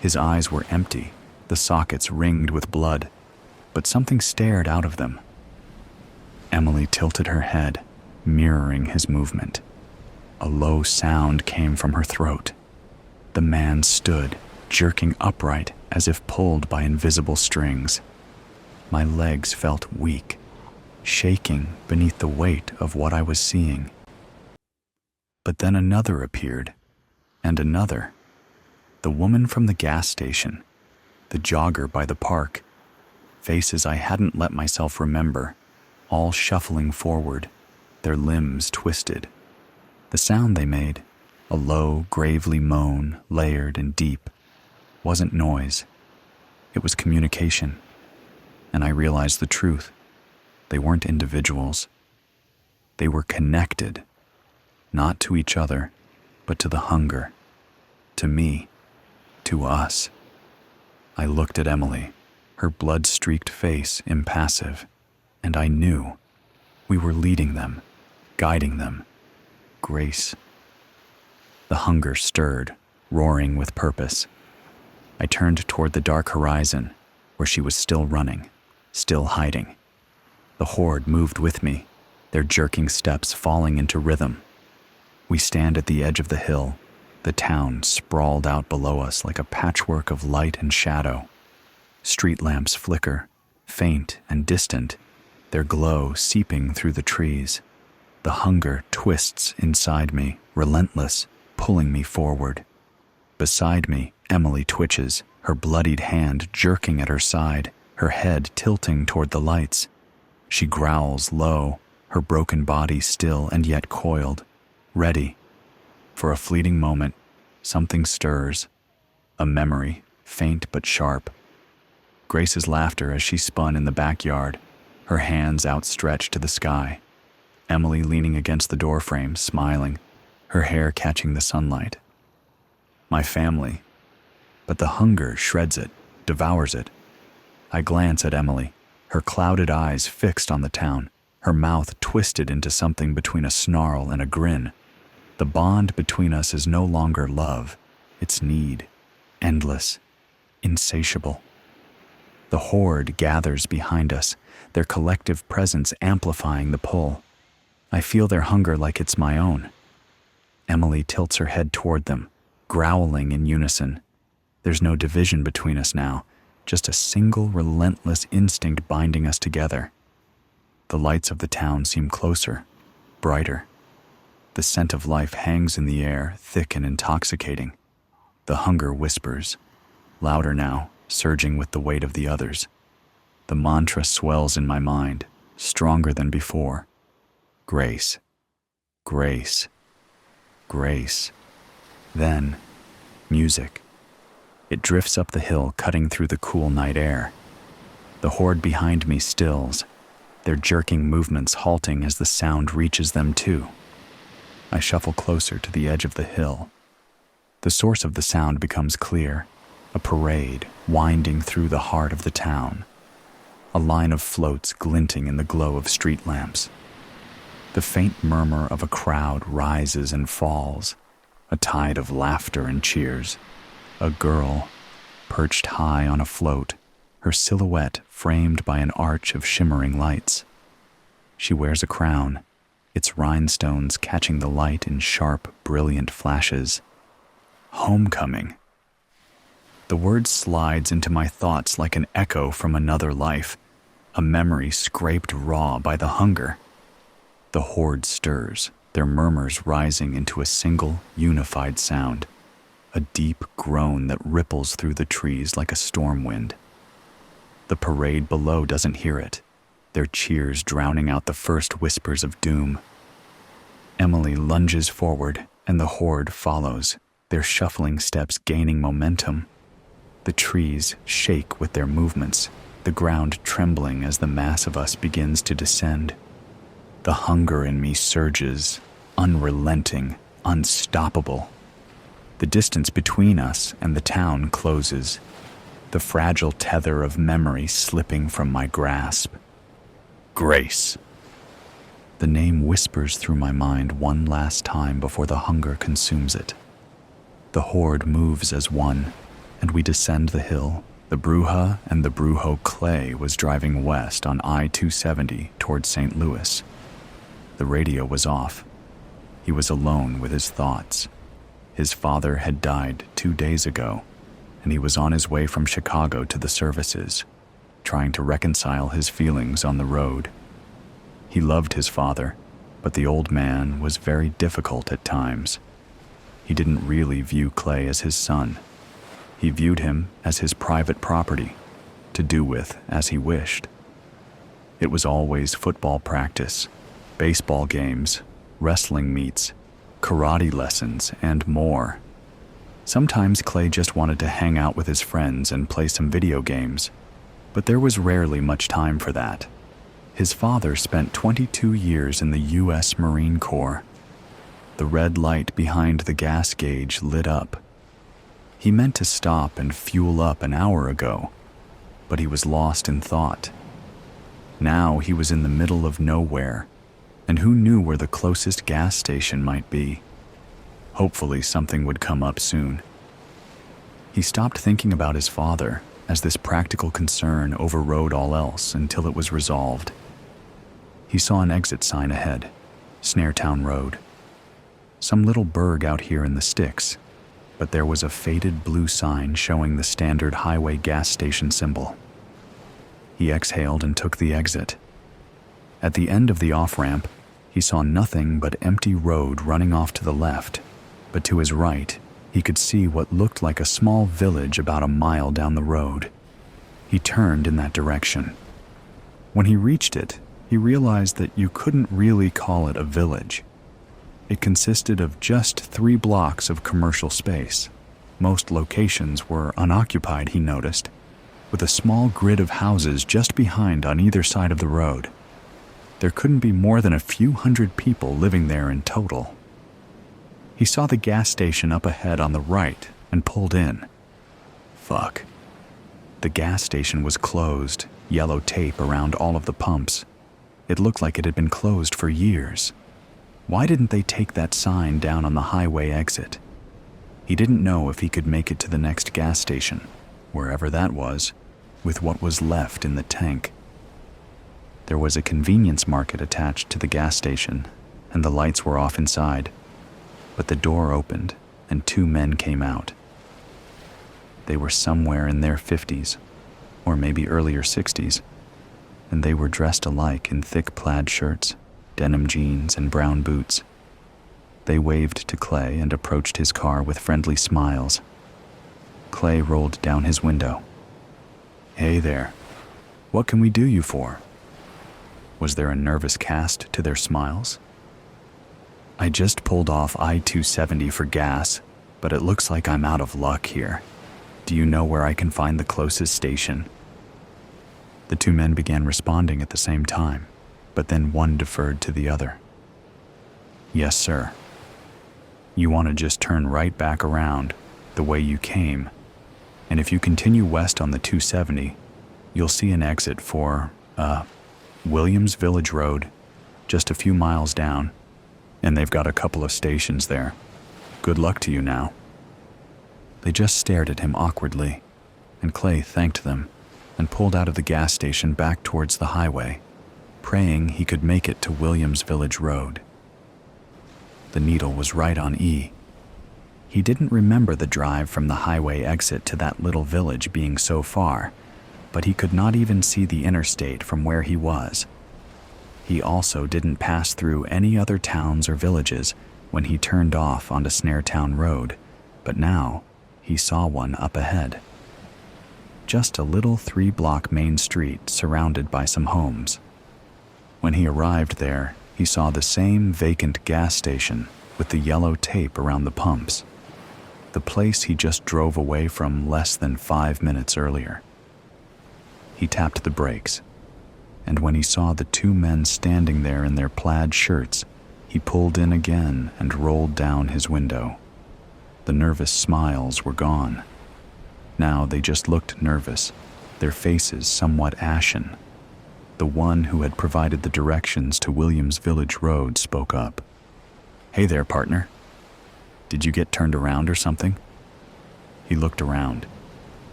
His eyes were empty, the sockets ringed with blood, but something stared out of them. Emily tilted her head, mirroring his movement. A low sound came from her throat. The man stood, jerking upright as if pulled by invisible strings. My legs felt weak, shaking beneath the weight of what I was seeing. But then another appeared, and another. The woman from the gas station, the jogger by the park, faces I hadn't let myself remember, all shuffling forward, their limbs twisted. The sound they made, a low, gravely moan, layered and deep, wasn't noise. It was communication. And I realized the truth. They weren't individuals. They were connected, not to each other, but to the hunger, to me, to us. I looked at Emily, her blood-streaked face impassive, and I knew we were leading them, guiding them. Grace. The hunger stirred, roaring with purpose. I turned toward the dark horizon, where she was still running, still hiding. The horde moved with me, their jerking steps falling into rhythm. We stand at the edge of the hill, the town sprawled out below us like a patchwork of light and shadow. Street lamps flicker, faint and distant, their glow seeping through the trees. The hunger twists inside me, relentless, pulling me forward. Beside me, Emily twitches, her bloodied hand jerking at her side, her head tilting toward the lights. She growls low, her broken body still and yet coiled, ready. For a fleeting moment, something stirs. A memory, faint but sharp. Grace's laughter as she spun in the backyard, her hands outstretched to the sky. Emily leaning against the doorframe, smiling, her hair catching the sunlight. My family. But the hunger shreds it, devours it. I glance at Emily, her clouded eyes fixed on the town, her mouth twisted into something between a snarl and a grin. The bond between us is no longer love, it's need, endless, insatiable. The horde gathers behind us, their collective presence amplifying the pull. I feel their hunger like it's my own. Emily tilts her head toward them, growling in unison. There's no division between us now, just a single relentless instinct binding us together. The lights of the town seem closer, brighter. The scent of life hangs in the air, thick and intoxicating. The hunger whispers, louder now, surging with the weight of the others. The mantra swells in my mind, stronger than before. Grace, grace, grace. Then, music. It drifts up the hill, cutting through the cool night air. The horde behind me stills, their jerking movements halting as the sound reaches them too. I shuffle closer to the edge of the hill. The source of the sound becomes clear, a parade winding through the heart of the town. A line of floats glinting in the glow of street lamps. The faint murmur of a crowd rises and falls, a tide of laughter and cheers. A girl, perched high on a float, her silhouette framed by an arch of shimmering lights. She wears a crown, its rhinestones catching the light in sharp, brilliant flashes. Homecoming. The word slides into my thoughts like an echo from another life, a memory scraped raw by the hunger. The horde stirs, their murmurs rising into a single, unified sound, a deep groan that ripples through the trees like a storm wind. The parade below doesn't hear it, their cheers drowning out the first whispers of doom. Emily lunges forward, and the horde follows, their shuffling steps gaining momentum. The trees shake with their movements, the ground trembling as the mass of us begins to descend. The hunger in me surges, unrelenting, unstoppable. The distance between us and the town closes, the fragile tether of memory slipping from my grasp. Grace. The name whispers through my mind one last time before the hunger consumes it. The horde moves as one, and we descend the hill. The Bruja and the Brujo Clay was driving west on I-270 toward St. Louis. The radio was off. He was alone with his thoughts. His father had died 2 days ago, and he was on his way from Chicago to the services, trying to reconcile his feelings on the road. He loved his father, but the old man was very difficult at times. He didn't really view Clay as his son. He viewed him as his private property, to do with as he wished. It was always football practice, baseball games, wrestling meets, karate lessons, and more. Sometimes Clay just wanted to hang out with his friends and play some video games, but there was rarely much time for that. His father spent 22 years in the U.S. Marine Corps. The red light behind the gas gauge lit up. He meant to stop and fuel up an hour ago, but he was lost in thought. Now he was in the middle of nowhere, and who knew where the closest gas station might be? Hopefully something would come up soon, He stopped thinking about his father, as this practical concern overrode all else until it was resolved. He saw an exit sign ahead, Snaretown Road. Some little burg out here in the sticks, but there was a faded blue sign showing the standard highway gas station symbol. He exhaled and took the exit. At the end of the off-ramp, he saw nothing but empty road running off to the left, but to his right, he could see what looked like a small village about a mile down the road. He turned in that direction. When he reached it, he realized that you couldn't really call it a village. It consisted of just 3 blocks of commercial space. Most locations were unoccupied, he noticed, with a small grid of houses just behind on either side of the road. There couldn't be more than a few hundred people living there in total. He saw the gas station up ahead on the right and pulled in. Fuck. The gas station was closed, yellow tape around all of the pumps. It looked like it had been closed for years. Why didn't they take that sign down on the highway exit? He didn't know if he could make it to the next gas station, wherever that was, with what was left in the tank. There was a convenience market attached to the gas station, and the lights were off inside. But the door opened, and 2 men came out. They were somewhere in their 50s, or maybe earlier 60s, and they were dressed alike in thick plaid shirts, denim jeans, and brown boots. They waved to Clay and approached his car with friendly smiles. Clay rolled down his window. "Hey there. What can we do you for?" Was there a nervous cast to their smiles? "I just pulled off I-270 for gas, but it looks like I'm out of luck here. Do you know where I can find the closest station?" The 2 men began responding at the same time, but then one deferred to the other. "Yes, sir. You want to just turn right back around, the way you came, and if you continue west on the 270, you'll see an exit for, Williams Village Road, just a few miles down, and they've got a couple of stations there. Good luck to you now." They just stared at him awkwardly, and Clay thanked them and pulled out of the gas station back towards the highway, praying he could make it to Williams Village Road. The needle was right on E. He didn't remember the drive from the highway exit to that little village being so far, but he could not even see the interstate from where he was. He also didn't pass through any other towns or villages when he turned off onto Snaretown Road, but now he saw one up ahead. Just a little 3-block main street surrounded by some homes. When he arrived there, he saw the same vacant gas station with the yellow tape around the pumps. The place he just drove away from less than 5 minutes earlier. He tapped the brakes, and when he saw the 2 men standing there in their plaid shirts, he pulled in again and rolled down his window. The nervous smiles were gone. Now they just looked nervous, their faces somewhat ashen. The one who had provided the directions to Williams Village Road spoke up. "Hey there, partner. Did you get turned around or something?" He looked around.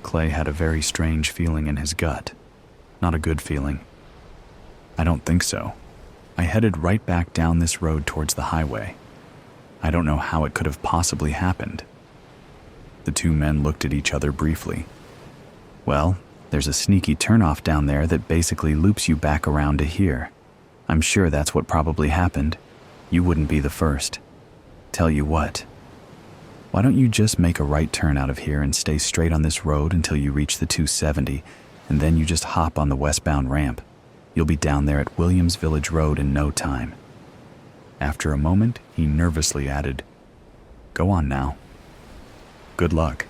Clay had a very strange feeling in his gut. Not a good feeling. "I don't think so. I headed right back down this road towards the highway. I don't know how it could have possibly happened." The 2 men looked at each other briefly. "Well, there's a sneaky turnoff down there that basically loops you back around to here. I'm sure that's what probably happened. You wouldn't be the first. Tell you what, why don't you just make a right turn out of here and stay straight on this road until you reach the 270, and then you just hop on the westbound ramp. You'll be down there at Williams Village Road in no time." After a moment, he nervously added, "Go on now. Good luck."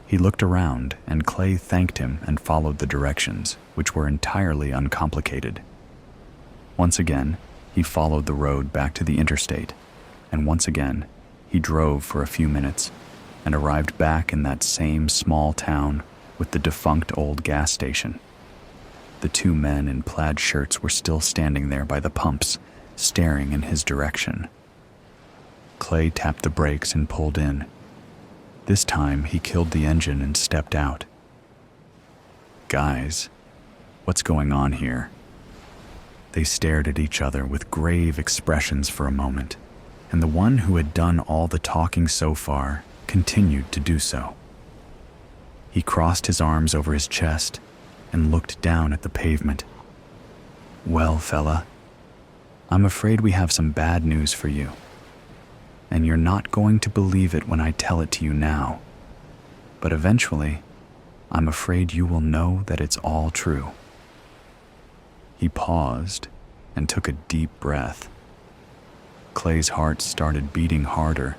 He looked around, and Clay thanked him and followed the directions, which were entirely uncomplicated. Once again, he followed the road back to the interstate, and once again, he drove for a few minutes and arrived back in that same small town with the defunct old gas station. The 2 men in plaid shirts were still standing there by the pumps, staring in his direction. Clay tapped the brakes and pulled in. This time, he killed the engine and stepped out. Guys, what's going on here? They stared at each other with grave expressions for a moment, and the one who had done all the talking so far continued to do so. He crossed his arms over his chest and looked down at the pavement. Well, fella, I'm afraid we have some bad news for you. And you're not going to believe it when I tell it to you now. But eventually, I'm afraid you will know that it's all true. He paused and took a deep breath. Clay's heart started beating harder.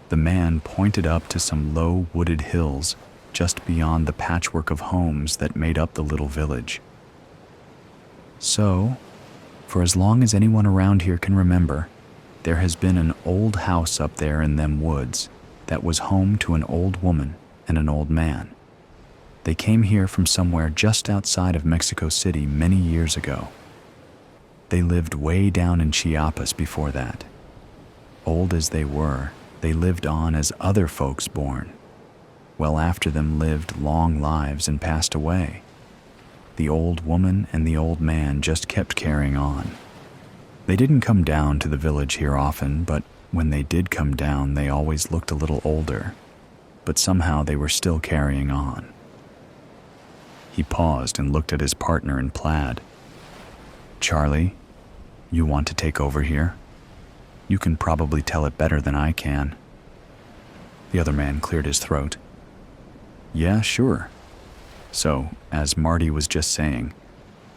The man pointed up to some low wooded hills just beyond the patchwork of homes that made up the little village. So, for as long as anyone around here can remember, there has been an old house up there in them woods that was home to an old woman and an old man. They came here from somewhere just outside of Mexico City many years ago. They lived way down in Chiapas before that. Old as they were, they lived on as other folks born. Well, after them lived long lives and passed away. The old woman and the old man just kept carrying on. They didn't come down to the village here often, but when they did come down, they always looked a little older. But somehow they were still carrying on. He paused and looked at his partner in plaid. Charlie, you want to take over here? You can probably tell it better than I can. The other man cleared his throat. Yeah, sure. So, as Marty was just saying,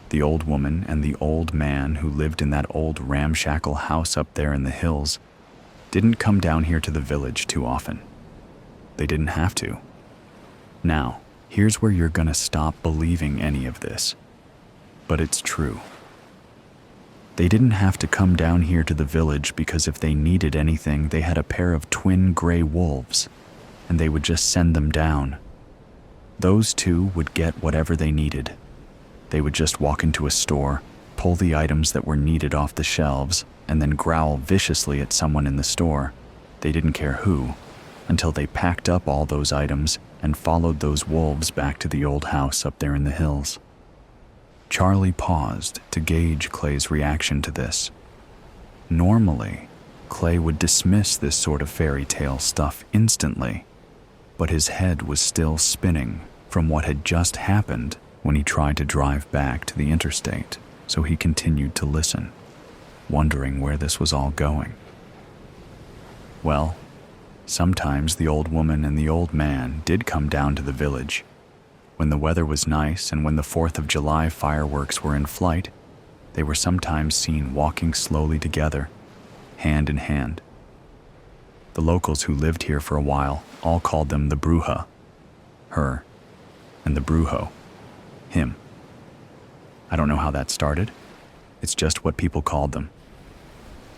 the old woman and the old man who lived in that old ramshackle house up there in the hills didn't come down here to the village too often. They didn't have to. Now, here's where you're gonna stop believing any of this. But it's true. They didn't have to come down here to the village because if they needed anything, they had a pair of twin gray wolves, and they would just send them down. Those two would get whatever they needed. They would just walk into a store, pull the items that were needed off the shelves, and then growl viciously at someone in the store. They didn't care who, until they packed up all those items and followed those wolves back to the old house up there in the hills. Charlie paused to gauge Clay's reaction to this. Normally, Clay would dismiss this sort of fairy tale stuff instantly, but his head was still spinning from what had just happened when he tried to drive back to the interstate, so he continued to listen, wondering where this was all going. Well, sometimes the old woman and the old man did come down to the village. When the weather was nice and when the 4th of July fireworks were in flight, they were sometimes seen walking slowly together, hand in hand. The locals who lived here for a while all called them the Bruja, her, and the Brujo, him. I don't know how that started. It's just what people called them.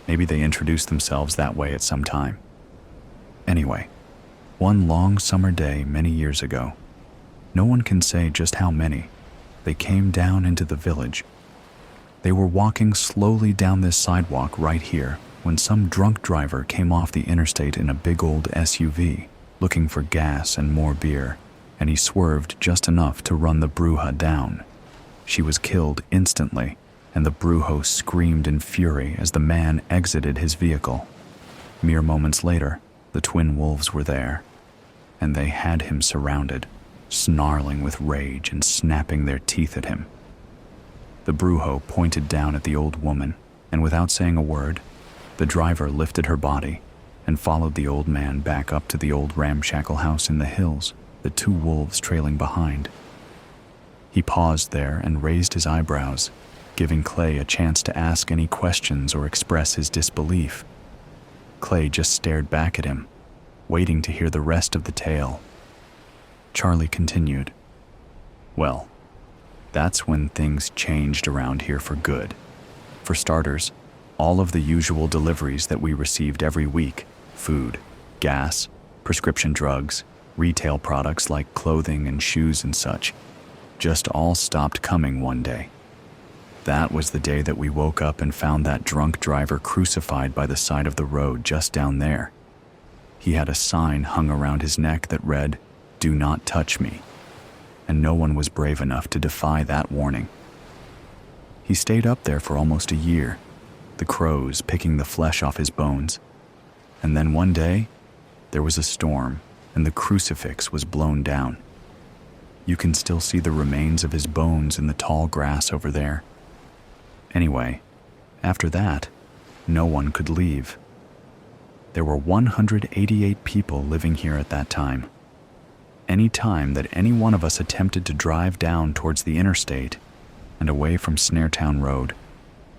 Maybe they introduced themselves that way at some time. Anyway, one long summer day many years ago, no one can say just how many, they came down into the village. They were walking slowly down this sidewalk right here when some drunk driver came off the interstate in a big old SUV, looking for gas and more beer, and he swerved just enough to run the Bruja down. She was killed instantly, and the Brujo screamed in fury as the man exited his vehicle. Mere moments later, the twin wolves were there, and they had him surrounded, snarling with rage and snapping their teeth at him. The Brujo pointed down at the old woman, and without saying a word, the driver lifted her body and followed the old man back up to the old ramshackle house in the hills, the two wolves trailing behind. He paused there and raised his eyebrows, giving Clay a chance to ask any questions or express his disbelief. Clay just stared back at him, waiting to hear the rest of the tale. Charlie continued, Well, that's when things changed around here for good. For starters, all of the usual deliveries that we received every week, food, gas, prescription drugs, retail products like clothing and shoes and such, just all stopped coming one day. That was the day that we woke up and found that drunk driver crucified by the side of the road just down there. He had a sign hung around his neck that read, "Do not touch me," and no one was brave enough to defy that warning. He stayed up there for almost a year, the crows picking the flesh off his bones. And then one day, there was a storm, and the crucifix was blown down. You can still see the remains of his bones in the tall grass over there. Anyway, after that, no one could leave. There were 188 people living here at that time. Any time that any one of us attempted to drive down towards the interstate and away from Snaretown Road,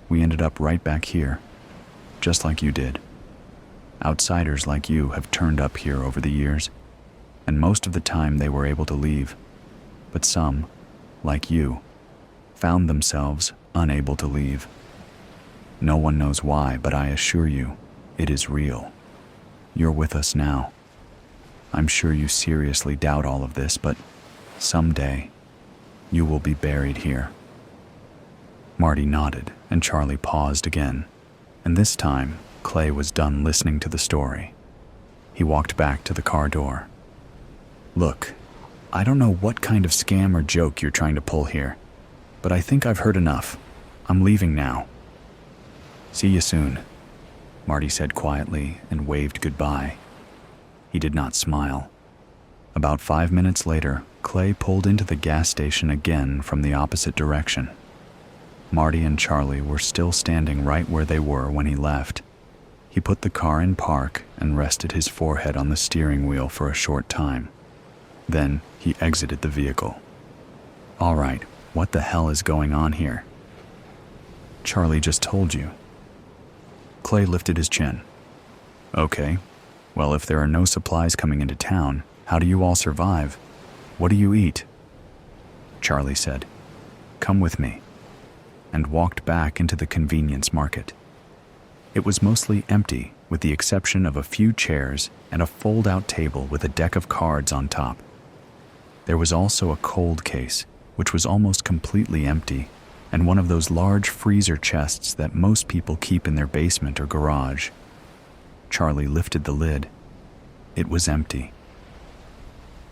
we ended up right back here, just like you did. Outsiders like you have turned up here over the years, and most of the time they were able to leave. But some, like you, found themselves unable to leave. No one knows why, but I assure you, it is real. You're with us now. I'm sure you seriously doubt all of this, but someday, you will be buried here. Marty nodded, and Charlie paused again, and this time, Clay was done listening to the story. He walked back to the car door. Look, I don't know what kind of scam or joke you're trying to pull here, but I think I've heard enough. I'm leaving now. See you soon, Marty said quietly and waved goodbye. He did not smile. About 5 minutes later, Clay pulled into the gas station again from the opposite direction. Marty and Charlie were still standing right where they were when he left. He put the car in park and rested his forehead on the steering wheel for a short time. Then he exited the vehicle. All right, what the hell is going on here? Charlie just told you. Clay lifted his chin. Okay, well, if there are no supplies coming into town, how do you all survive? What do you eat? Charlie said, "Come with me," and walked back into the convenience market. It was mostly empty, with the exception of a few chairs and a fold-out table with a deck of cards on top. There was also a cold case, which was almost completely empty, and one of those large freezer chests that most people keep in their basement or garage. Charlie lifted the lid. It was empty.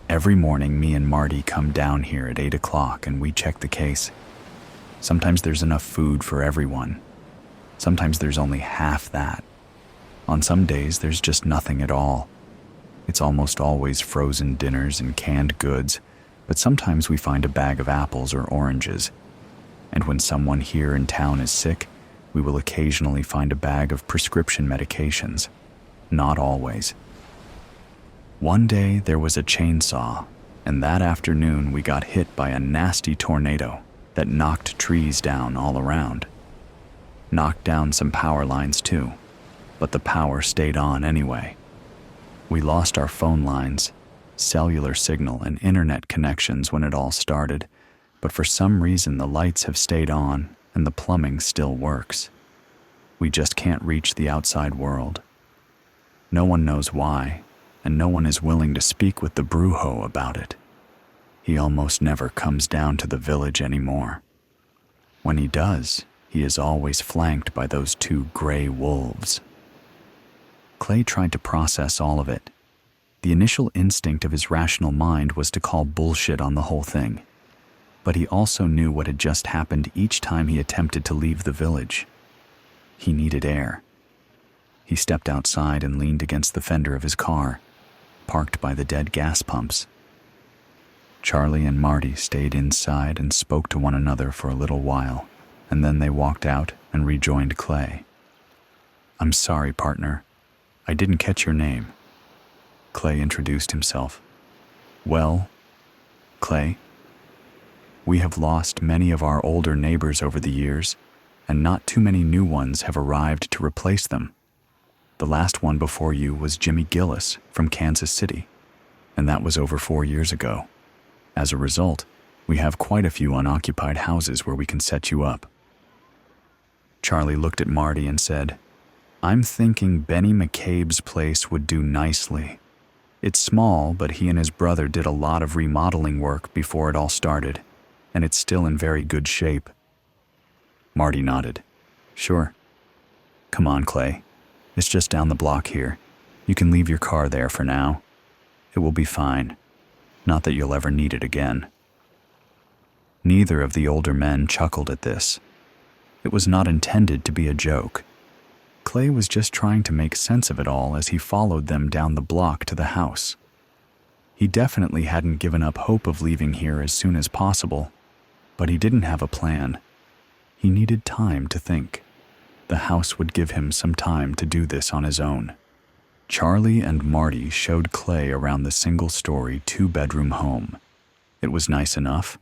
Every morning, me and Marty come down here at 8 o'clock and we check the case. Sometimes there's enough food for everyone. Sometimes there's only half that. On some days, there's just nothing at all. It's almost always frozen dinners and canned goods, but sometimes we find a bag of apples or oranges. And when someone here in town is sick, we will occasionally find a bag of prescription medications. Not always. One day there was a chainsaw, and that afternoon we got hit by a nasty tornado that knocked trees down all around. Knocked down some power lines too, but the power stayed on anyway. We lost our phone lines, cellular signal, and internet connections when it all started, but for some reason the lights have stayed on and the plumbing still works. We just can't reach the outside world. No one knows why, and no one is willing to speak with the Brujo about it. He almost never comes down to the village anymore. When he does, he is always flanked by those 2 gray wolves. Clay tried to process all of it. The initial instinct of his rational mind was to call bullshit on the whole thing. But he also knew what had just happened each time he attempted to leave the village. He needed air. He stepped outside and leaned against the fender of his car, parked by the dead gas pumps. Charlie and Marty stayed inside and spoke to one another for a little while, and then they walked out and rejoined Clay. "I'm sorry, partner. I didn't catch your name." Clay introduced himself. "Well, Clay, we have lost many of our older neighbors over the years, and not too many new ones have arrived to replace them. The last one before you was Jimmy Gillis from Kansas City, and that was over 4 years ago. As a result, we have quite a few unoccupied houses where we can set you up." Charlie looked at Marty and said, "I'm thinking Benny McCabe's place would do nicely. It's small, but he and his brother did a lot of remodeling work before it all started, and it's still in very good shape." Marty nodded. "Sure. Come on, Clay. It's just down the block here. You can leave your car there for now. It will be fine. Not that you'll ever need it again." Neither of the older men chuckled at this. It was not intended to be a joke. Clay was just trying to make sense of it all as he followed them down the block to the house. He definitely hadn't given up hope of leaving here as soon as possible, but he didn't have a plan. He needed time to think. The house would give him some time to do this on his own. Charlie and Marty showed Clay around the single-story, two-bedroom home. It was nice enough.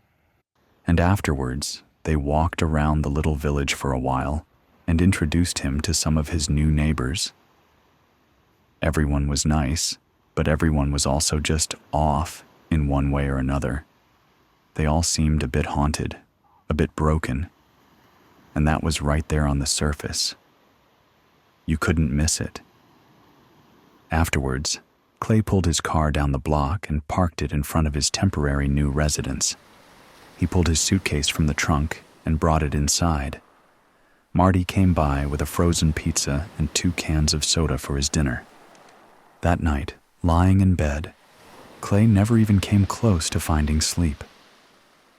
And afterwards, they walked around the little village for a while and introduced him to some of his new neighbors. Everyone was nice, but everyone was also just off in one way or another. They all seemed a bit haunted, a bit broken, and that was right there on the surface. You couldn't miss it. Afterwards, Clay pulled his car down the block and parked it in front of his temporary new residence. He pulled his suitcase from the trunk and brought it inside. Marty came by with a frozen pizza and 2 cans of soda for his dinner. That night, lying in bed, Clay never even came close to finding sleep.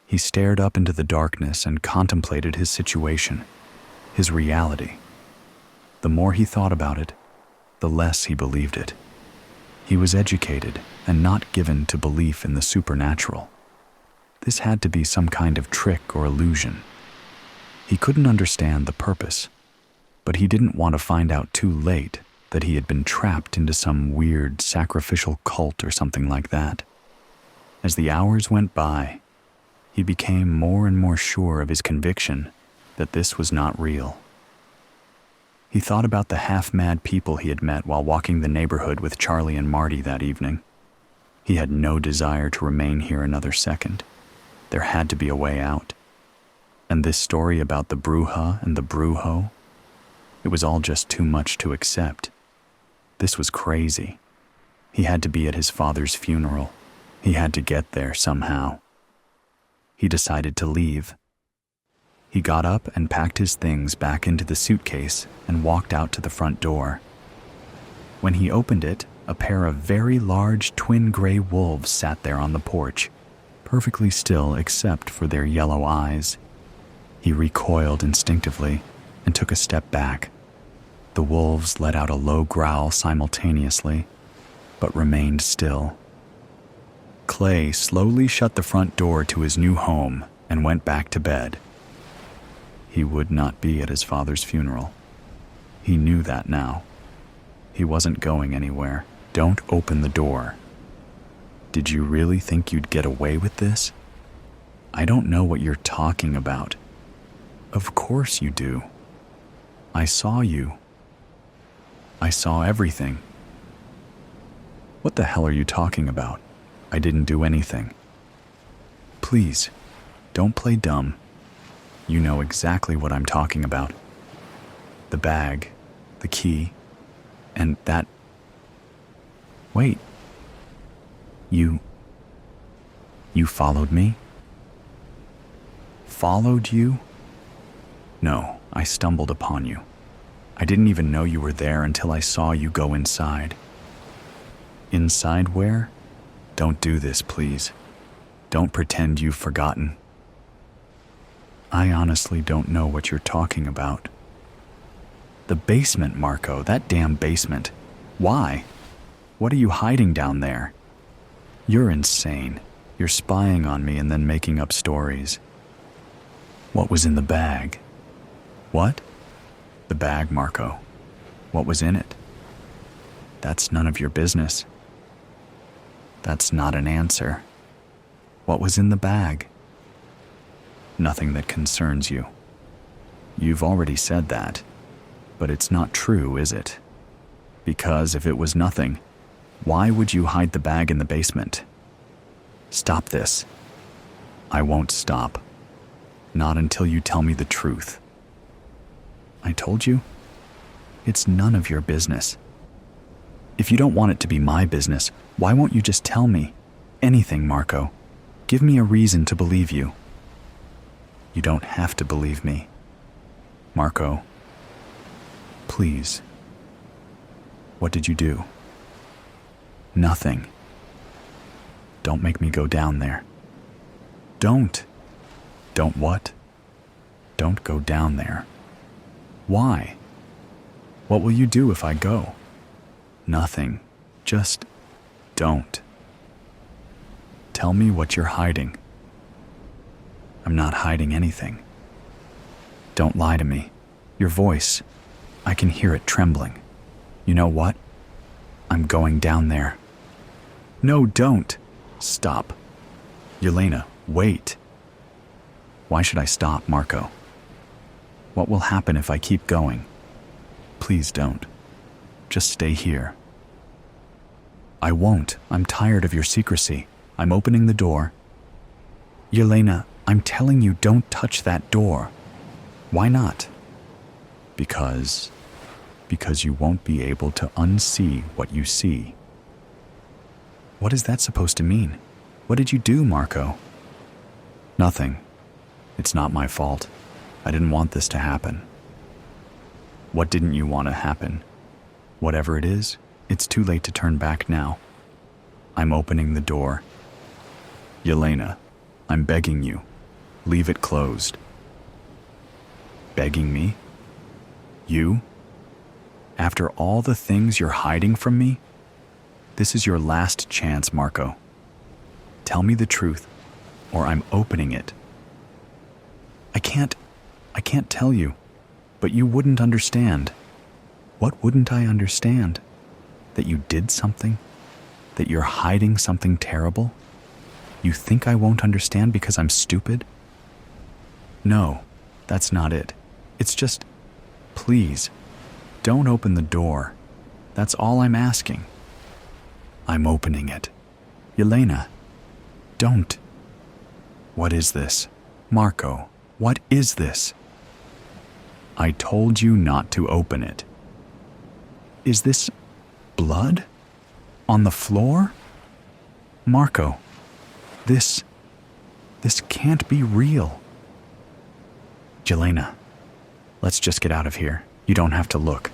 He stared up into the darkness and contemplated his situation, his reality. The more he thought about it, the less he believed it. He was educated and not given to belief in the supernatural. This had to be some kind of trick or illusion. He couldn't understand the purpose, but he didn't want to find out too late that he had been trapped into some weird sacrificial cult or something like that. As the hours went by, he became more and more sure of his conviction that this was not real. He thought about the half-mad people he had met while walking the neighborhood with Charlie and Marty that evening. He had no desire to remain here another second. There had to be a way out. And this story about the Bruja and the Brujo, it was all just too much to accept. This was crazy. He had to be at his father's funeral. He had to get there somehow. He decided to leave. He got up and packed his things back into the suitcase and walked out to the front door. When he opened it, a pair of very large twin gray wolves sat there on the porch, perfectly still except for their yellow eyes. He recoiled instinctively and took a step back. The wolves let out a low growl simultaneously, but remained still. Clay slowly shut the front door to his new home and went back to bed. He would not be at his father's funeral. He knew that now. He wasn't going anywhere. Don't open the door. Did you really think you'd get away with this? I don't know what you're talking about. Of course you do. I saw you. I saw everything. What the hell are you talking about? I didn't do anything. Please, don't play dumb. You know exactly what I'm talking about. The bag, the key, and that... Wait. You followed me? Followed you? No, I stumbled upon you. I didn't even know you were there until I saw you go inside. Inside where? Don't do this, please. Don't pretend you've forgotten. I honestly don't know what you're talking about. The basement, Marco, that damn basement. Why? What are you hiding down there? You're insane. You're spying on me and then making up stories. What was in the bag? What? The bag, Marco. What was in it? That's none of your business. That's not an answer. What was in the bag? Nothing that concerns you. You've already said that, but it's not true, is it? Because if it was nothing, why would you hide the bag in the basement? Stop this. I won't stop. Not until you tell me the truth. I told you? It's none of your business. If you don't want it to be my business, why won't you just tell me? Anything, Marco. Give me a reason to believe you. You don't have to believe me. Marco, please. What did you do? Nothing. Don't make me go down there. Don't. Don't what? Don't go down there. Why? What will you do if I go? Nothing. Just don't. Tell me what you're hiding. I'm not hiding anything. Don't lie to me. Your voice, I can hear it trembling. You know what? I'm going down there. No, don't. Stop. Yelena, wait. Why should I stop, Marco? What will happen if I keep going? Please don't. Just stay here. I won't. I'm tired of your secrecy. I'm opening the door. Yelena, I'm telling you, don't touch that door. Why not? Because you won't be able to unsee what you see. What is that supposed to mean? What did you do, Marco? Nothing. It's not my fault. I didn't want this to happen. What didn't you want to happen? Whatever it is, it's too late to turn back now. I'm opening the door. Yelena, I'm begging you. Leave it closed. Begging me? You? After all the things you're hiding from me? This is your last chance, Marco. Tell me the truth, or I'm opening it. I can't tell you, but you wouldn't understand. What wouldn't I understand? That you did something? That you're hiding something terrible? You think I won't understand because I'm stupid? No, that's not it. It's just, please, don't open the door. That's all I'm asking. I'm opening it. Yelena, don't. What is this? Marco, what is this? I told you not to open it. Is this blood? On the floor? Marco, this can't be real. Yelena, let's just get out of here. You don't have to look.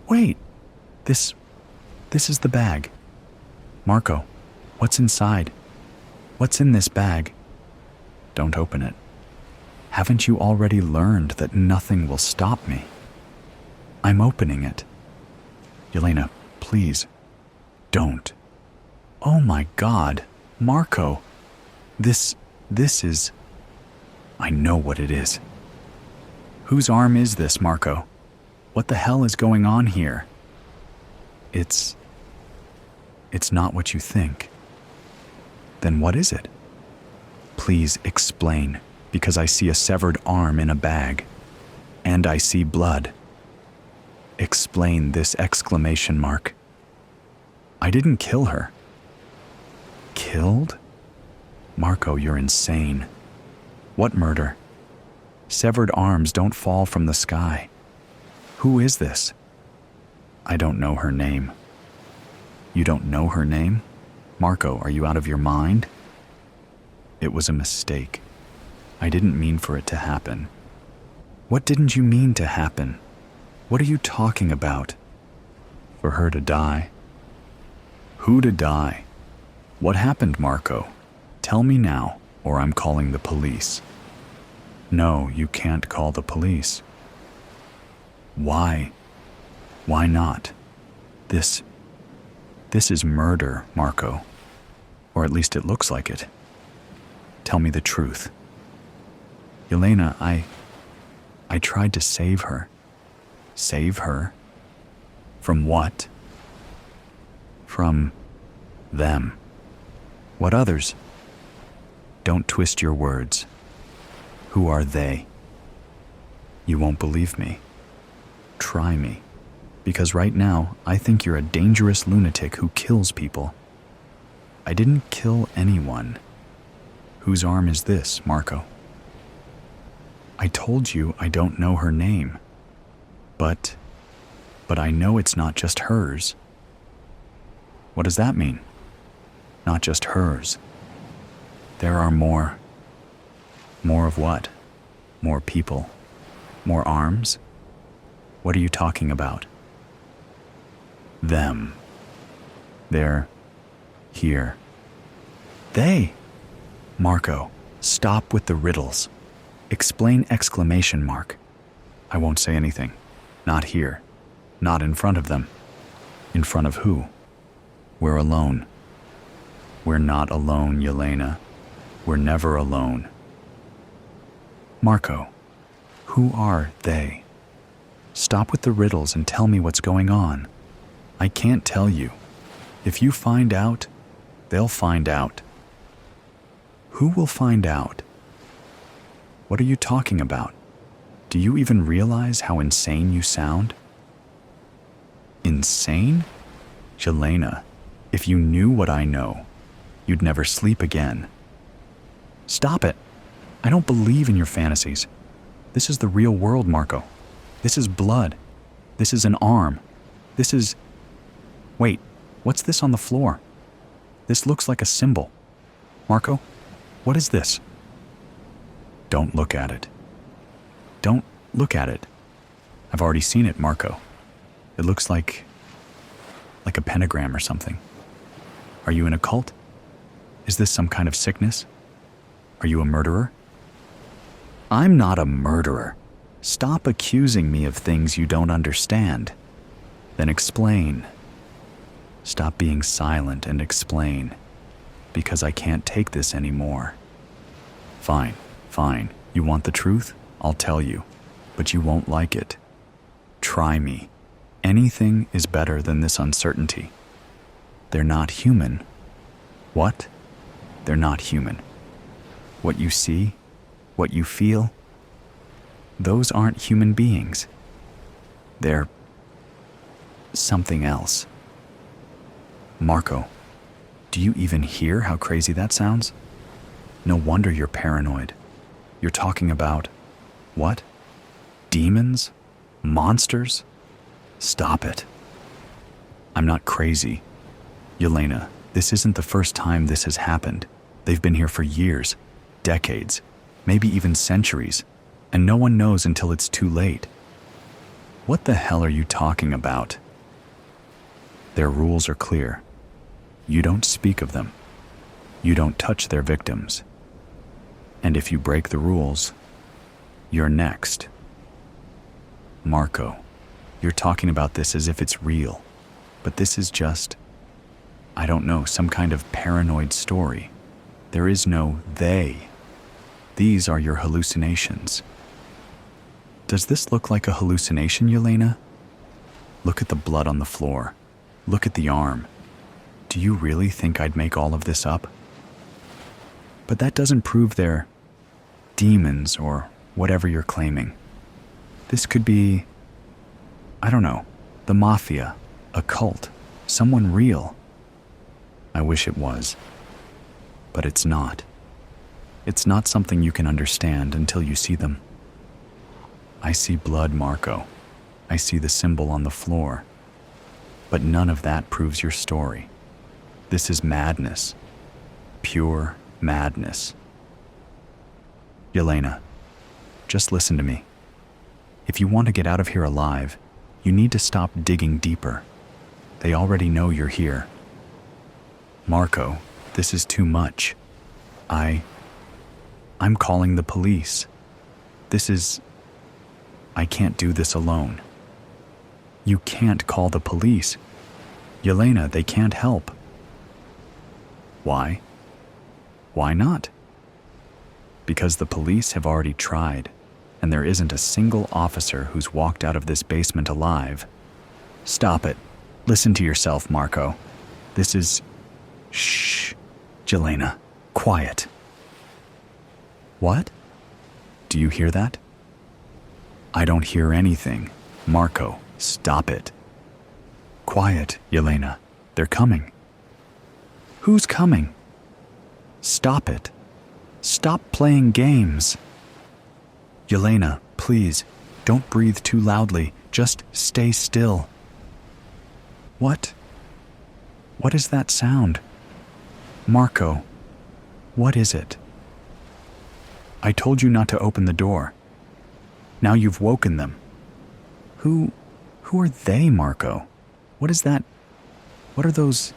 Wait, this is the bag. Marco, what's inside? What's in this bag? Don't open it. Haven't you already learned that nothing will stop me? I'm opening it. Yelena, please, don't. Oh my God, Marco, this is... I know what it is. Whose arm is this, Marco? What the hell is going on here? It's not what you think. Then what is it? Please explain, because I see a severed arm in a bag, and I see blood. Explain this exclamation mark. I didn't kill her. Killed? Marco, you're insane. What murder? Severed arms don't fall from the sky. Who is this? I don't know her name. You don't know her name? Marco, are you out of your mind? It was a mistake. I didn't mean for it to happen. What didn't you mean to happen? What are you talking about? For her to die? Who to die? What happened, Marco? Tell me now, or I'm calling the police. No, you can't call the police. Why? Why not? This is murder, Marco. Or at least it looks like it. Tell me the truth. Yelena, I tried to save her. Save her? From what? From them. What others? Don't twist your words. Who are they? You won't believe me. Try me. Because right now, I think you're a dangerous lunatic who kills people. I didn't kill anyone. Whose arm is this, Marco? I told you I don't know her name. But I know it's not just hers. What does that mean? Not just hers. There are more. More of what? More people? More arms? What are you talking about? Them. They're here. They? Marco, stop with the riddles. Explain exclamation mark. I won't say anything. Not here. Not in front of them. In front of who? We're alone. We're not alone, Yelena. We're never alone. Marco, who are they? Stop with the riddles and tell me what's going on. I can't tell you. If you find out, they'll find out. Who will find out? What are you talking about? Do you even realize how insane you sound? Insane? Yelena, if you knew what I know, you'd never sleep again. Stop it. I don't believe in your fantasies. This is the real world, Marco. This is blood. This is an arm. This is... Wait, what's this on the floor? This looks like a symbol. Marco, what is this? Don't look at it. Don't look at it. I've already seen it, Marco. It looks like a pentagram or something. Are you in a cult? Is this some kind of sickness? Are you a murderer? I'm not a murderer. Stop accusing me of things you don't understand. Then explain. Stop being silent and explain. Because I can't take this anymore. Fine, fine. You want the truth? I'll tell you. But you won't like it. Try me. Anything is better than this uncertainty. They're not human. What? They're not human. What you see, what you feel, those aren't human beings. They're something else. Marco, do you even hear how crazy that sounds? No wonder you're paranoid. You're talking about what? Demons? Monsters? Stop it. I'm not crazy. Yelena, this isn't the first time this has happened. They've been here for years, decades, maybe even centuries, and no one knows until it's too late. What the hell are you talking about? Their rules are clear. You don't speak of them. You don't touch their victims. And if you break the rules, you're next. Marco, you're talking about this as if it's real, but this is just, I don't know, some kind of paranoid story. There is no they. These are your hallucinations. Does this look like a hallucination, Yelena? Look at the blood on the floor. Look at the arm. Do you really think I'd make all of this up? But that doesn't prove they're demons or whatever you're claiming. This could be, I don't know, the mafia, a cult, someone real. I wish it was. But it's not. It's not something you can understand until you see them. I see blood, Marco. I see the symbol on the floor. But none of that proves your story. This is madness. Pure madness. Yelena, just listen to me. If you want to get out of here alive, you need to stop digging deeper. They already know you're here. Marco, this is too much. I'm calling the police. I can't do this alone. You can't call the police. Yelena, they can't help. Why? Why not? Because the police have already tried, and there isn't a single officer who's walked out of this basement alive. Stop it. Listen to yourself, Marco. This is... Shh. Yelena, quiet. What? Do you hear that? I don't hear anything. Marco, stop it. Quiet, Yelena. They're coming. Who's coming? Stop it. Stop playing games. Yelena, please, don't breathe too loudly. Just stay still. What? What is that sound? Marco, what is it? I told you not to open the door. Now you've woken them. Who are they, Marco? What is that? What are those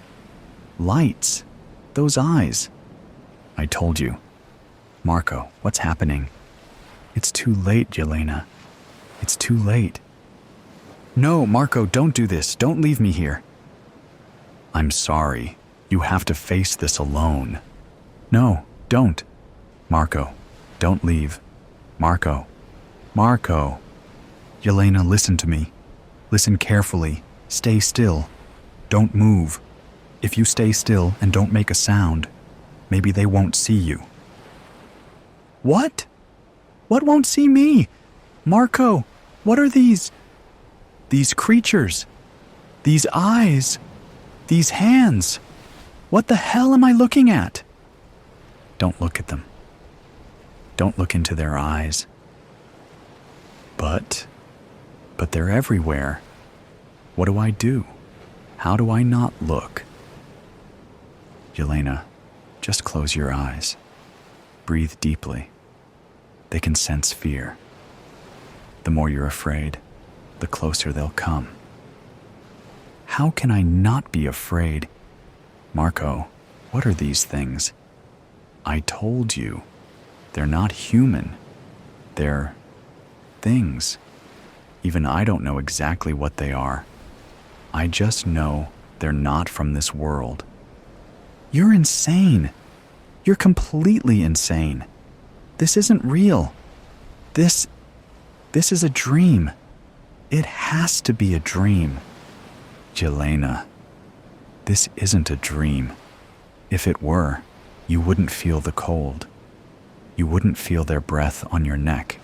Lights. Those eyes. I told you. Marco, what's happening? It's too late, Yelena. It's too late. No, Marco, don't do this. Don't leave me here. I'm sorry. You have to face this alone. No, don't. Marco, don't leave. Marco. Marco. Yelena, listen to me. Listen carefully. Stay still. Don't move. If you stay still and don't make a sound, maybe they won't see you. What? What won't see me? Marco, what are these? These creatures? These eyes? These hands? What the hell am I looking at? Don't look at them. Don't look into their eyes. But they're everywhere. What do I do? How do I not look? Yelena, just close your eyes. Breathe deeply. They can sense fear. The more you're afraid, the closer they'll come. How can I not be afraid? Marco, what are these things? I told you, they're not human. They're things. Even I don't know exactly what they are. I just know they're not from this world. You're insane. You're completely insane. This isn't real. This is a dream. It has to be a dream. Yelena, this isn't a dream. If it were, you wouldn't feel the cold. You wouldn't feel their breath on your neck.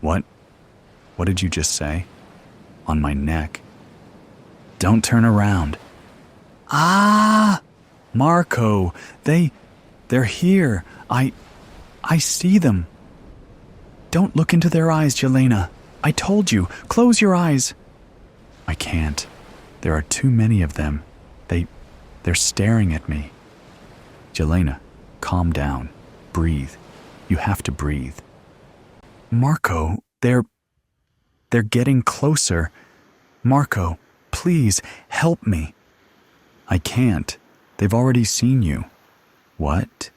What? What did you just say? On my neck? Don't turn around. Ah! Marco, they're here. I see them. Don't look into their eyes, Yelena. I told you, close your eyes. I can't. There are too many of them. They're staring at me. Yelena, calm down. Breathe. You have to breathe. Marco, they're getting closer. Marco, please, help me. I can't. They've already seen you. What?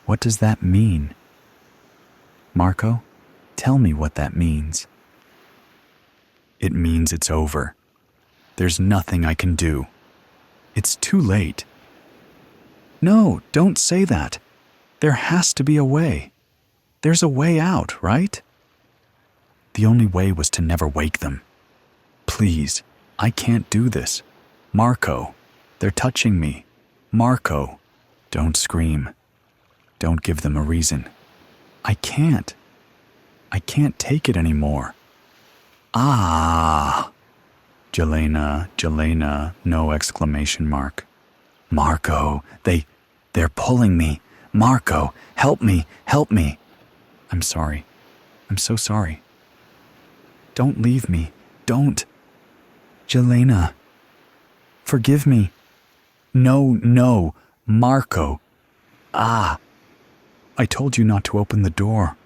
What does that mean? Marco, tell me what that means. It means it's over. There's nothing I can do. It's too late. No, don't say that. There has to be a way. There's a way out, right? The only way was to never wake them. Please, I can't do this. Marco, they're touching me. Marco, don't scream. Don't give them a reason. I can't. I can't take it anymore. Ah! Yelena, no exclamation mark. Marco, they're pulling me. Marco, help me. I'm sorry. I'm so sorry. Don't leave me. Don't. Yelena, forgive me. No, Marco. Ah! I told you not to open the door.